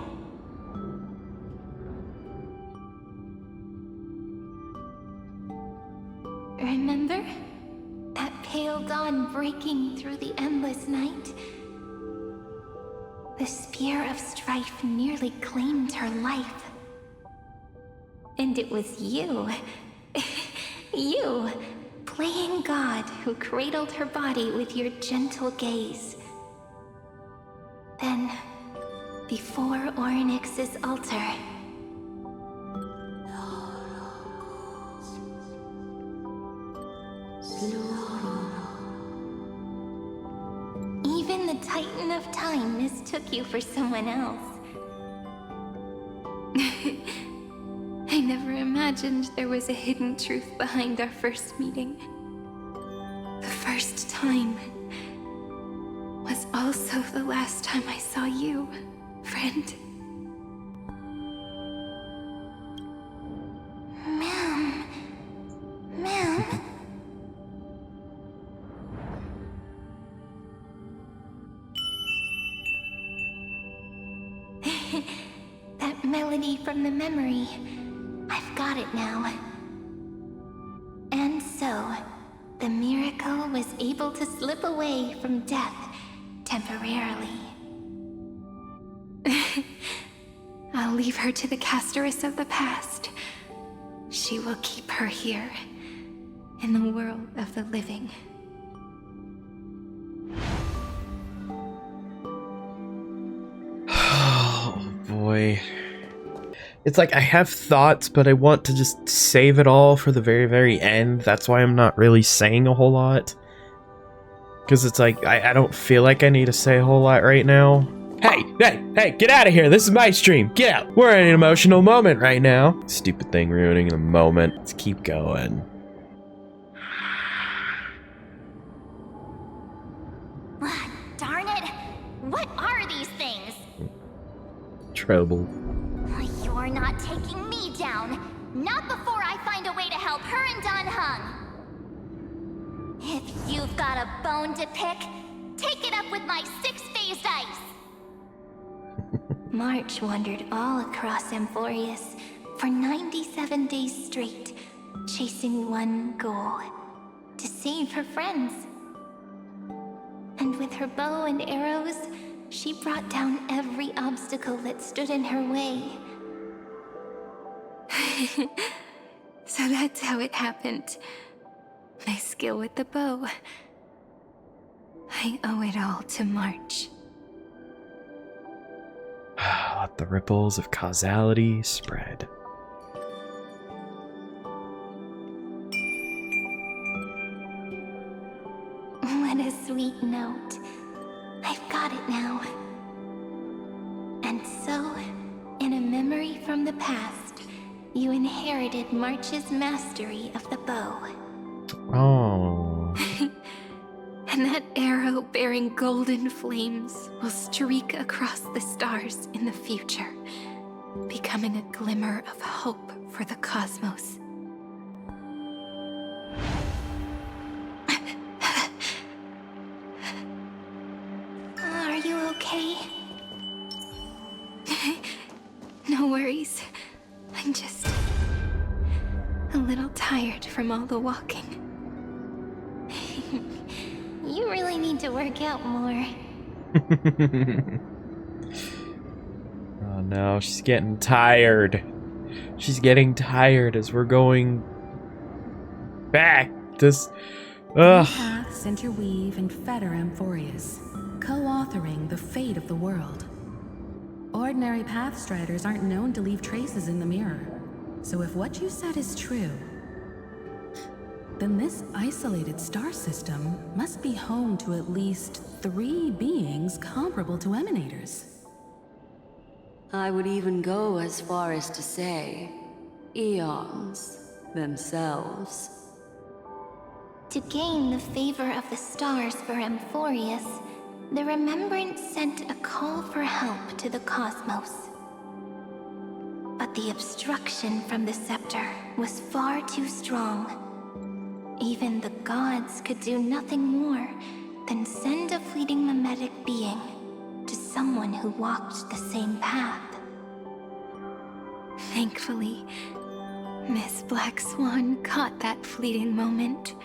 Remember? That pale dawn breaking through the endless night? The spear of strife nearly claimed her life. And it was you, you, playing God, who cradled her body with your gentle gaze. Then, before Ornyx's altar, even the Titan of Time mistook you for someone else. I never imagined there was a hidden truth behind our first meeting. The first time was also the last time I saw you, friend. Ma'am. That melody from the memory. I've got it now. And so, the miracle was able to slip away from death temporarily. I'll leave her to the Casteress of the past. She will keep her here, in the world of the living. Oh boy. It's like I have thoughts, but I want to just save it all for the very, very end. That's why I'm not really saying a whole lot. Because it's like, I don't feel like I need to say a whole lot right now. Hey, get out of here. This is my stream. Get out. We're in an emotional moment right now. Stupid thing ruining the moment. Let's keep going. Darn it! What are these things? Trouble. You're not taking me down. Not before I find a way to help her and Don Hung. If you've got a bone to pick, take it up with my six-phased ice. March wandered all across Amphoreus for 97 days straight, chasing one goal: to save her friends. And with her bow and arrows, she brought down every obstacle that stood in her way. So that's how it happened. My skill with the bow. I owe it all to March. Let the ripples of causality spread. What a sweet note. I've got it now. And so, in a memory from the past, you inherited March's mastery of the bow. Oh. And that arrow bearing golden flames will streak across the stars in the future, becoming a glimmer of hope for the cosmos. Are you okay? No worries. I'm just a little tired from all the walking. You really need to work out more. Oh no, she's getting tired. She's getting tired as we're going back. Paths interweave and fetter Amphoreus, co-authoring the fate of the world. Ordinary pathstriders aren't known to leave traces in the mirror. So if what you said is true, then this isolated star system must be home to at least 3 beings comparable to emanators. I would even go as far as to say, eons themselves. To gain the favor of the stars for Amphoreus, the Remembrance sent a call for help to the cosmos. But the obstruction from the scepter was far too strong. Even the gods could do nothing more than send a fleeting mimetic being to someone who walked the same path. Thankfully, Miss Black Swan caught that fleeting moment.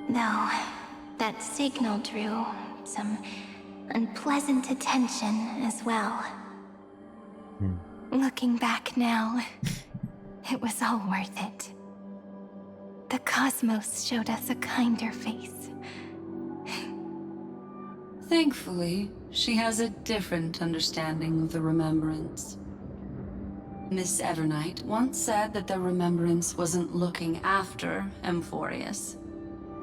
Though that signal drew some unpleasant attention as well. Looking back now, it was all worth it. The cosmos showed us a kinder face. Thankfully, she has a different understanding of the Remembrance. Miss Evernight once said that the Remembrance wasn't looking after Amphoreus,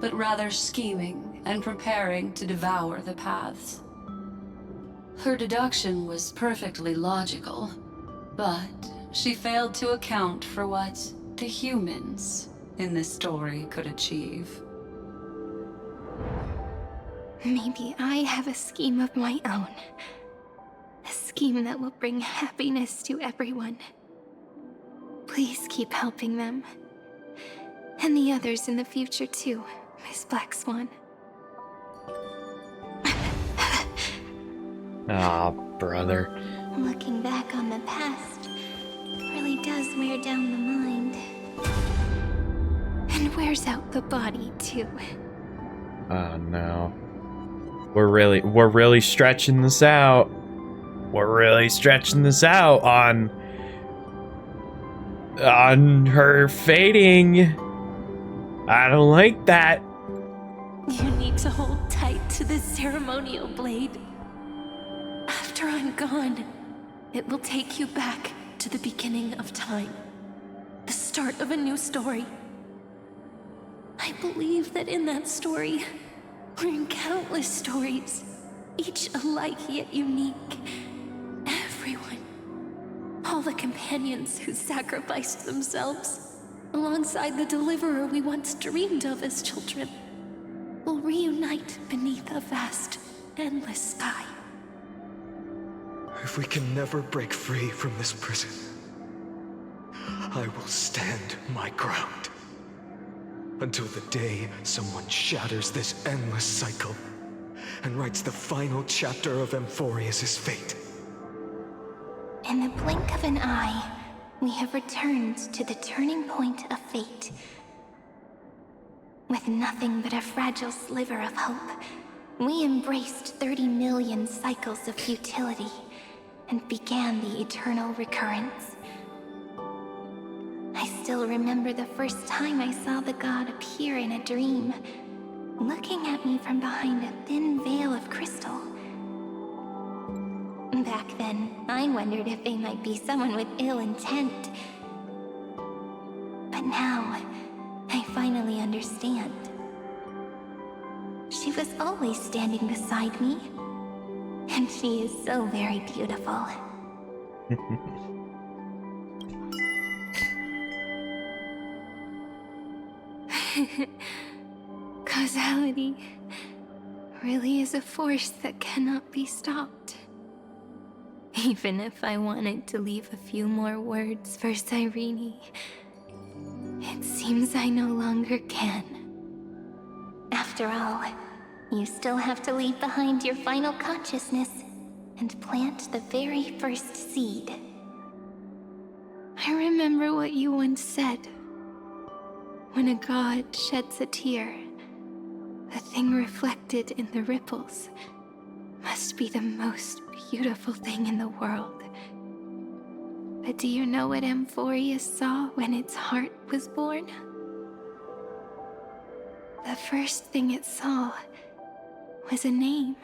but rather scheming and preparing to devour the paths. Her deduction was perfectly logical, but she failed to account for what the humans in this story could achieve. Maybe I have a scheme of my own. A scheme that will bring happiness to everyone. Please keep helping them. And the others in the future too, Miss Black Swan. Ah, brother. Looking back on the past really does wear down the mind. And wears out the body too. Oh no. We're really stretching this out. We're really stretching this out on her fading. I don't like that. You need to hold tight to this ceremonial blade. After I'm gone, it will take you back to the beginning of time. The start of a new story. I believe that in that story, we're in countless stories, each alike yet unique. Everyone, all the companions who sacrificed themselves, alongside the deliverer we once dreamed of as children, will reunite beneath a vast, endless sky. If we can never break free from this prison, I will stand my ground. Until the day someone shatters this endless cycle and writes the final chapter of Amphoreus' fate. In the blink of an eye, we have returned to the turning point of fate. With nothing but a fragile sliver of hope, we embraced 30 million cycles of futility and began the eternal recurrence. I still remember the first time I saw the god appear in a dream, looking at me from behind a thin veil of crystal. Back then, I wondered if they might be someone with ill intent. But now, I finally understand. She was always standing beside me, and she is so very beautiful. Causality really is a force that cannot be stopped. Even if I wanted to leave a few more words for Cyrene, it seems I no longer can. After all, you still have to leave behind your final consciousness and plant the very first seed. I remember what you once said. When a god sheds a tear, the thing reflected in the ripples must be the most beautiful thing in the world. But do you know what Amphoreus saw when its heart was born? The first thing it saw was a name.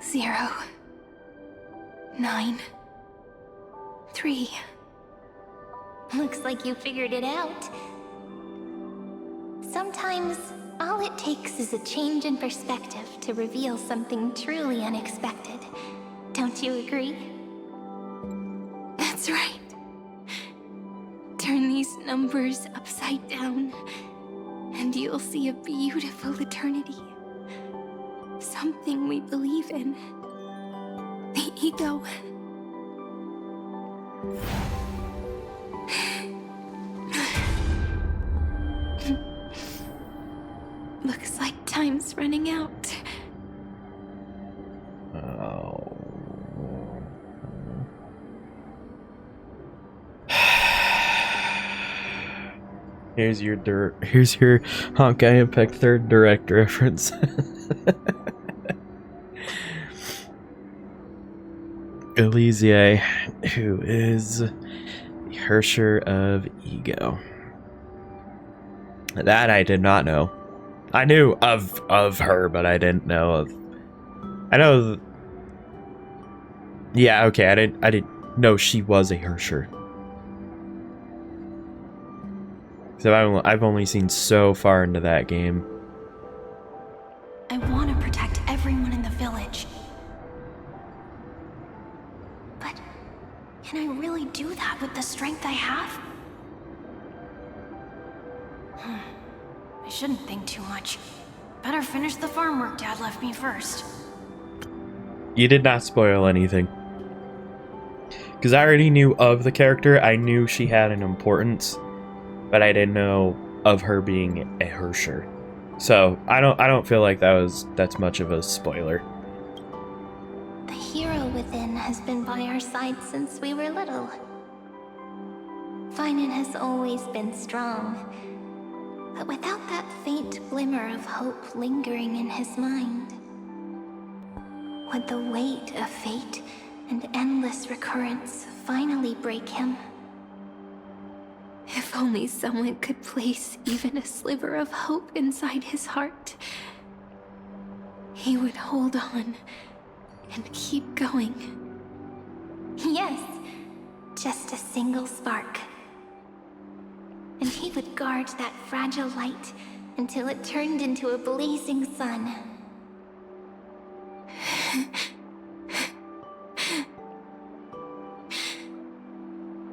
0, 9, 3. Looks like you figured it out. Sometimes, all it takes is a change in perspective to reveal something truly unexpected. Don't you agree? That's right. Turn these numbers upside down, and you'll see a beautiful eternity. Something we believe in. The ego. Looks like time's running out. Oh. Here's your Honkai Impact 3rd direct reference. Elysiae, who is the Hersher of Ego. That I did not know. I knew of her, but I didn't know of. I know. Yeah, okay. I didn't know she was a Hersher. So I've only seen so far into that game. I want to protect everyone in the village. But can I really do that with the strength I have? I shouldn't think too much. Better finish the farm work Dad left me first. You did not spoil anything. Because I already knew of the character. I knew she had an importance, but I didn't know of her being a Hersher. So I don't feel like that's much of a spoiler. The hero within has been by our side since we were little. Finan has always been strong, but without that faint glimmer of hope lingering in his mind, would the weight of fate and endless recurrence finally break him? If only someone could place even a sliver of hope inside his heart, he would hold on and keep going. Yes, just a single spark. And he would guard that fragile light until it turned into a blazing sun.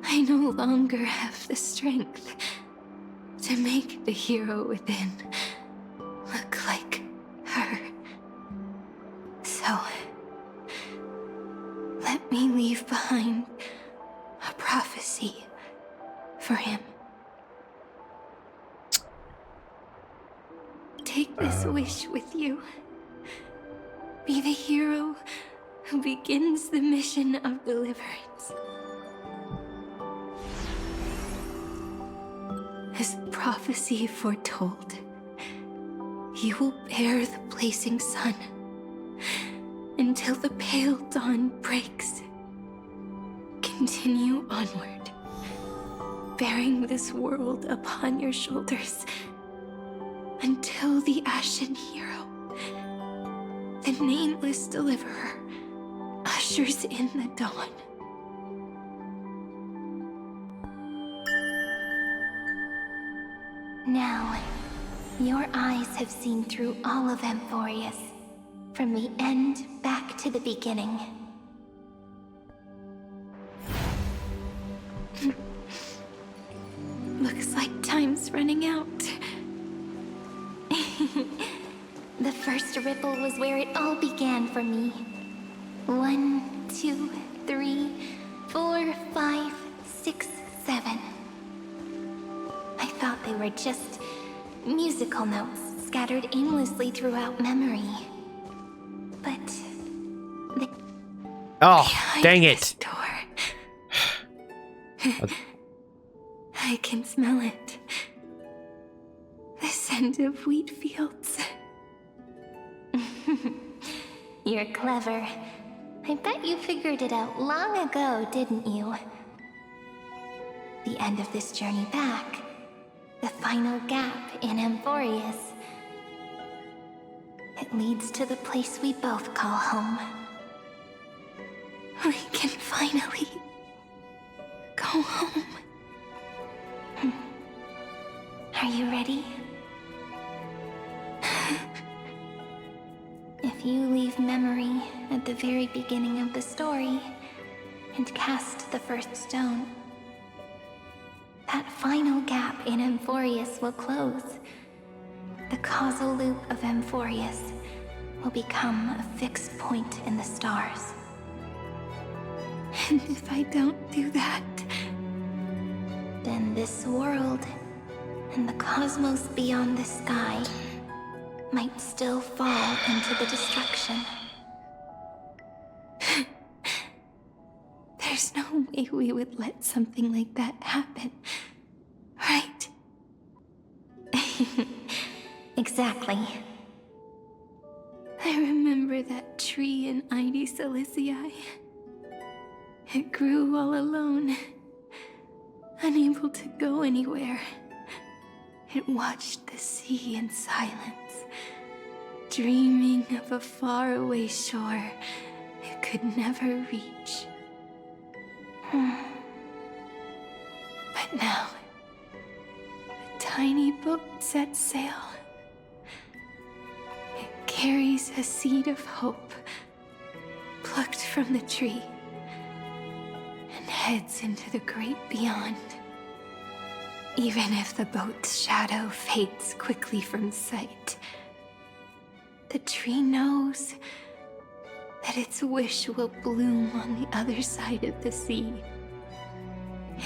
I no longer have the strength to make the hero within look like her. So, let me leave behind a prophecy for him. Take this wish with you. Be the hero who begins the mission of deliverance. As prophecy foretold, you will bear the blazing sun until the pale dawn breaks. Continue onward, bearing this world upon your shoulders until the Ashen Hero, the nameless deliverer, ushers in the dawn. Now, your eyes have seen through all of Amphoreus, from the end back to the beginning. Looks like time's running out. The first ripple was where it all began for me. 1, 2, 3, 4, 5, 6, 7. I thought they were just musical notes scattered aimlessly throughout memory. But oh, dang it! I can smell it. The scent of wheat fields. You're clever. I bet you figured it out long ago, didn't you? The end of this journey back. The final gap in Amphoreus. It leads to the place we both call home. We can finally go home. Are you ready? save memory at the very beginning of the story and cast the first stone, that final gap in Amphoreus will close. The causal loop of Amphoreus will become a fixed point in the stars. And if I don't do that, then this world and the cosmos beyond the sky might still fall into the destruction. There's no way we would let something like that happen, right? Exactly. I remember that tree in Silicii. It grew all alone, unable to go anywhere. It watched the sea in silence, dreaming of a faraway shore it could never reach. But now, a tiny boat sets sail. It carries a seed of hope, plucked from the tree, and heads into the great beyond. Even if the boat's shadow fades quickly from sight, the tree knows that its wish will bloom on the other side of the sea.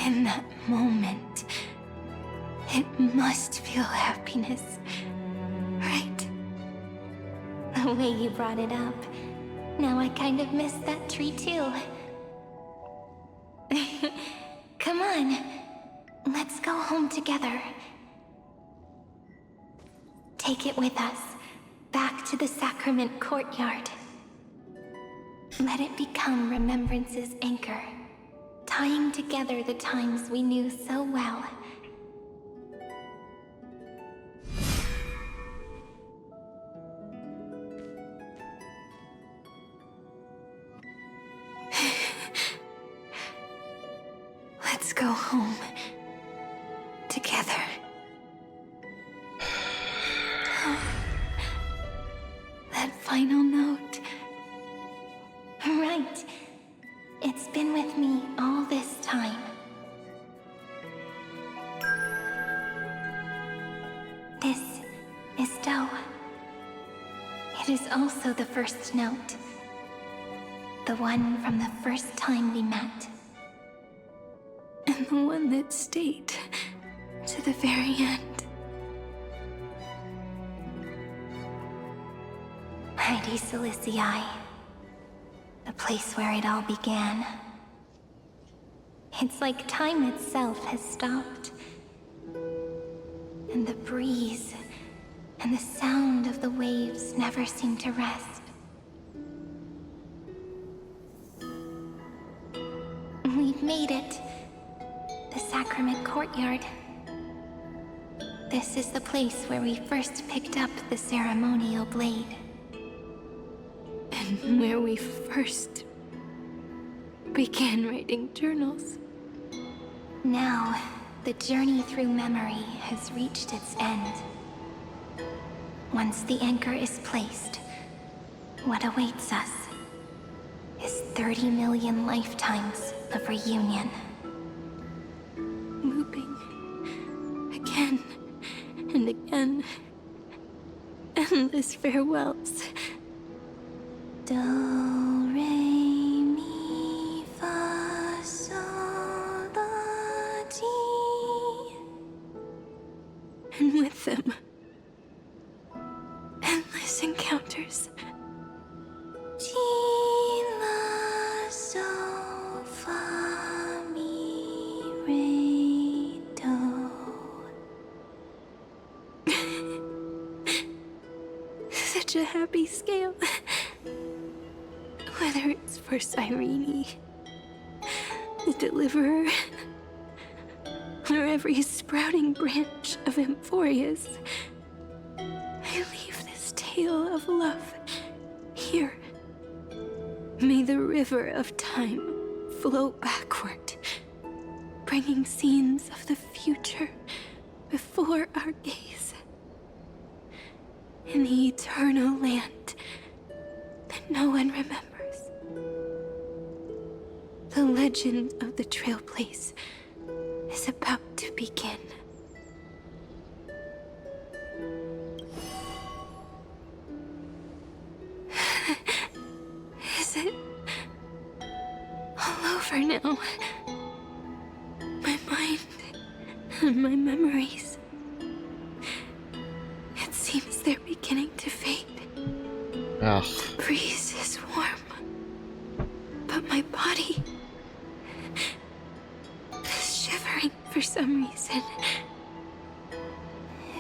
In that moment, it must feel happiness, right? The way you brought it up, now I kind of miss that tree too. Come on, let's go home together. Take it with us, back to the sacrament courtyard. Let it become Remembrance's anchor, tying together the times we knew so well. Let's go home together. That final note. Right. It's been with me all this time. This is Doe. It is also the first note. The one from the first time we met. And the one that stayed to the very end. Silicii. The place where it all began. It's like time itself has stopped. And the breeze and the sound of the waves never seem to rest. We've made it. The sacrament courtyard. This is the place where we first picked up the ceremonial blade. And where we first began writing journals. Now, the journey through memory has reached its end. Once the anchor is placed, what awaits us is 30 million lifetimes of reunion. Looping again and again. Endless farewells. Do, re, mi, fa, sol, la, ti. And with them, endless encounters. Ti, la, sol, fa, mi, re, do. Such a happy scale. Whether it's for Cyrene, the Deliverer, or every sprouting branch of Amphoreus, I leave this tale of love here. May the river of time flow backward, bringing scenes of the future before our gaze. In the eternal land that no one remembers. The legend of the Trailblaze is about to begin. Is it all over now? My mind and my memories. It seems they're beginning to fade. Ugh. The breeze is warm, but my body is shivering for some reason.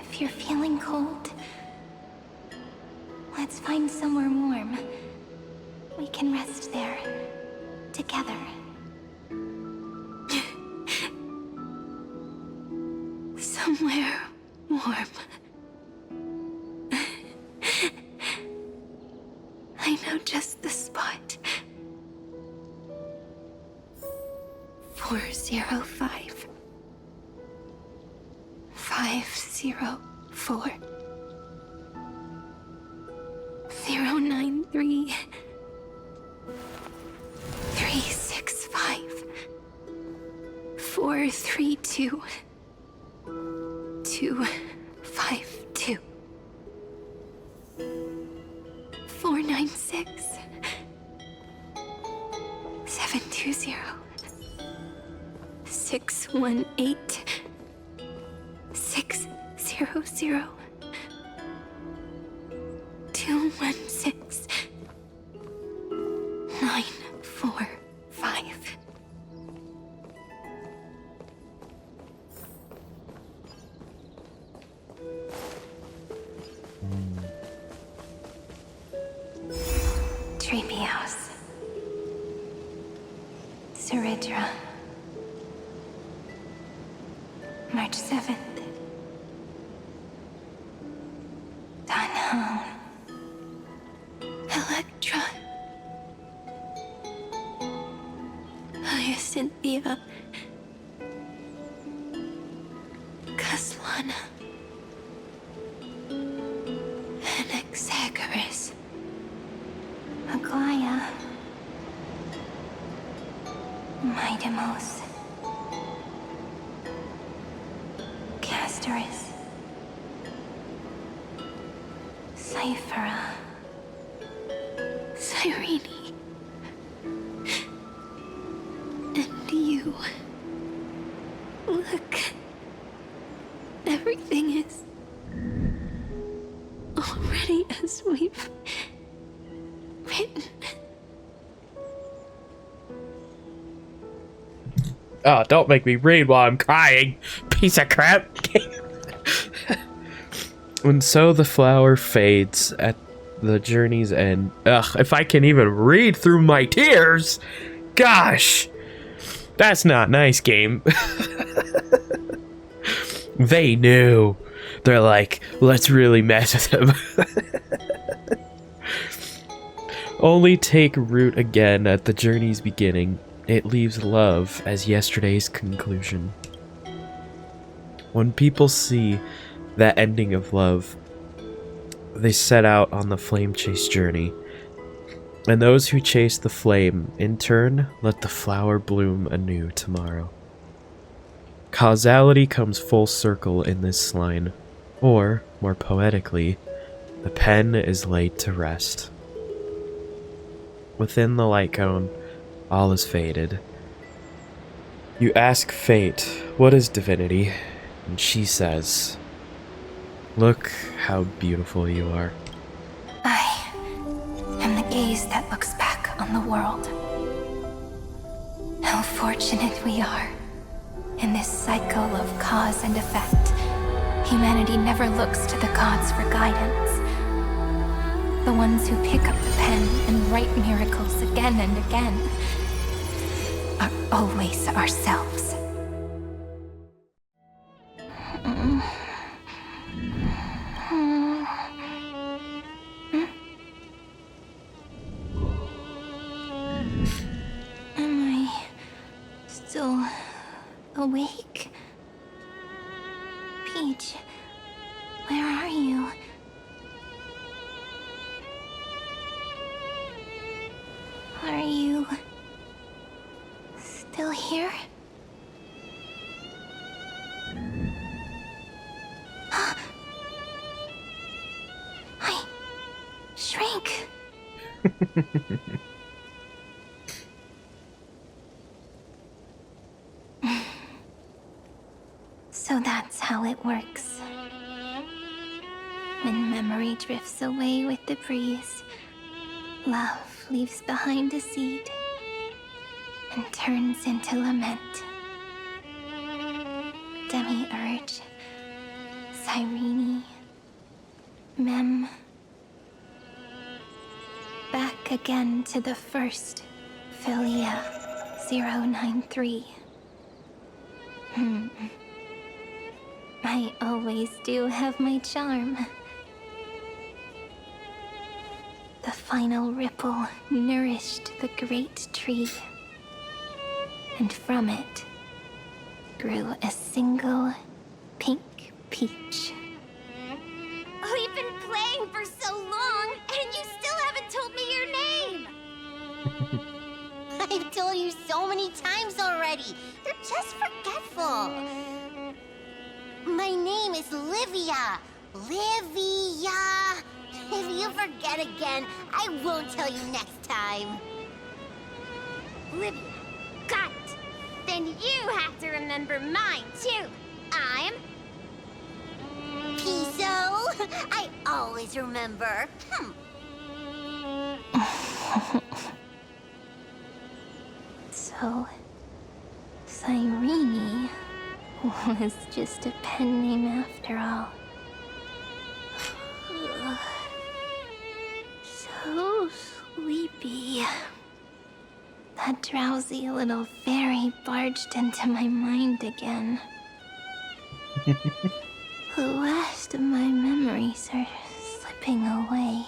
If you're feeling cold, let's find somewhere warm. We can rest there, together. Somewhere warm. I know just the spot. 405. 504. 093. 365. 432. 252. 496. 720. 618. 600. 216. 945. Treehouse. Suridra. March 7th. Danhong. Electra. Hyacinthia. Kaslana. Anaxagoras. Aglaya. Midemos. Castoris. Cyphera. Cyrene. And you. Look. Everything is already as we've written. Oh, don't make me read while I'm crying, piece of crap. And so the flower fades at the journey's end. Ugh, if I can even read through my tears. Gosh. That's not nice, game. They knew. They're like, let's really mess with him. Only take root again at the journey's beginning. It leaves love as yesterday's conclusion. When people see that ending of love, they set out on the flame chase journey. And those who chase the flame, in turn, let the flower bloom anew tomorrow. Causality comes full circle in this line, or, more poetically, the pen is laid to rest. Within the light cone, all is faded. You ask fate, what is divinity? And she says, look how beautiful you are. I am the gaze that looks back on the world. How fortunate we are. In this cycle of cause and effect, humanity never looks to the gods for guidance. The ones who pick up the pen and write miracles again and again are always ourselves. Am I still awake? Peach, where are you? So that's how it works. When memory drifts away with the breeze, love leaves behind a seed and turns into lament. Demiurge, Cyrene, Mem. Back again to the first Philia 093. I always do have my charm. The final ripple nourished the great tree, and from it grew a single pink peach. We've been playing for so long, and you still haven't told me your name! I've told you so many times already. You're just forgetful. My name is Livia. Livia. If you forget again, I won't tell you next time. Livia. Got it. Then you have to remember mine, too. I'm... Piso. I always remember. So, Cyrene was just a pen name after all. So sleepy. That drowsy little fairy barged into my mind again. The last of my memories are slipping away.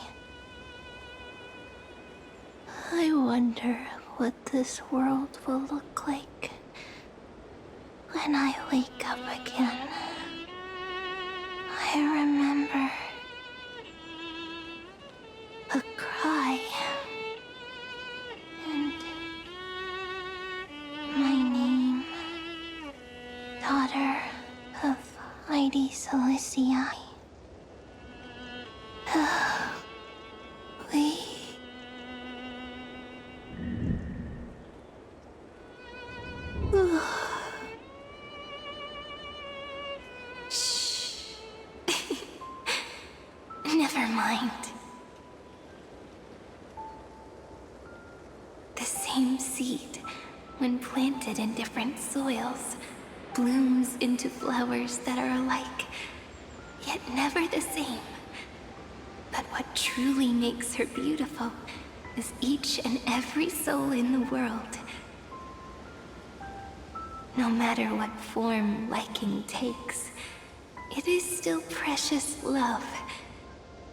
I wonder what this world will look like when I wake up again. I remember a cry and my name, daughter of Heidi Celestii. Shh. Never mind. The same seed, when planted in different soils, blooms into flowers that are alike, yet never the same. But what truly makes her beautiful is each and every soul in the world. No matter what form liking takes, it is still precious love,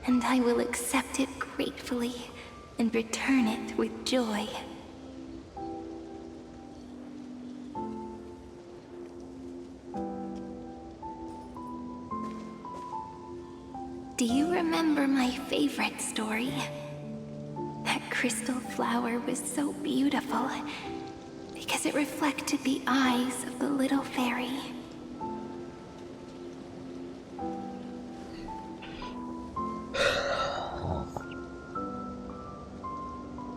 and I will accept it gratefully and return it with joy. Do you remember my favorite story? That crystal flower was so beautiful because it reflected the eyes of the little fairy.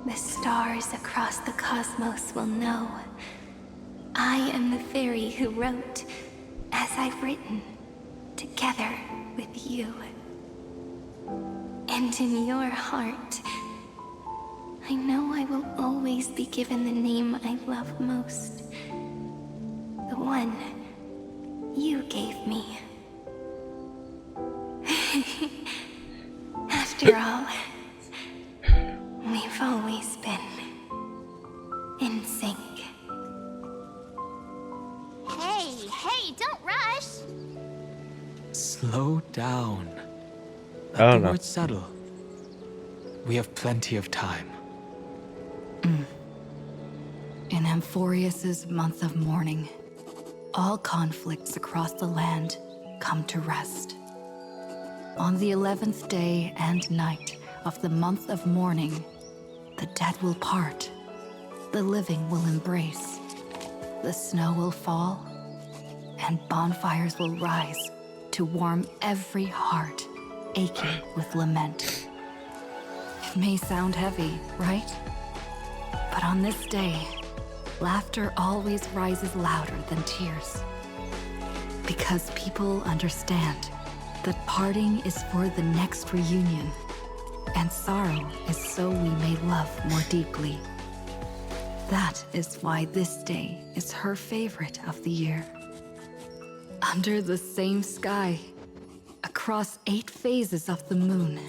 The stars across the cosmos will know I am the fairy who wrote, as I've written, together with you. And in your heart, I know I will always be given the name I love most. The one you gave me. After all, we've always been in sync. Hey, don't rush! Slow down. I Let don't the know. words settle. We have plenty of time. In Amphoreus's month of mourning, all conflicts across the land come to rest. On the 11th day and night of the month of mourning, the dead will part, the living will embrace, the snow will fall, and bonfires will rise to warm every heart aching with lament. It may sound heavy, right? But on this day, laughter always rises louder than tears. Because people understand that parting is for the next reunion, and sorrow is so we may love more deeply. That is why this day is her favorite of the year. Under the same sky, across 8 phases of the moon,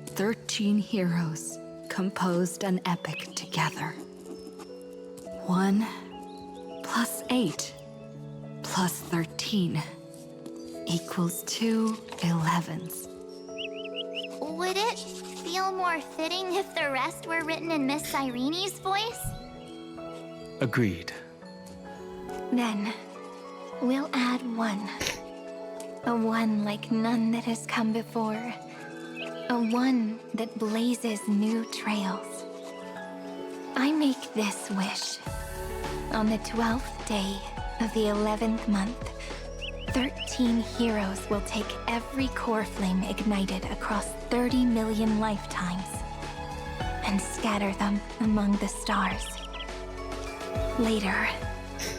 13 heroes composed an epic together. 1 plus 8 plus 13 equals 2 11s. Would it feel more fitting if the rest were written in Miss Irene's voice? Agreed. Then, we'll add 1. A 1 like none that has come before. A 1 that blazes new trails. I make this wish. On the 12th day of the 11th month, 13 heroes will take every core flame ignited across 30 million lifetimes and scatter them among the stars. Later,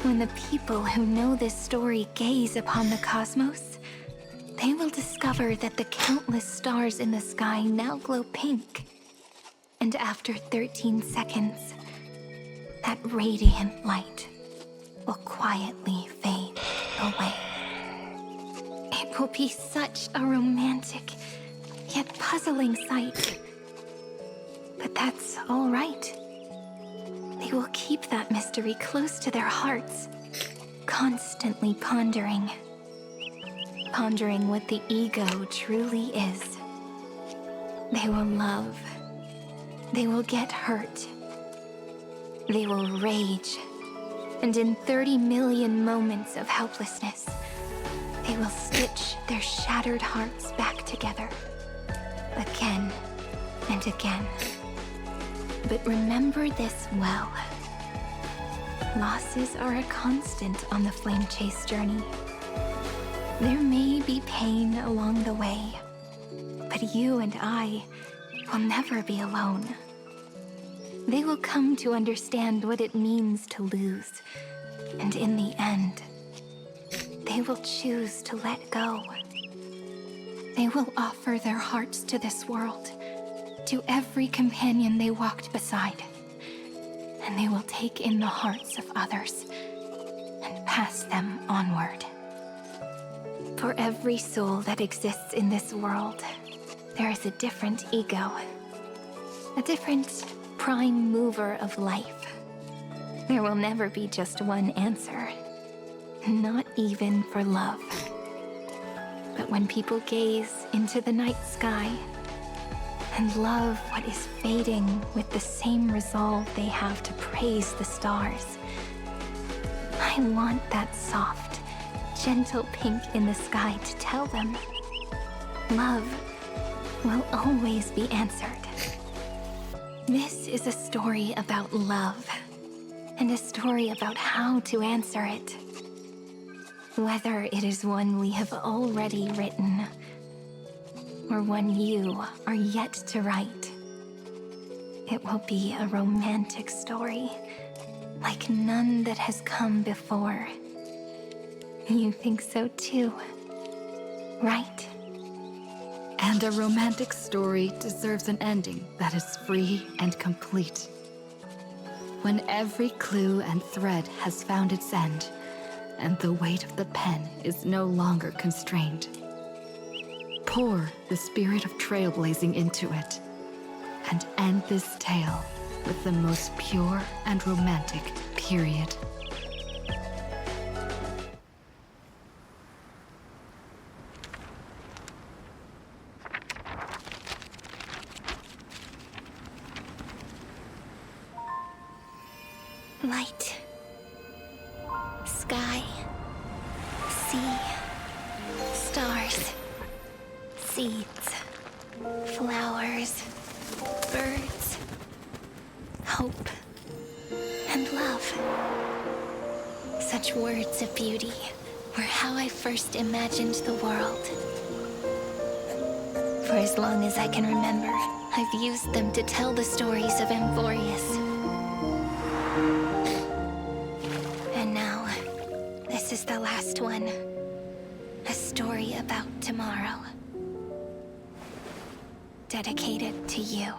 when the people who know this story gaze upon the cosmos, they will discover that the countless stars in the sky now glow pink. And after 13 seconds, that radiant light will quietly fade away. It will be such a romantic, yet puzzling sight. But that's all right. They will keep that mystery close to their hearts, constantly pondering what the ego truly is. They will love. They will get hurt. They will rage. And in 30 million moments of helplessness, they will stitch their shattered hearts back together. Again and again. But remember this well. Losses are a constant on the flame chase journey. There may be pain along the way, but you and I will never be alone. They will come to understand what it means to lose, and in the end, they will choose to let go. They will offer their hearts to this world, to every companion they walked beside, and they will take in the hearts of others and pass them onward. For every soul that exists in this world, there is a different ego, a different prime mover of life. There will never be just one answer, not even for love. But when people gaze into the night sky and love what is fading with the same resolve they have to praise the stars, I want that soft, gentle pink in the sky to tell them love will always be answered. This is a story about love, and a story about how to answer it. Whether it is one we have already written, or one you are yet to write, it will be a romantic story, like none that has come before. You think so too, right? And a romantic story deserves an ending that is free and complete. When every clue and thread has found its end, and the weight of the pen is no longer constrained, pour the spirit of trailblazing into it, and end this tale with the most pure and romantic period. Light, sky, sea, stars, seeds, flowers, birds, hope, and love. Such words of beauty were how I first imagined the world. For as long as I can remember, I've used them to tell the stories of Amphoreus. And now, this is the last one. A story about tomorrow. Dedicated to you.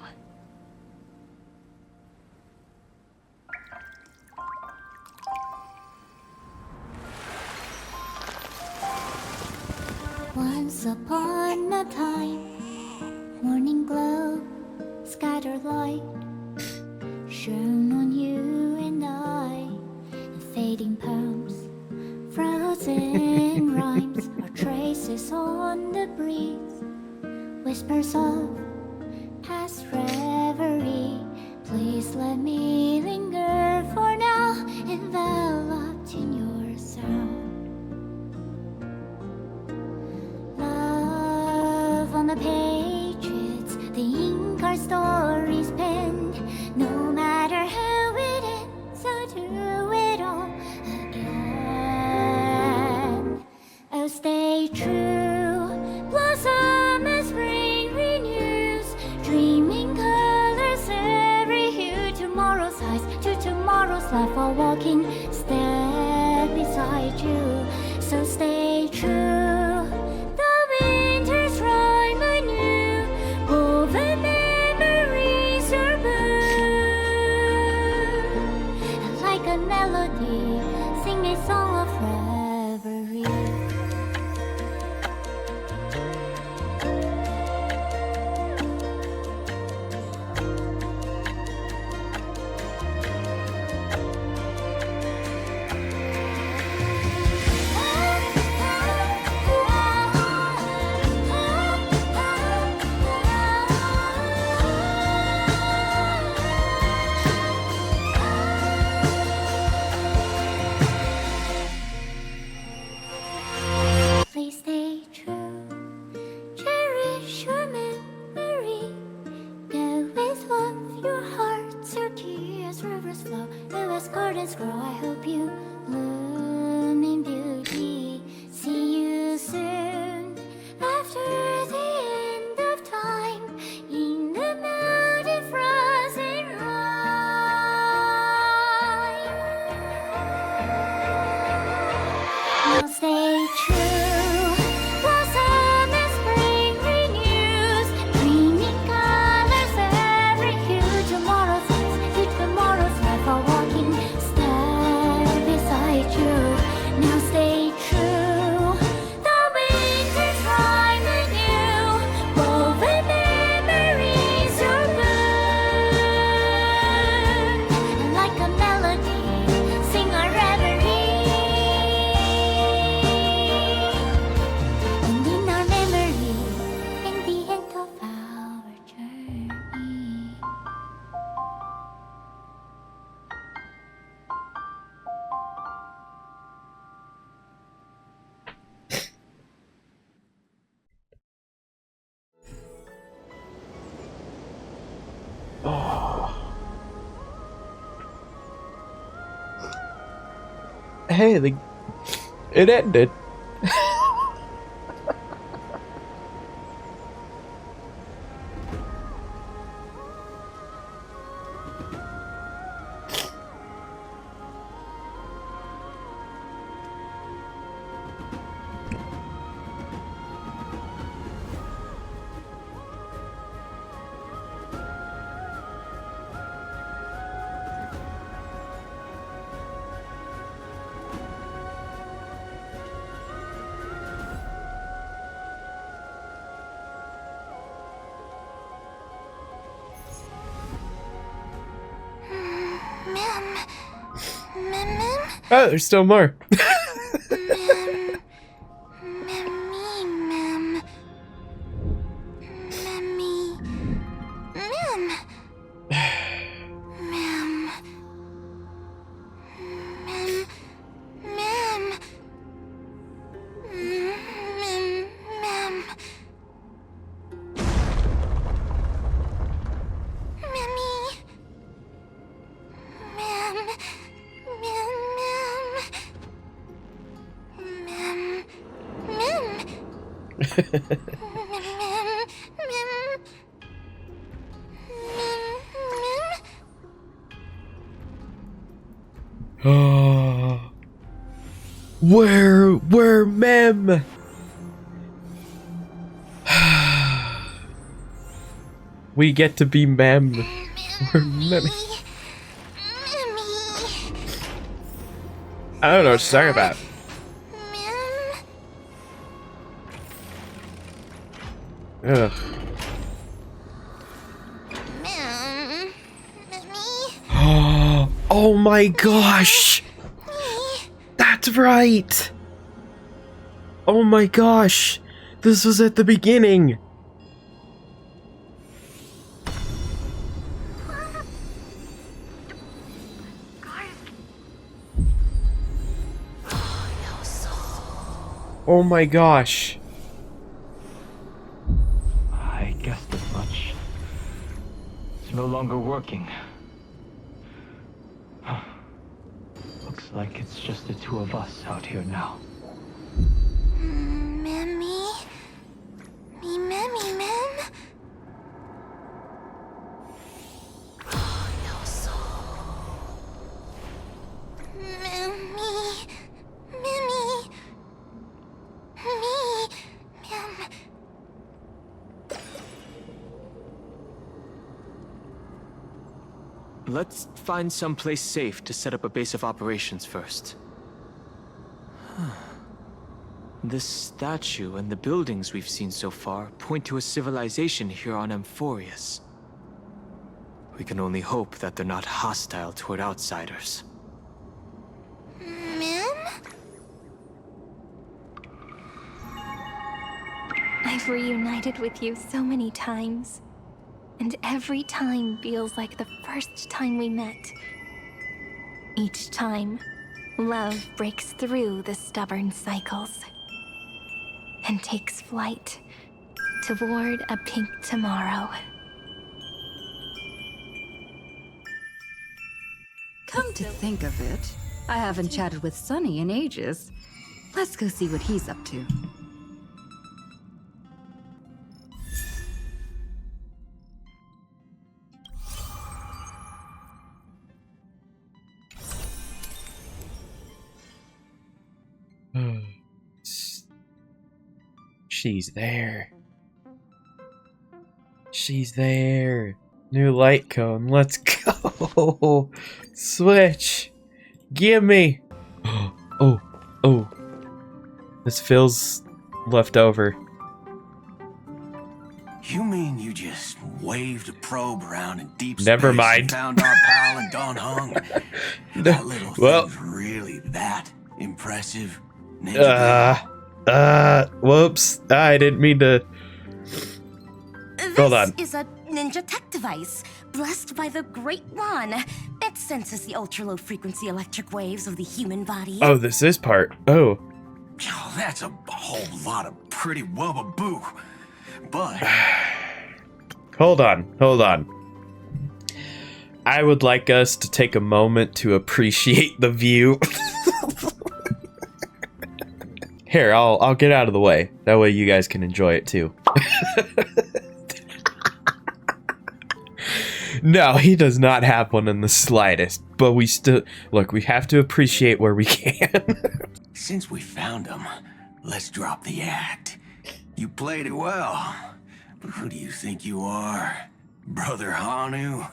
Once upon a time, morning glow, scattered light, shone on you and I, and fading poems, frozen rhymes, or traces on the breeze, whispers of past reverie. Please let me linger for now, enveloped in your sound. On the pages, the ink our stories penned. No matter how it ends, I'll do it all again. Oh, stay true, blossom as spring renews, dreaming colors every hue. Tomorrow's eyes to tomorrow's life, while walking step beside you. So stay true. Melody, sing a song of reverie. Hey, it ended. Oh, there's still more. Oh, where Mem? We get to be Mem. We're Mem. I don't know what she's talking about. Ugh. Oh my gosh! That's right! Oh my gosh! This was at the beginning! Oh my gosh. I guessed as much. It's no longer working. Looks like it's just the two of us out here now. Memmy? Me, Memmy, Mem? Oh, no soul. Memmy. Memmy. Me. Mem. Let's find someplace safe to set up a base of operations first. This statue and the buildings we've seen so far point to a civilization here on Amphoreus. We can only hope that they're not hostile toward outsiders. Mem? I've reunited with you so many times. And every time feels like the first time we met. Each time, love breaks through the stubborn cycles and takes flight toward a pink tomorrow. Come to think of it, I haven't chatted with Sonny in ages. Let's go see what he's up to. She's there. She's there. New light cone. Let's go. Switch. Give me. Oh. This feels left over. You mean you just waved a probe around in deep space Never mind. and found our pal and Don Hung? That little thing's really that impressive, Ninja Girl? Whoops. I didn't mean to. Hold on. This is a ninja tech device, blessed by the Great One. It senses the ultra-low frequency electric waves of the human body. Oh, this is part. Oh. Oh, that's a whole lot of pretty wubba-boo. But... Hold on. I would like us to take a moment to appreciate the view. Here, I'll get out of the way. That way you guys can enjoy it too. No, he does not have one in the slightest. But we still... Look, we have to appreciate where we can. Since we found him, let's drop the act. You played it well. But who do you think you are? Brother Hanu?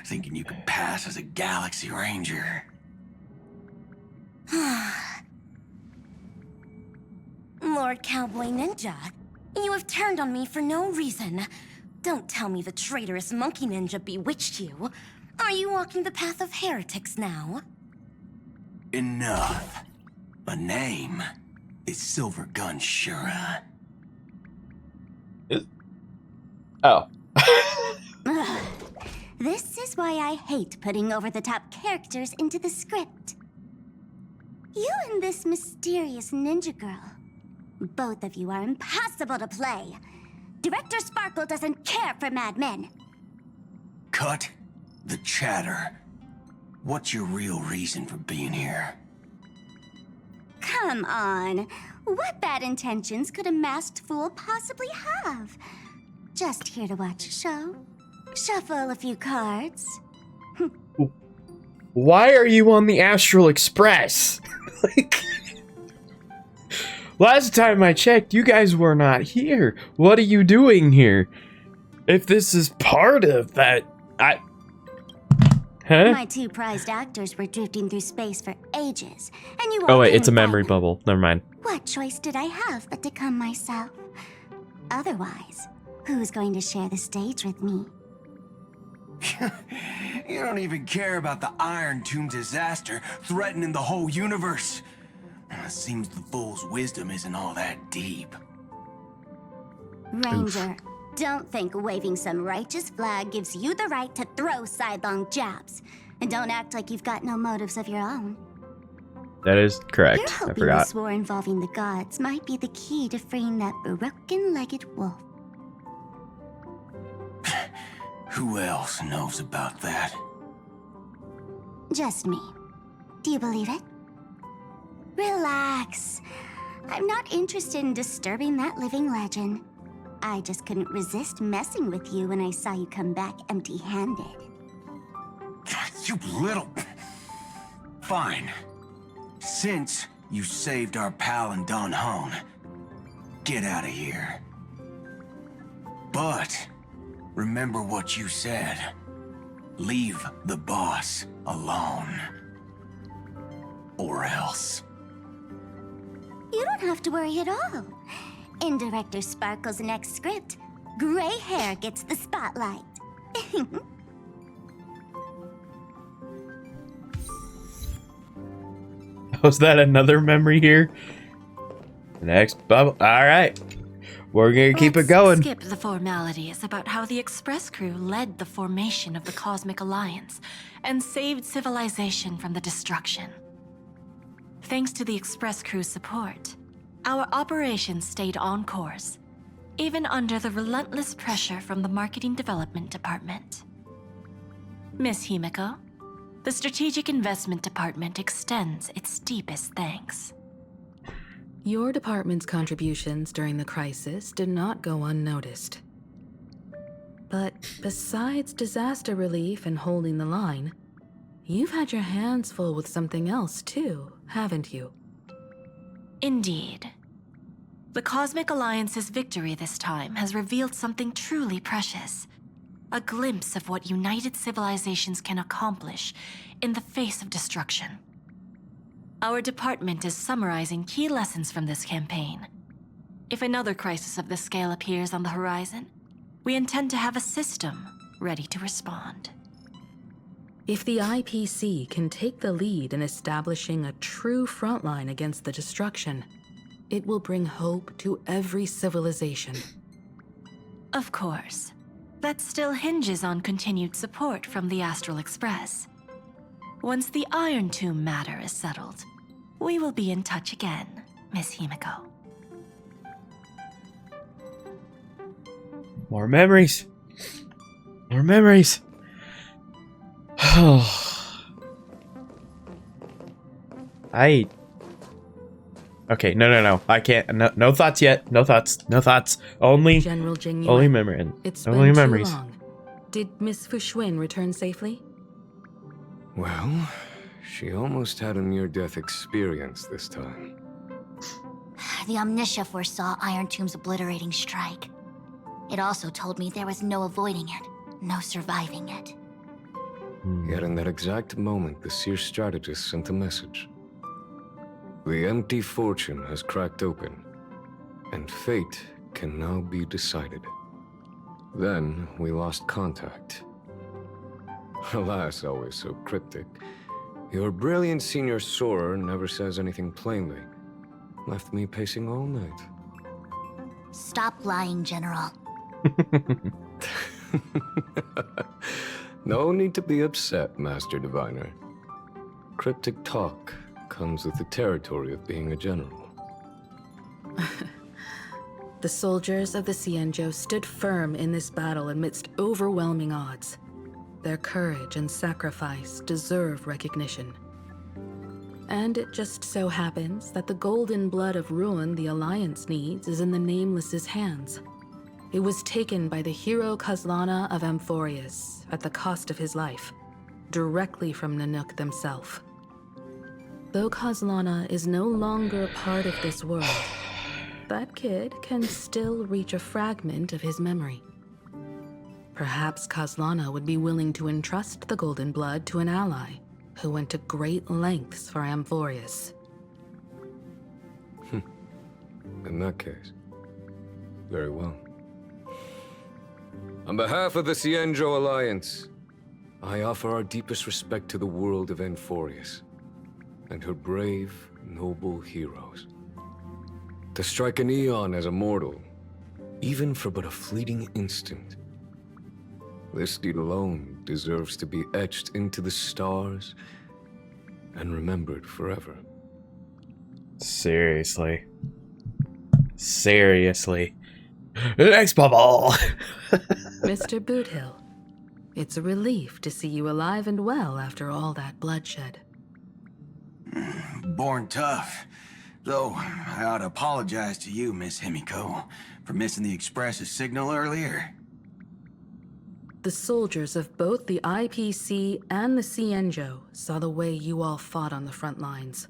Thinking you could pass as a Galaxy Ranger? Lord Cowboy Ninja, you have turned on me for no reason. Don't tell me the traitorous monkey ninja bewitched you. Are you walking the path of heretics now? Enough. My name is Silver Gun Shura. Oh. Ugh. This is why I hate putting over-the-top characters into the script. You and this mysterious ninja girl. Both of you are impossible to play. Director Sparkle doesn't care for madmen. Cut the chatter. What's your real reason for being here? Come on. What bad intentions could a masked fool possibly have? Just here to watch a show. Shuffle a few cards. Why are you on the Astral Express? Like, last time I checked, you guys were not here. What are you doing here? If this is part of that, Huh? My two prized actors were drifting through space for ages, and you all Oh wait, it's a couldn't memory find them. bubble. Never mind. What choice did I have but to come myself? Otherwise, who's going to share the stage with me? You don't even care about the Iron Tomb disaster threatening the whole universe. It seems the fool's wisdom isn't all that deep. Ranger, don't think waving some righteous flag gives you the right to throw sidelong jabs. And don't act like you've got no motives of your own. That is correct. You're I hoping forgot. this war involving the gods might be the key to freeing that broken-legged wolf. Who else knows about that? Just me. Do you believe it? Relax. I'm not interested in disturbing that living legend. I just couldn't resist messing with you when I saw you come back empty-handed. You little... Fine. Since you saved our pal and Don Hong, get out of here. But remember what you said. Leave the boss alone. Or else. You don't have to worry at all. In Director Sparkle's next script, gray hair gets the spotlight. Was that another memory here? Next bubble. All right. We're going to keep it going. Skip the formalities about how the Express crew led the formation of the Cosmic Alliance and saved civilization from the destruction. Thanks to the Express crew's support, our operations stayed on course, even under the relentless pressure from the Marketing Development Department. Miss Himiko, the Strategic Investment Department extends its deepest thanks. Your department's contributions during the crisis did not go unnoticed. But besides disaster relief and holding the line, you've had your hands full with something else too, haven't you? Indeed. The Cosmic Alliance's victory this time has revealed something truly precious. A glimpse of what united civilizations can accomplish in the face of destruction. Our department is summarizing key lessons from this campaign. If another crisis of this scale appears on the horizon, we intend to have a system ready to respond. If the IPC can take the lead in establishing a true frontline against the destruction, it will bring hope to every civilization. Of course. That still hinges on continued support from the Astral Express. Once the Iron Tomb matter is settled, we will be in touch again, Miss Himiko. More memories. More memories. Okay, no. I can't. No thoughts yet. No thoughts. Only General Jing Yuan, only memory. It's only been memories. too long. Did Miss Fuxuan return safely? Well, she almost had a near-death experience this time. The Omniscia foresaw Iron Tomb's obliterating strike. It also told me there was no avoiding it, no surviving it. Yet in that exact moment, the Seer strategist sent a message. The empty fortune has cracked open, and fate can now be decided. Then we lost contact. Alas, always so cryptic. Your brilliant senior soarer never says anything plainly. Left me pacing all night. Stop lying, General. No need to be upset, Master Diviner. Cryptic talk comes with the territory of being a general. The soldiers of the Xianzhou stood firm in this battle amidst overwhelming odds. Their courage and sacrifice deserve recognition. And it just so happens that the golden blood of ruin the Alliance needs is in the Nameless's hands. It was taken by the hero Kaslana of Amphoreus at the cost of his life. directly from Nanook themselves. Though Kaslana is no longer part of this world, that kid can still reach a fragment of his memory. Perhaps Kaslana would be willing to entrust the Golden Blood to an ally who went to great lengths for Amphoreus. In that case, very well. On behalf of the Cienjo Alliance, I offer our deepest respect to the world of Amphoreus and her brave, noble heroes. To strike an eon as a mortal, even for but a fleeting instant, this deed alone deserves to be etched into the stars and remembered forever. Seriously. Seriously. Next bubble! Mr. Boothill, it's a relief to see you alive and well after all that bloodshed. Born tough. Though, I ought to apologize to you, Miss Himiko, for missing the Express's signal earlier. The soldiers of both the IPC and the Cienjo saw the way you all fought on the front lines.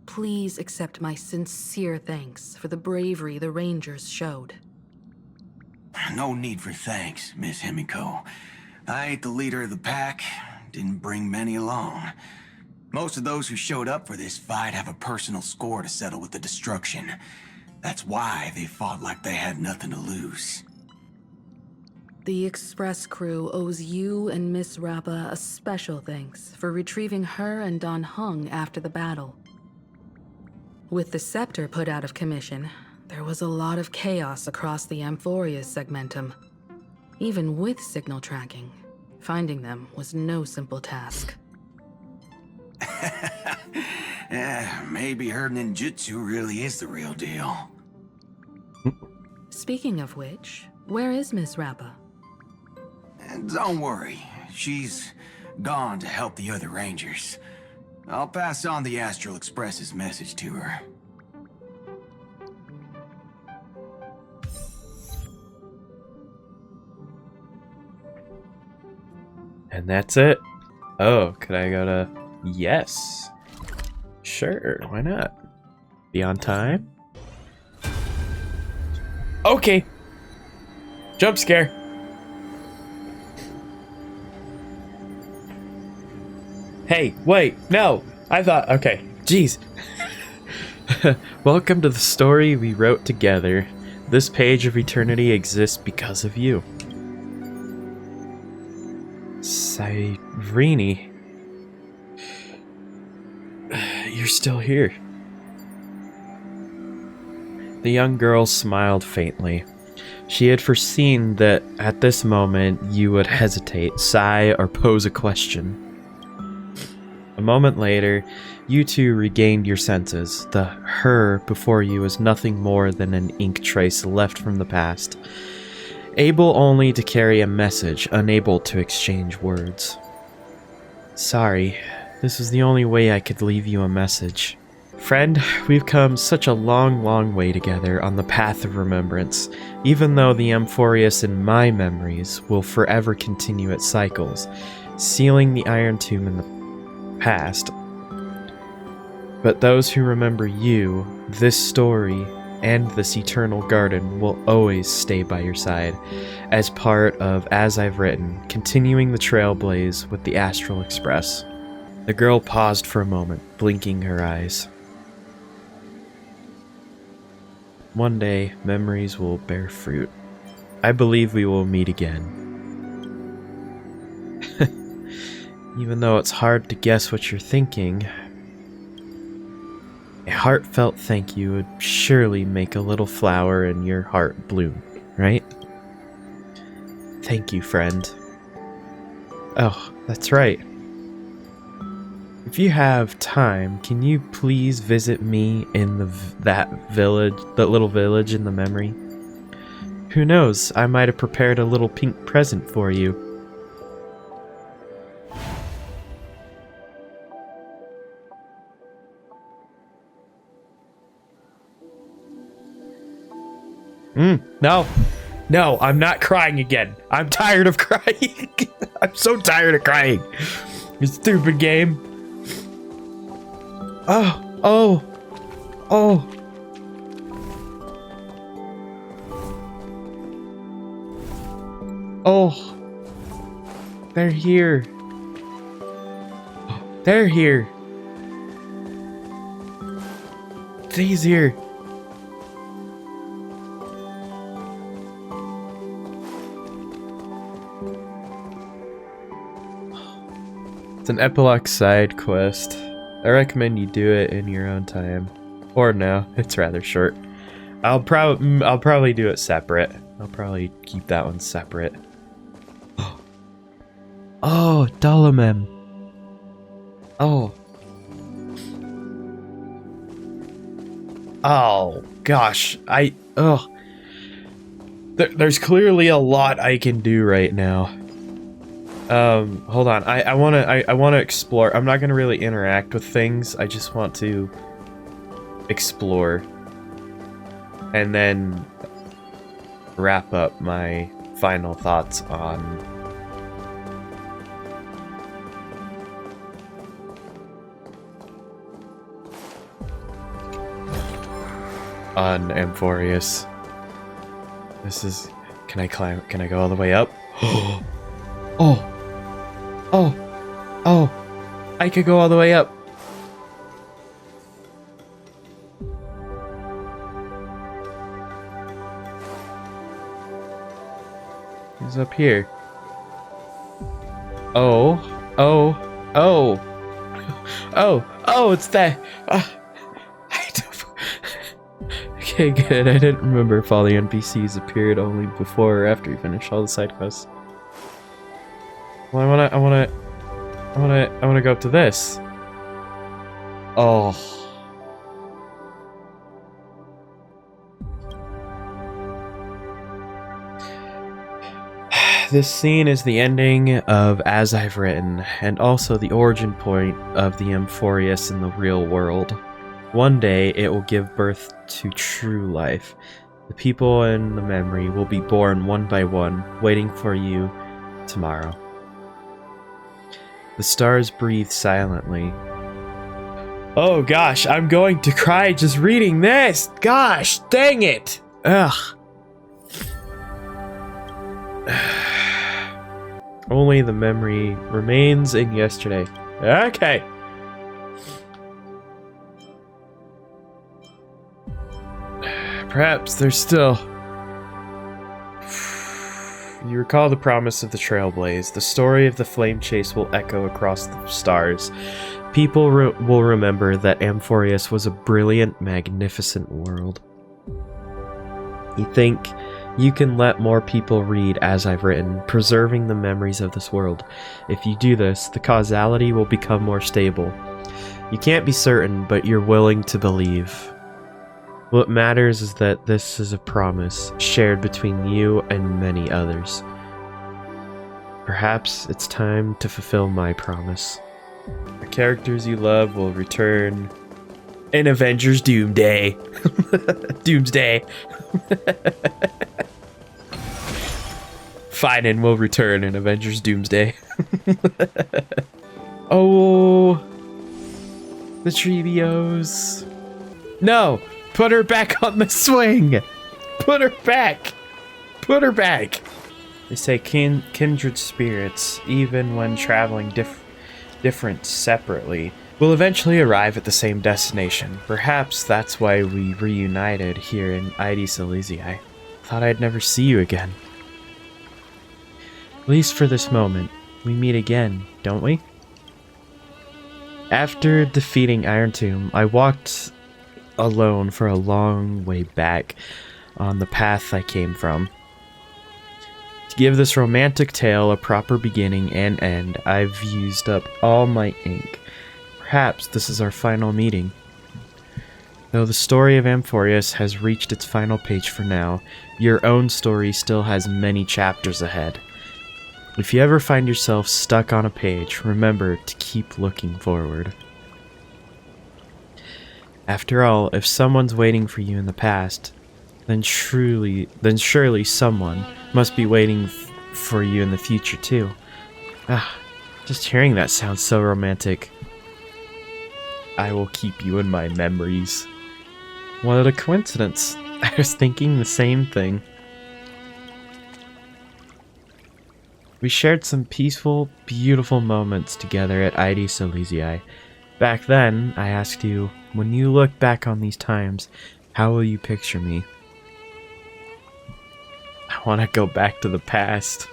Please accept my sincere thanks for the bravery the Rangers showed. No need for thanks, Miss Himiko. I ain't the leader of the pack, didn't bring many along. Most of those who showed up for this fight have a personal score to settle with the destruction. That's why they fought like they had nothing to lose. The Express crew owes you and Miss Rappa a special thanks for retrieving her and Don Hung after the battle. With the scepter put out of commission, there was a lot of chaos across the Amphoreus segmentum. Even with signal tracking, finding them was no simple task. Maybe her ninjutsu really is the real deal. Speaking of which, where is Miss Rappa? Don't worry, she's gone to help the other Rangers. I'll pass on the Astral Express's message to her. And that's it. Oh, could I go to... Yes. Sure, why not? Be on time? Okay. Jump scare. Hey, wait, no. I thought, okay, jeez. Welcome to the story we wrote together. This page of eternity exists because of you. Cyrene. You're still here. The young girl smiled faintly. She had foreseen that at this moment you would hesitate, sigh, or pose a question. A moment later, you two regained your senses. The her before you was nothing more than an ink trace left from the past, able only to carry a message, unable to exchange words. Sorry, this was the only way I could leave you a message. Friend, we've come such a long, long way together on the path of remembrance, even though the Amphoreus in my memories will forever continue its cycles, sealing the Iron Tomb in the past. But those who remember you, this story, and this eternal garden will always stay by your side, as part of As I've Written, continuing the trailblaze with the Astral Express. The girl paused for a moment, blinking her eyes. One day, memories will bear fruit. I believe we will meet again. Even though it's hard to guess what you're thinking, a heartfelt thank you would surely make a little flower in your heart bloom, right? Thank you, friend. Oh, that's right. If you have time, can you please visit me in that little village in the memory? Who knows, I might have prepared a little pink present for you. No, I'm not crying again. I'm tired of crying. I'm so tired of crying. You stupid game. Oh. Oh. They're here. They're here. He's here. It's an epilogue side quest. I recommend you do it in your own time. Or no, it's rather short. I'll probably do it separate. I'll probably keep that one separate. Oh, Dolomem. Oh. Oh, gosh. There's clearly a lot I can do right now. Hold on. I wanna explore. I'm not gonna really interact with things. I just want to explore. And then wrap up my final thoughts on Amphoreus. This is... Can I climb? Can I go all the way up? Oh! I could go all the way up. He's up here. Oh, it's that. Okay, good. I didn't remember if all the NPCs appeared only before or after you finish all the side quests. Well, I wanna go up to this. Oh. This scene is the ending of As I've Written, and also the origin point of the Amphoreus in the real world. One day, it will give birth to true life. The people in the memory will be born one by one, waiting for you tomorrow. The stars breathe silently. Oh gosh, I'm going to cry just reading this! Gosh, dang it! Ugh. Only the memory remains in yesterday. Okay. Perhaps there's still... You recall the promise of the Trailblaze. The story of the flame chase will echo across the stars. People will remember that Amphoreus was a brilliant, magnificent world. You think you can let more people read As I've Written, preserving the memories of this world. If you do this, the causality will become more stable. You can't be certain, but you're willing to believe. What matters is that this is a promise, shared between you and many others. Perhaps it's time to fulfill my promise. The characters you love will return in Avengers Doomsday. Doomsday. Finan will return in Avengers Doomsday. Oh, the Treebios. No! Put her back on the swing! Put her back! Put her back! They say kindred spirits, even when traveling different separately, will eventually arrive at the same destination. Perhaps that's why we reunited here in Aedes Elysiae. Thought I'd never see you again. At least for this moment. We meet again, don't we? After defeating Iron Tomb, I walked alone for a long way back on the path I came from. To give this romantic tale a proper beginning and end, I've used up all my ink. Perhaps this is our final meeting. Though the story of Amphoreus has reached its final page for now, your own story still has many chapters ahead. If you ever find yourself stuck on a page, remember to keep looking forward. After all, if someone's waiting for you in the past, then surely someone must be waiting for you in the future too. Just hearing that sounds so romantic. I will keep you in my memories. What a coincidence. I was thinking the same thing. We shared some peaceful, beautiful moments together at ID Silesii. Back then, I asked you, when you look back on these times, how will you picture me? I want to go back to the past.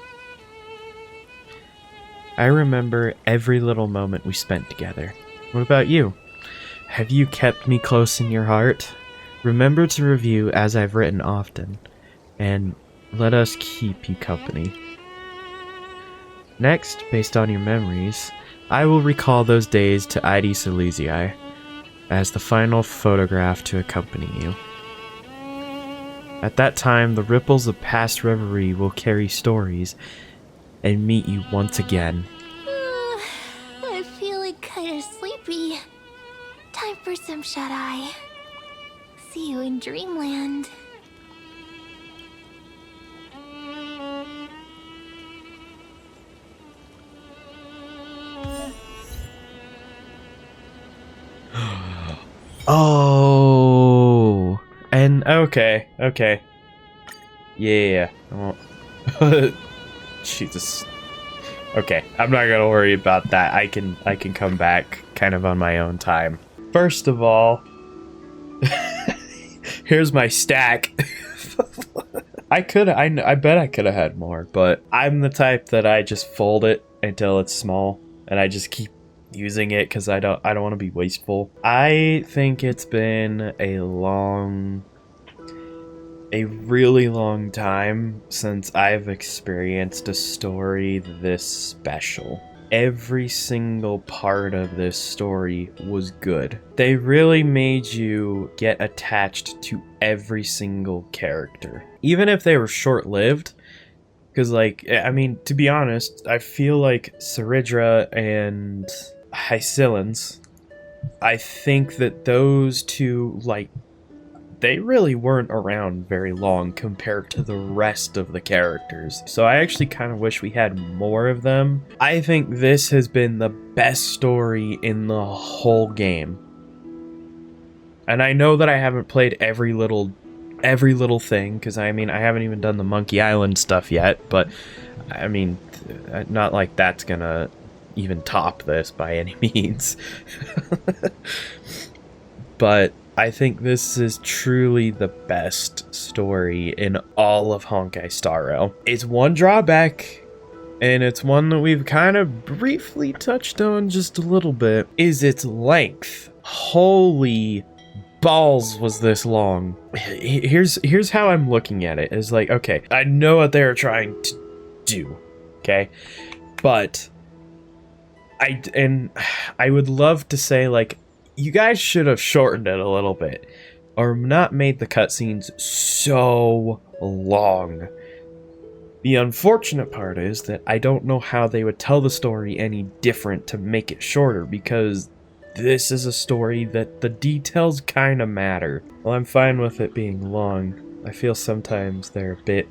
I remember every little moment we spent together. What about you? Have you kept me close in your heart? Remember to review as I've written often, and let us keep you company. Next, based on your memories, I will recall those days to ID Silesii as the final photograph to accompany you. At that time, the ripples of past reverie will carry stories and meet you once again. I'm feeling kinda sleepy. Time for some shut-eye. See you in dreamland. Oh, and okay. Yeah. Jesus. Okay, I'm not gonna worry about that. I can come back kind of on my own time. First of all, here's my stack. I bet I could have had more, but I'm the type that I just fold it until it's small, and I just keep using it because I don't want to be wasteful. I think it's been a really long time since I've experienced a story this special. Every single part of this story was good. They really made you get attached to every single character, even if they were short-lived. Because, like, I mean, to be honest, I feel like Saridra and Hysilins, I think that those two, like, they really weren't around very long compared to the rest of the characters. So I actually kind of wish we had more of them. I think this has been the best story in the whole game. And I know that I haven't played every little thing, because I mean, I haven't even done the Monkey Island stuff yet, but I mean, not like that's gonna even top this by any means. But I think this is truly the best story in all of Honkai Star Rail. It's one drawback, and it's one that we've kind of briefly touched on just a little bit, is its length. Holy balls, was this long. Here's how I'm looking at it. Is like, okay, I know what they're trying to do, okay? But I would love to say, like, you guys should have shortened it a little bit, or not made the cutscenes so long. The unfortunate part is that I don't know how they would tell the story any different to make it shorter, because this is a story that the details kind of matter. Well, I'm fine with it being long. I feel sometimes they're a bit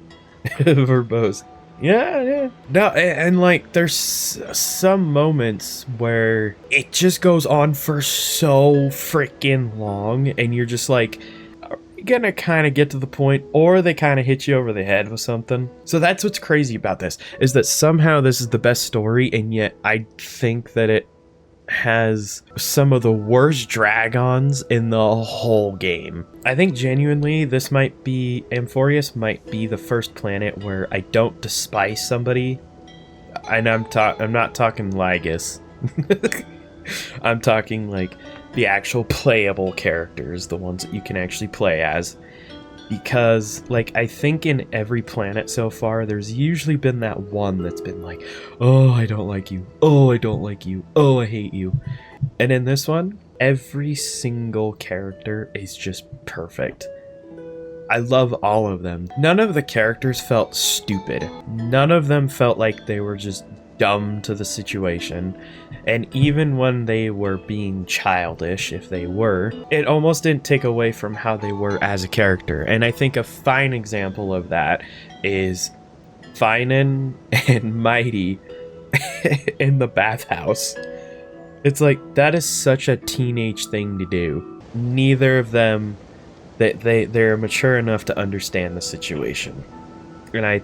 verbose. Yeah. No, and like, there's some moments where it just goes on for so freaking long, and you're just like, are we gonna kind of get to the point, or they kind of hit you over the head with something? So that's what's crazy about this, is that somehow this is the best story, and yet I think that it has some of the worst drag-ons in the whole game. I think genuinely this might be, Amphoreus might be the first planet where I don't despise somebody. And I'm not talking Lygus. I'm talking like the actual playable characters, the ones that you can actually play as. Because, like, I think in every planet so far, there's usually been that one that's been like, oh, I don't like you. Oh, I don't like you. Oh, I hate you. And in this one, every single character is just perfect. I love all of them. None of the characters felt stupid. None of them felt like they were just dumb to the situation. And even when they were being childish, if they were, it almost didn't take away from how they were as a character. And I think a fine example of that is Finan and Mighty in the bathhouse. It's like, that is such a teenage thing to do. Neither of them, they're mature enough to understand the situation. And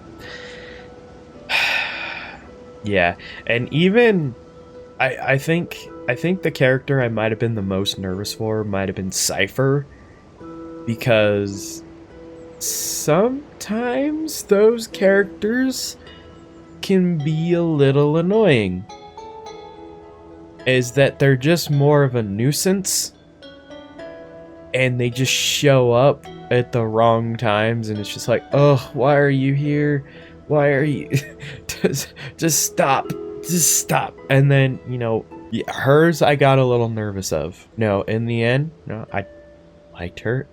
yeah, and even I think the character I might have been the most nervous for might have been Cypher, because sometimes those characters can be a little annoying. Is that they're just more of a nuisance, and they just show up at the wrong times, and it's just like, oh, why are you here? Why are you... just stop. Just stop. And then, you know, hers I got a little nervous of. No, in the end, no, I liked her.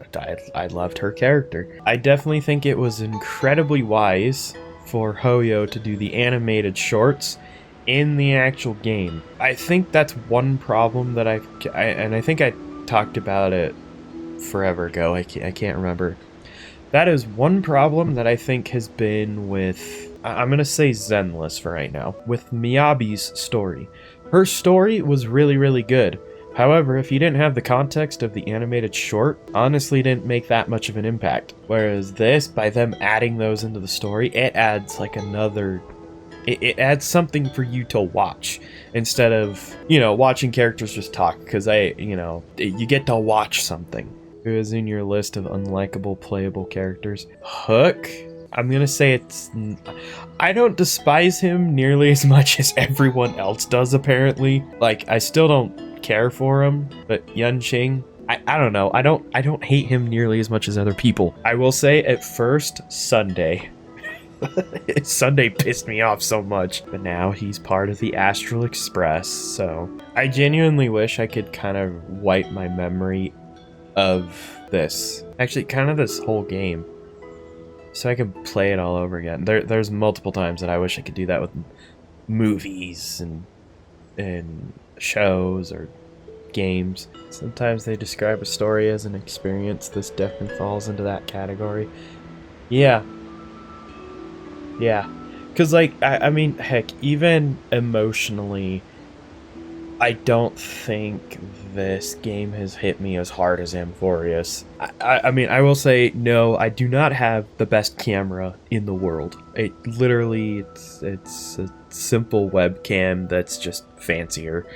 I loved her character. I definitely think it was incredibly wise for Hoyo to do the animated shorts in the actual game. I think that's one problem that I think I talked about it forever ago. I can't remember. That is one problem that I think has been with, I'm gonna say Zenless for right now, with Miyabi's story. Her story was really, really good. However, if you didn't have the context of the animated short, honestly didn't make that much of an impact. Whereas this, by them adding those into the story, it adds like another... It adds something for you to watch instead of, you know, watching characters just talk, because you get to watch something. Who is in your list of unlikable playable characters? Hook? I'm gonna say I don't despise him nearly as much as everyone else does, apparently. Like, I still don't care for him, but Yunqing, I don't know. I don't hate him nearly as much as other people. I will say at first, Sunday. Sunday pissed me off so much, but now he's part of the Astral Express, so I genuinely wish I could kind of wipe my memory of this. Actually, kind of this whole game, so I could play it all over again. There's multiple times that I wish I could do that with movies and shows or games. Sometimes they describe a story as an experience. This definitely falls into that category. Yeah, because like I mean, heck, even emotionally, I don't think this game has hit me as hard as Amphoreus. I mean, I will say, no, I do not have the best camera in the world. It literally, it's a simple webcam that's just fancier,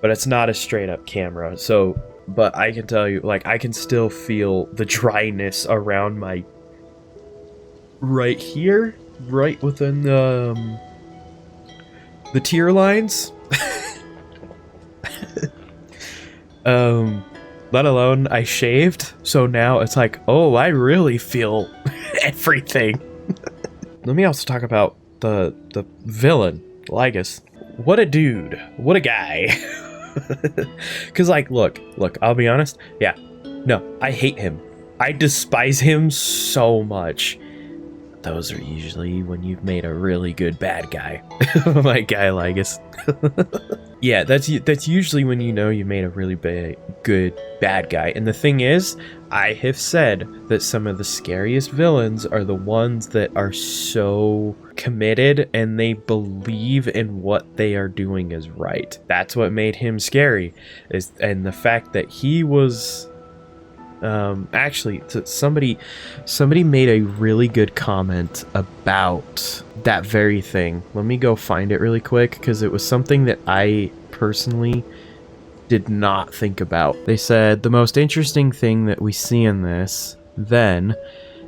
but it's not a straight up camera. So, but I can tell you, like, I can still feel the dryness around my right here, right within the tear lines. Let alone I shaved, so now it's like, oh, I really feel everything. Let me also talk about the villain, Lygus. What a dude. What a guy. Because, like, look, I'll be honest. Yeah, no, I hate him. I despise him so much. Those are usually when you've made a really good bad guy. My guy, Lygus. Yeah, that's usually when you know you made a really good bad guy. And the thing is, I have said that some of the scariest villains are the ones that are so committed and they believe in what they are doing is right. That's what made him scary. And the fact that he was... actually, somebody made a really good comment about that very thing. Let me go find it really quick, because it was something that I personally did not think about. They said, the most interesting thing that we see in this, then,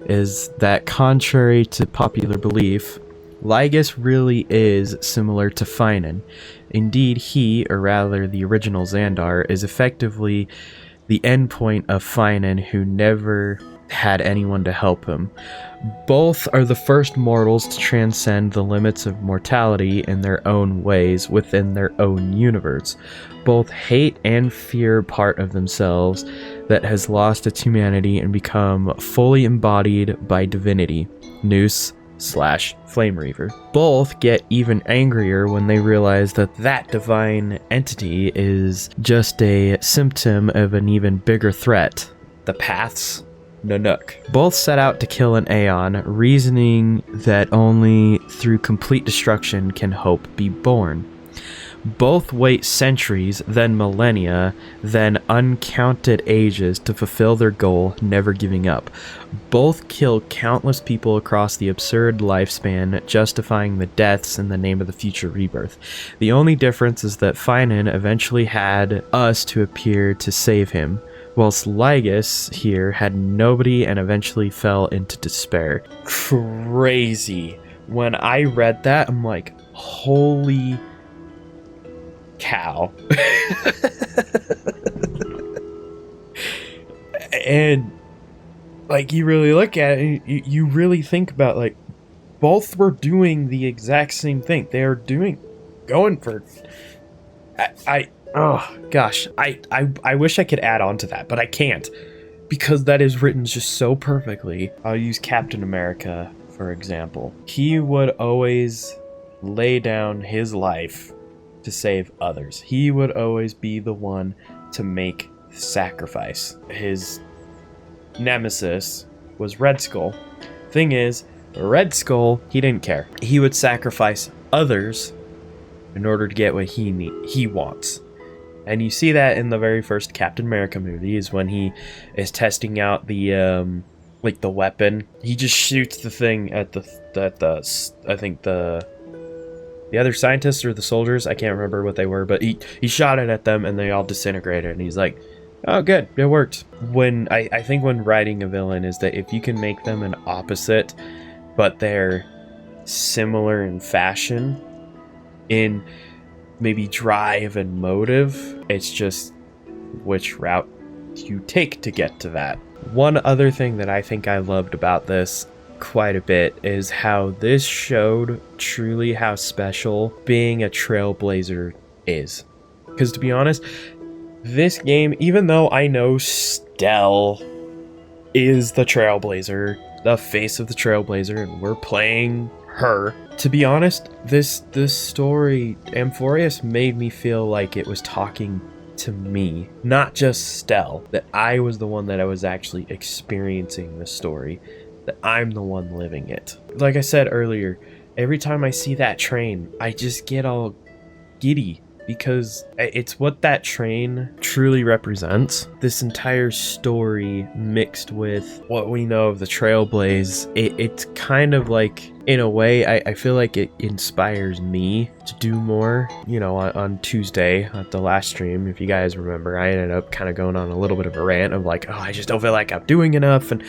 is that contrary to popular belief, Lygus really is similar to Finan. Indeed, he, or rather the original Xandar, is effectively the endpoint of Finan, who never had anyone to help him. Both are the first mortals to transcend the limits of mortality in their own ways within their own universe. Both hate and fear part of themselves that has lost its humanity and become fully embodied by divinity, Nous/Flame Reaver. Both get even angrier when they realize that that divine entity is just a symptom of an even bigger threat, the Path's Nanook. Both set out to kill an Aeon, reasoning that only through complete destruction can hope be born. Both wait centuries, then millennia, then uncounted ages to fulfill their goal, never giving up. Both kill countless people across the absurd lifespan, justifying the deaths in the name of the future rebirth. The only difference is that Finan eventually had us to appear to save him, whilst Lygus here had nobody and eventually fell into despair. Crazy. When I read that, I'm like, holy cow. And like, you really look at it, you really think about, like, both were doing the exact same thing. They are going for oh gosh, I wish I could add on to that, but I can't, because that is written just so perfectly. I'll use Captain America for example. He would always lay down his life to save others. He would always be the one to make the sacrifice. His nemesis was Red Skull. Thing is, Red Skull, he didn't care. He would sacrifice others in order to get what he wants. And you see that in the very first Captain America movie, is when he is testing out the like the weapon. He just shoots the thing at the I think the other scientists or the soldiers, I can't remember what they were, but he shot it at them and they all disintegrated, and he's like, oh good, it worked. When I think when writing a villain is that if you can make them an opposite, but they're similar in fashion, in maybe drive and motive, it's just which route you take to get to that. One other thing that I think I loved about this quite a bit is how this showed truly how special being a trailblazer is. Because to be honest, this game, even though I know Stell is the trailblazer, the face of the trailblazer, and we're playing her, to be honest, this story, Amphoreus, made me feel like it was talking to me, not just Stell, that I was the one that I was actually experiencing the story, that I'm the one living it. Like I said earlier, every time I see that train, I just get all giddy, because it's what that train truly represents. This entire story mixed with what we know of the Trailblaze, it's kind of like, in a way, I feel like it inspires me to do more. You know, on Tuesday at the last stream, if you guys remember, I ended up kind of going on a little bit of a rant of like, oh, I just don't feel like I'm doing enough, and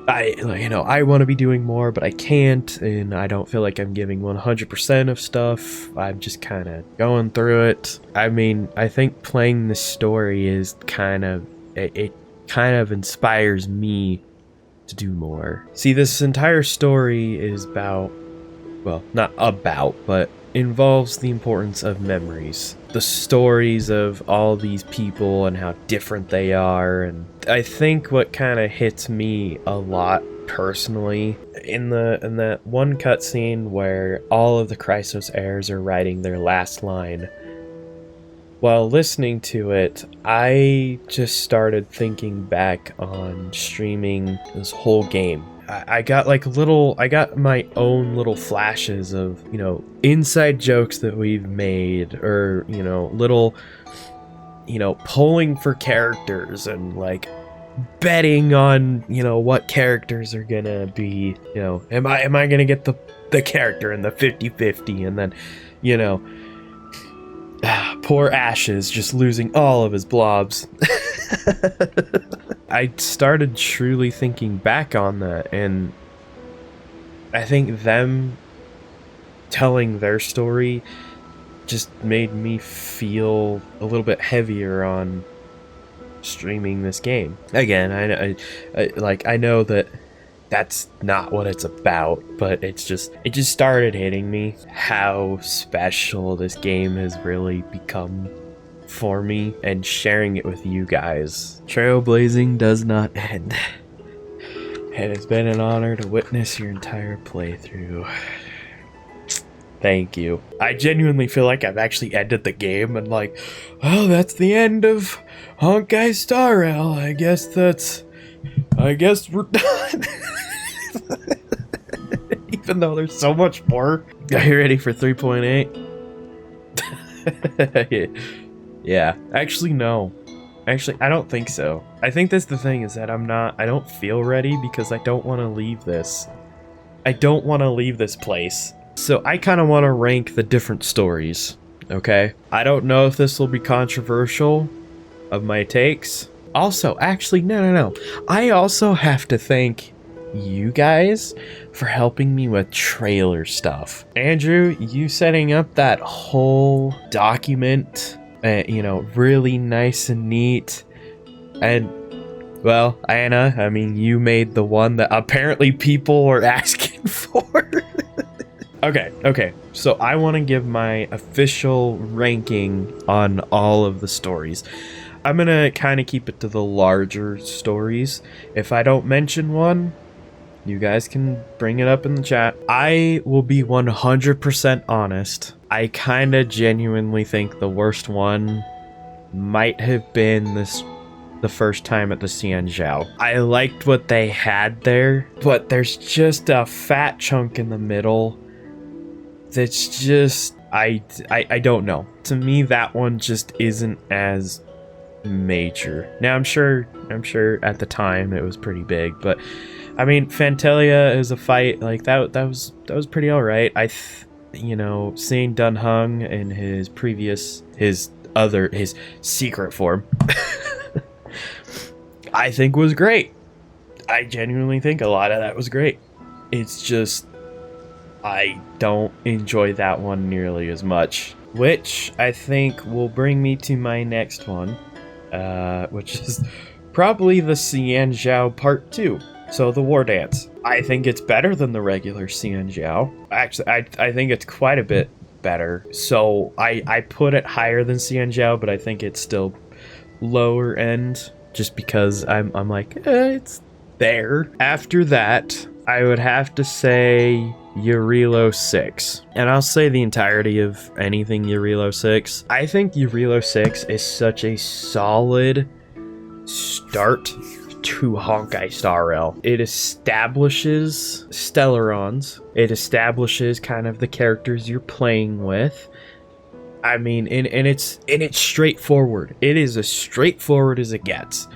I want to be doing more, but I can't, and I don't feel like I'm giving 100% of stuff. I'm just kind of going through it. I mean, I think playing this story is it kind of inspires me to do more. See, this entire story is about, well, not about, but involves the importance of memories. The stories of all these people and how different they are, and I think what kind of hits me a lot personally in that one cutscene where all of the Chrysos heirs are writing their last line. While listening to it, I just started thinking back on streaming this whole game. I got my own little flashes of, inside jokes that we've made, or, little, pulling for characters and like betting on, what characters are gonna be, am I gonna get the character in the 50-50, and then, poor Ashes just losing all of his blobs. I started truly thinking back on that, and I think them telling their story just made me feel a little bit heavier on streaming this game. Again, I know that that's not what it's about, but it just started hitting me how special this game has really become for me, and sharing it with you guys. Trailblazing does not end, and it's been an honor to witness your entire playthrough. Thank you. I genuinely feel like I've actually ended the game and like, oh, that's the end of Honkai Star Rail. I guess that's I guess we're done. Even though there's so much more. Are you ready for 3.8? Yeah. Actually, no. Actually, I don't think so. I think that's the thing, is that I don't feel ready because I don't want to leave this. I don't want to leave this place. So I kind of want to rank the different stories, okay? I don't know if this will be controversial of my takes. Also, actually, no. I also have to thank you guys for helping me with trailer stuff. Andrew, you setting up that whole document, really nice and neat. And, well, Anna, I mean, you made the one that apparently people were asking for. Okay. So I want to give my official ranking on all of the stories. I'm going to kind of keep it to the larger stories. If I don't mention one, you guys can bring it up in the chat. I will be 100% honest. I kind of genuinely think the worst one might have been the first time at the Xianzhou. I liked what they had there, but there's just a fat chunk in the middle that's just, I don't know. To me, that one just isn't as major. Now, I'm sure at the time it was pretty big, but I mean, Phantalia is a fight like that was pretty all right. Seeing Dun Hung in his secret form, I think was great. I genuinely think a lot of that was great. It's just I don't enjoy that one nearly as much, which I think will bring me to my next one, which is probably the Xianzhou Part 2. So the War Dance. I think it's better than the regular Xianzhou. Actually, I think it's quite a bit better. So I put it higher than Xianzhou, but I think it's still lower end just because I'm like, it's there. After that, I would have to say Eurilo 6. And I'll say the entirety of anything Eurilo 6. I think Eurilo 6 is such a solid start to Honkai Star Rail. It establishes Stellarons. It establishes kind of the characters you're playing with. I mean, and it's straightforward. It is as straightforward as it gets.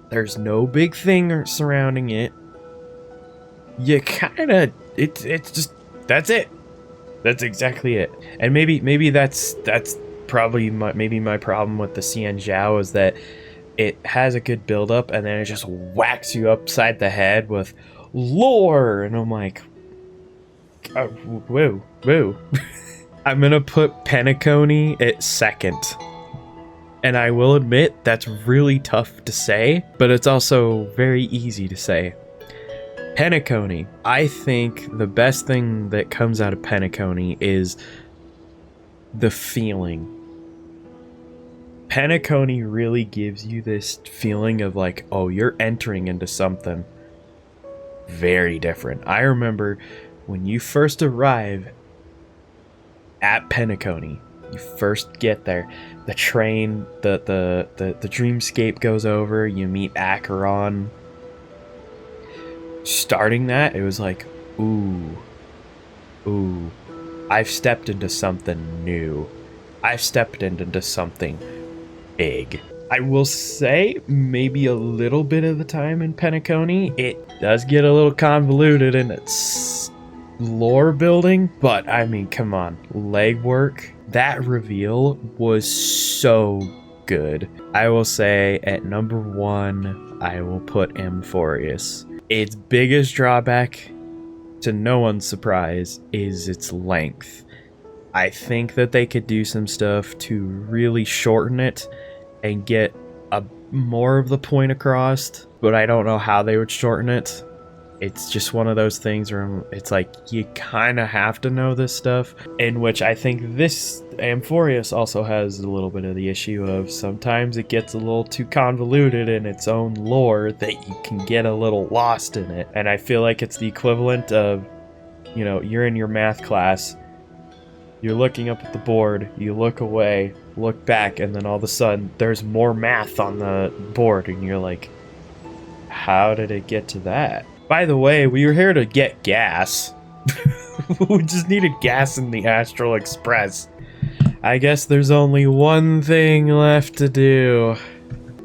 There's no big thing surrounding it. You kind of it's just that's it. That's exactly it. And maybe that's probably my problem with the Xianzhou is that it has a good build up and then it just whacks you upside the head with lore, and I'm like, oh, whoa. I'm gonna put Penacony at second. And I will admit that's really tough to say, but it's also very easy to say. Penacony. I think the best thing that comes out of Penacony is the feeling. Penacony really gives you this feeling of like, oh, you're entering into something very different. I remember when you first arrive at Penacony, you first get there, the train, the dreamscape goes over, you meet Acheron. Starting that, it was like, ooh, I've stepped into something new. I've stepped into something big. I will say maybe a little bit of the time in Penacony, it does get a little convoluted in its lore building, but I mean, come on, legwork. That reveal was so good. I will say at number 1, I will put Amphoreus. Its biggest drawback, to no one's surprise, is its length. I think that they could do some stuff to really shorten it and get more of the point across, but I don't know how they would shorten it. It's just one of those things where it's like you kind of have to know this stuff, in which I think this Amphoreus also has a little bit of the issue of sometimes it gets a little too convoluted in its own lore that you can get a little lost in it. And I feel like it's the equivalent of, you're in your math class, you're looking up at the board, you look away, look back, and then all of a sudden there's more math on the board and you're like, How did it get to that? By the way, we were here to get gas. We just needed gas in the Astral Express. I guess there's only one thing left to do.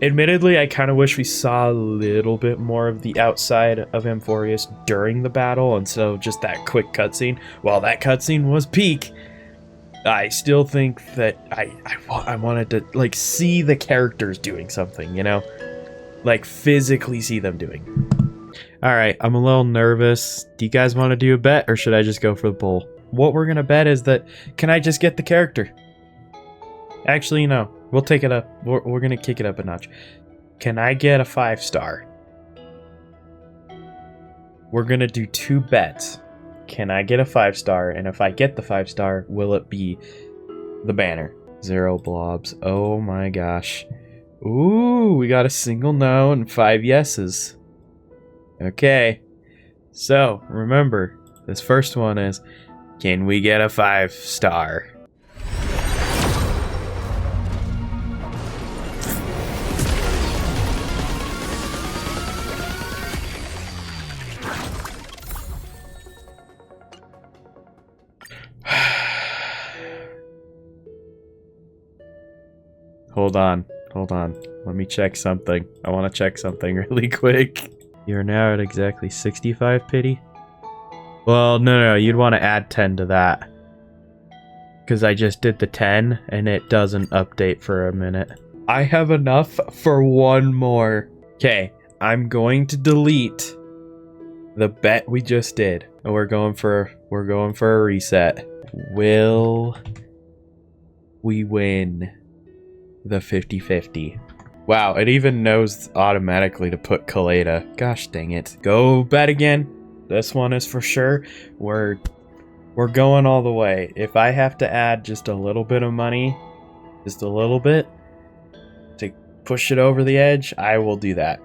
Admittedly, I kind of wish we saw a little bit more of the outside of Amphoreus during the battle instead of just that quick cutscene. While that cutscene was peak, I still think that I wanted to, like, see the characters doing something, you know? Like, physically see them doing. Alright, I'm a little nervous. Do you guys want to do a bet, or should I just go for the bull? What we're gonna bet is that, can I just get the character? Actually, no. We'll take it up. We're gonna kick it up a notch. Can I get a 5-star? We're gonna do 2 bets. Can I get a 5-star? And if I get the 5-star, will it be the banner? 0 blobs. Oh my gosh. Ooh, we got a single no and 5 yeses. Okay. So, remember, this first one is, can we get a 5-star? Hold on. Let me check something. I want to check something really quick. You're now at exactly 65 pity? Well, no, you'd want to add 10 to that. Because I just did the 10, and it doesn't update for a minute. I have enough for one more. Okay, I'm going to delete the bet we just did. And we're going for a reset. Will we win the 50-50? Wow, it even knows automatically to put Kaleda. Gosh dang it. Go bet again. This one is for sure. We're going all the way. If I have to add just a little bit of money, just a little bit, to push it over the edge, I will do that.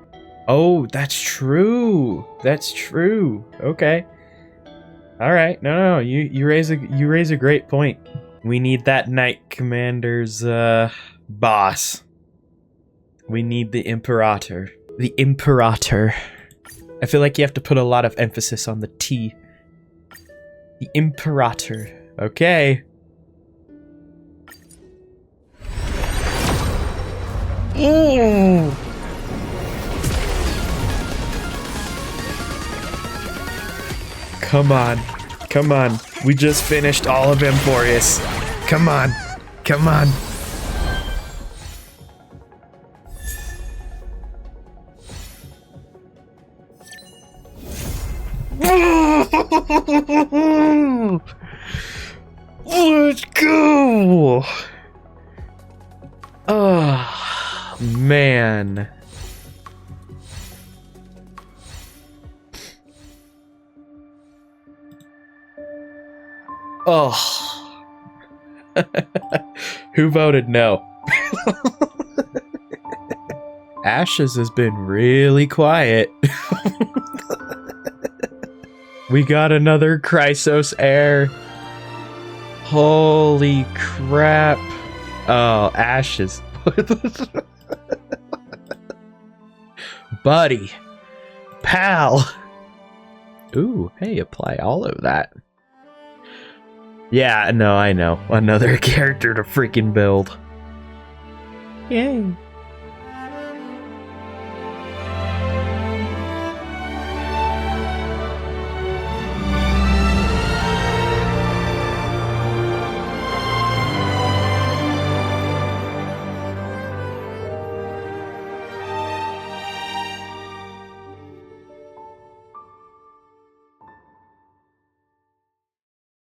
Oh, that's true. That's true. Okay. All right. No. You raise a great point. We need that Knight Commander's boss. We need the Imperator. The Imperator. I feel like you have to put a lot of emphasis on the T. The Imperator. Okay. Ooh. Come on. Come on. We just finished all of Amphoreus. Come on. Come on. Let's go! Oh, man. Oh. Who voted no? Ashes has been really quiet. We got another Chrysos heir. Holy crap. Oh, Ashes. Buddy. Pal. Ooh, hey, apply all of that. Yeah, no, I know. Another character to freaking build. Yay.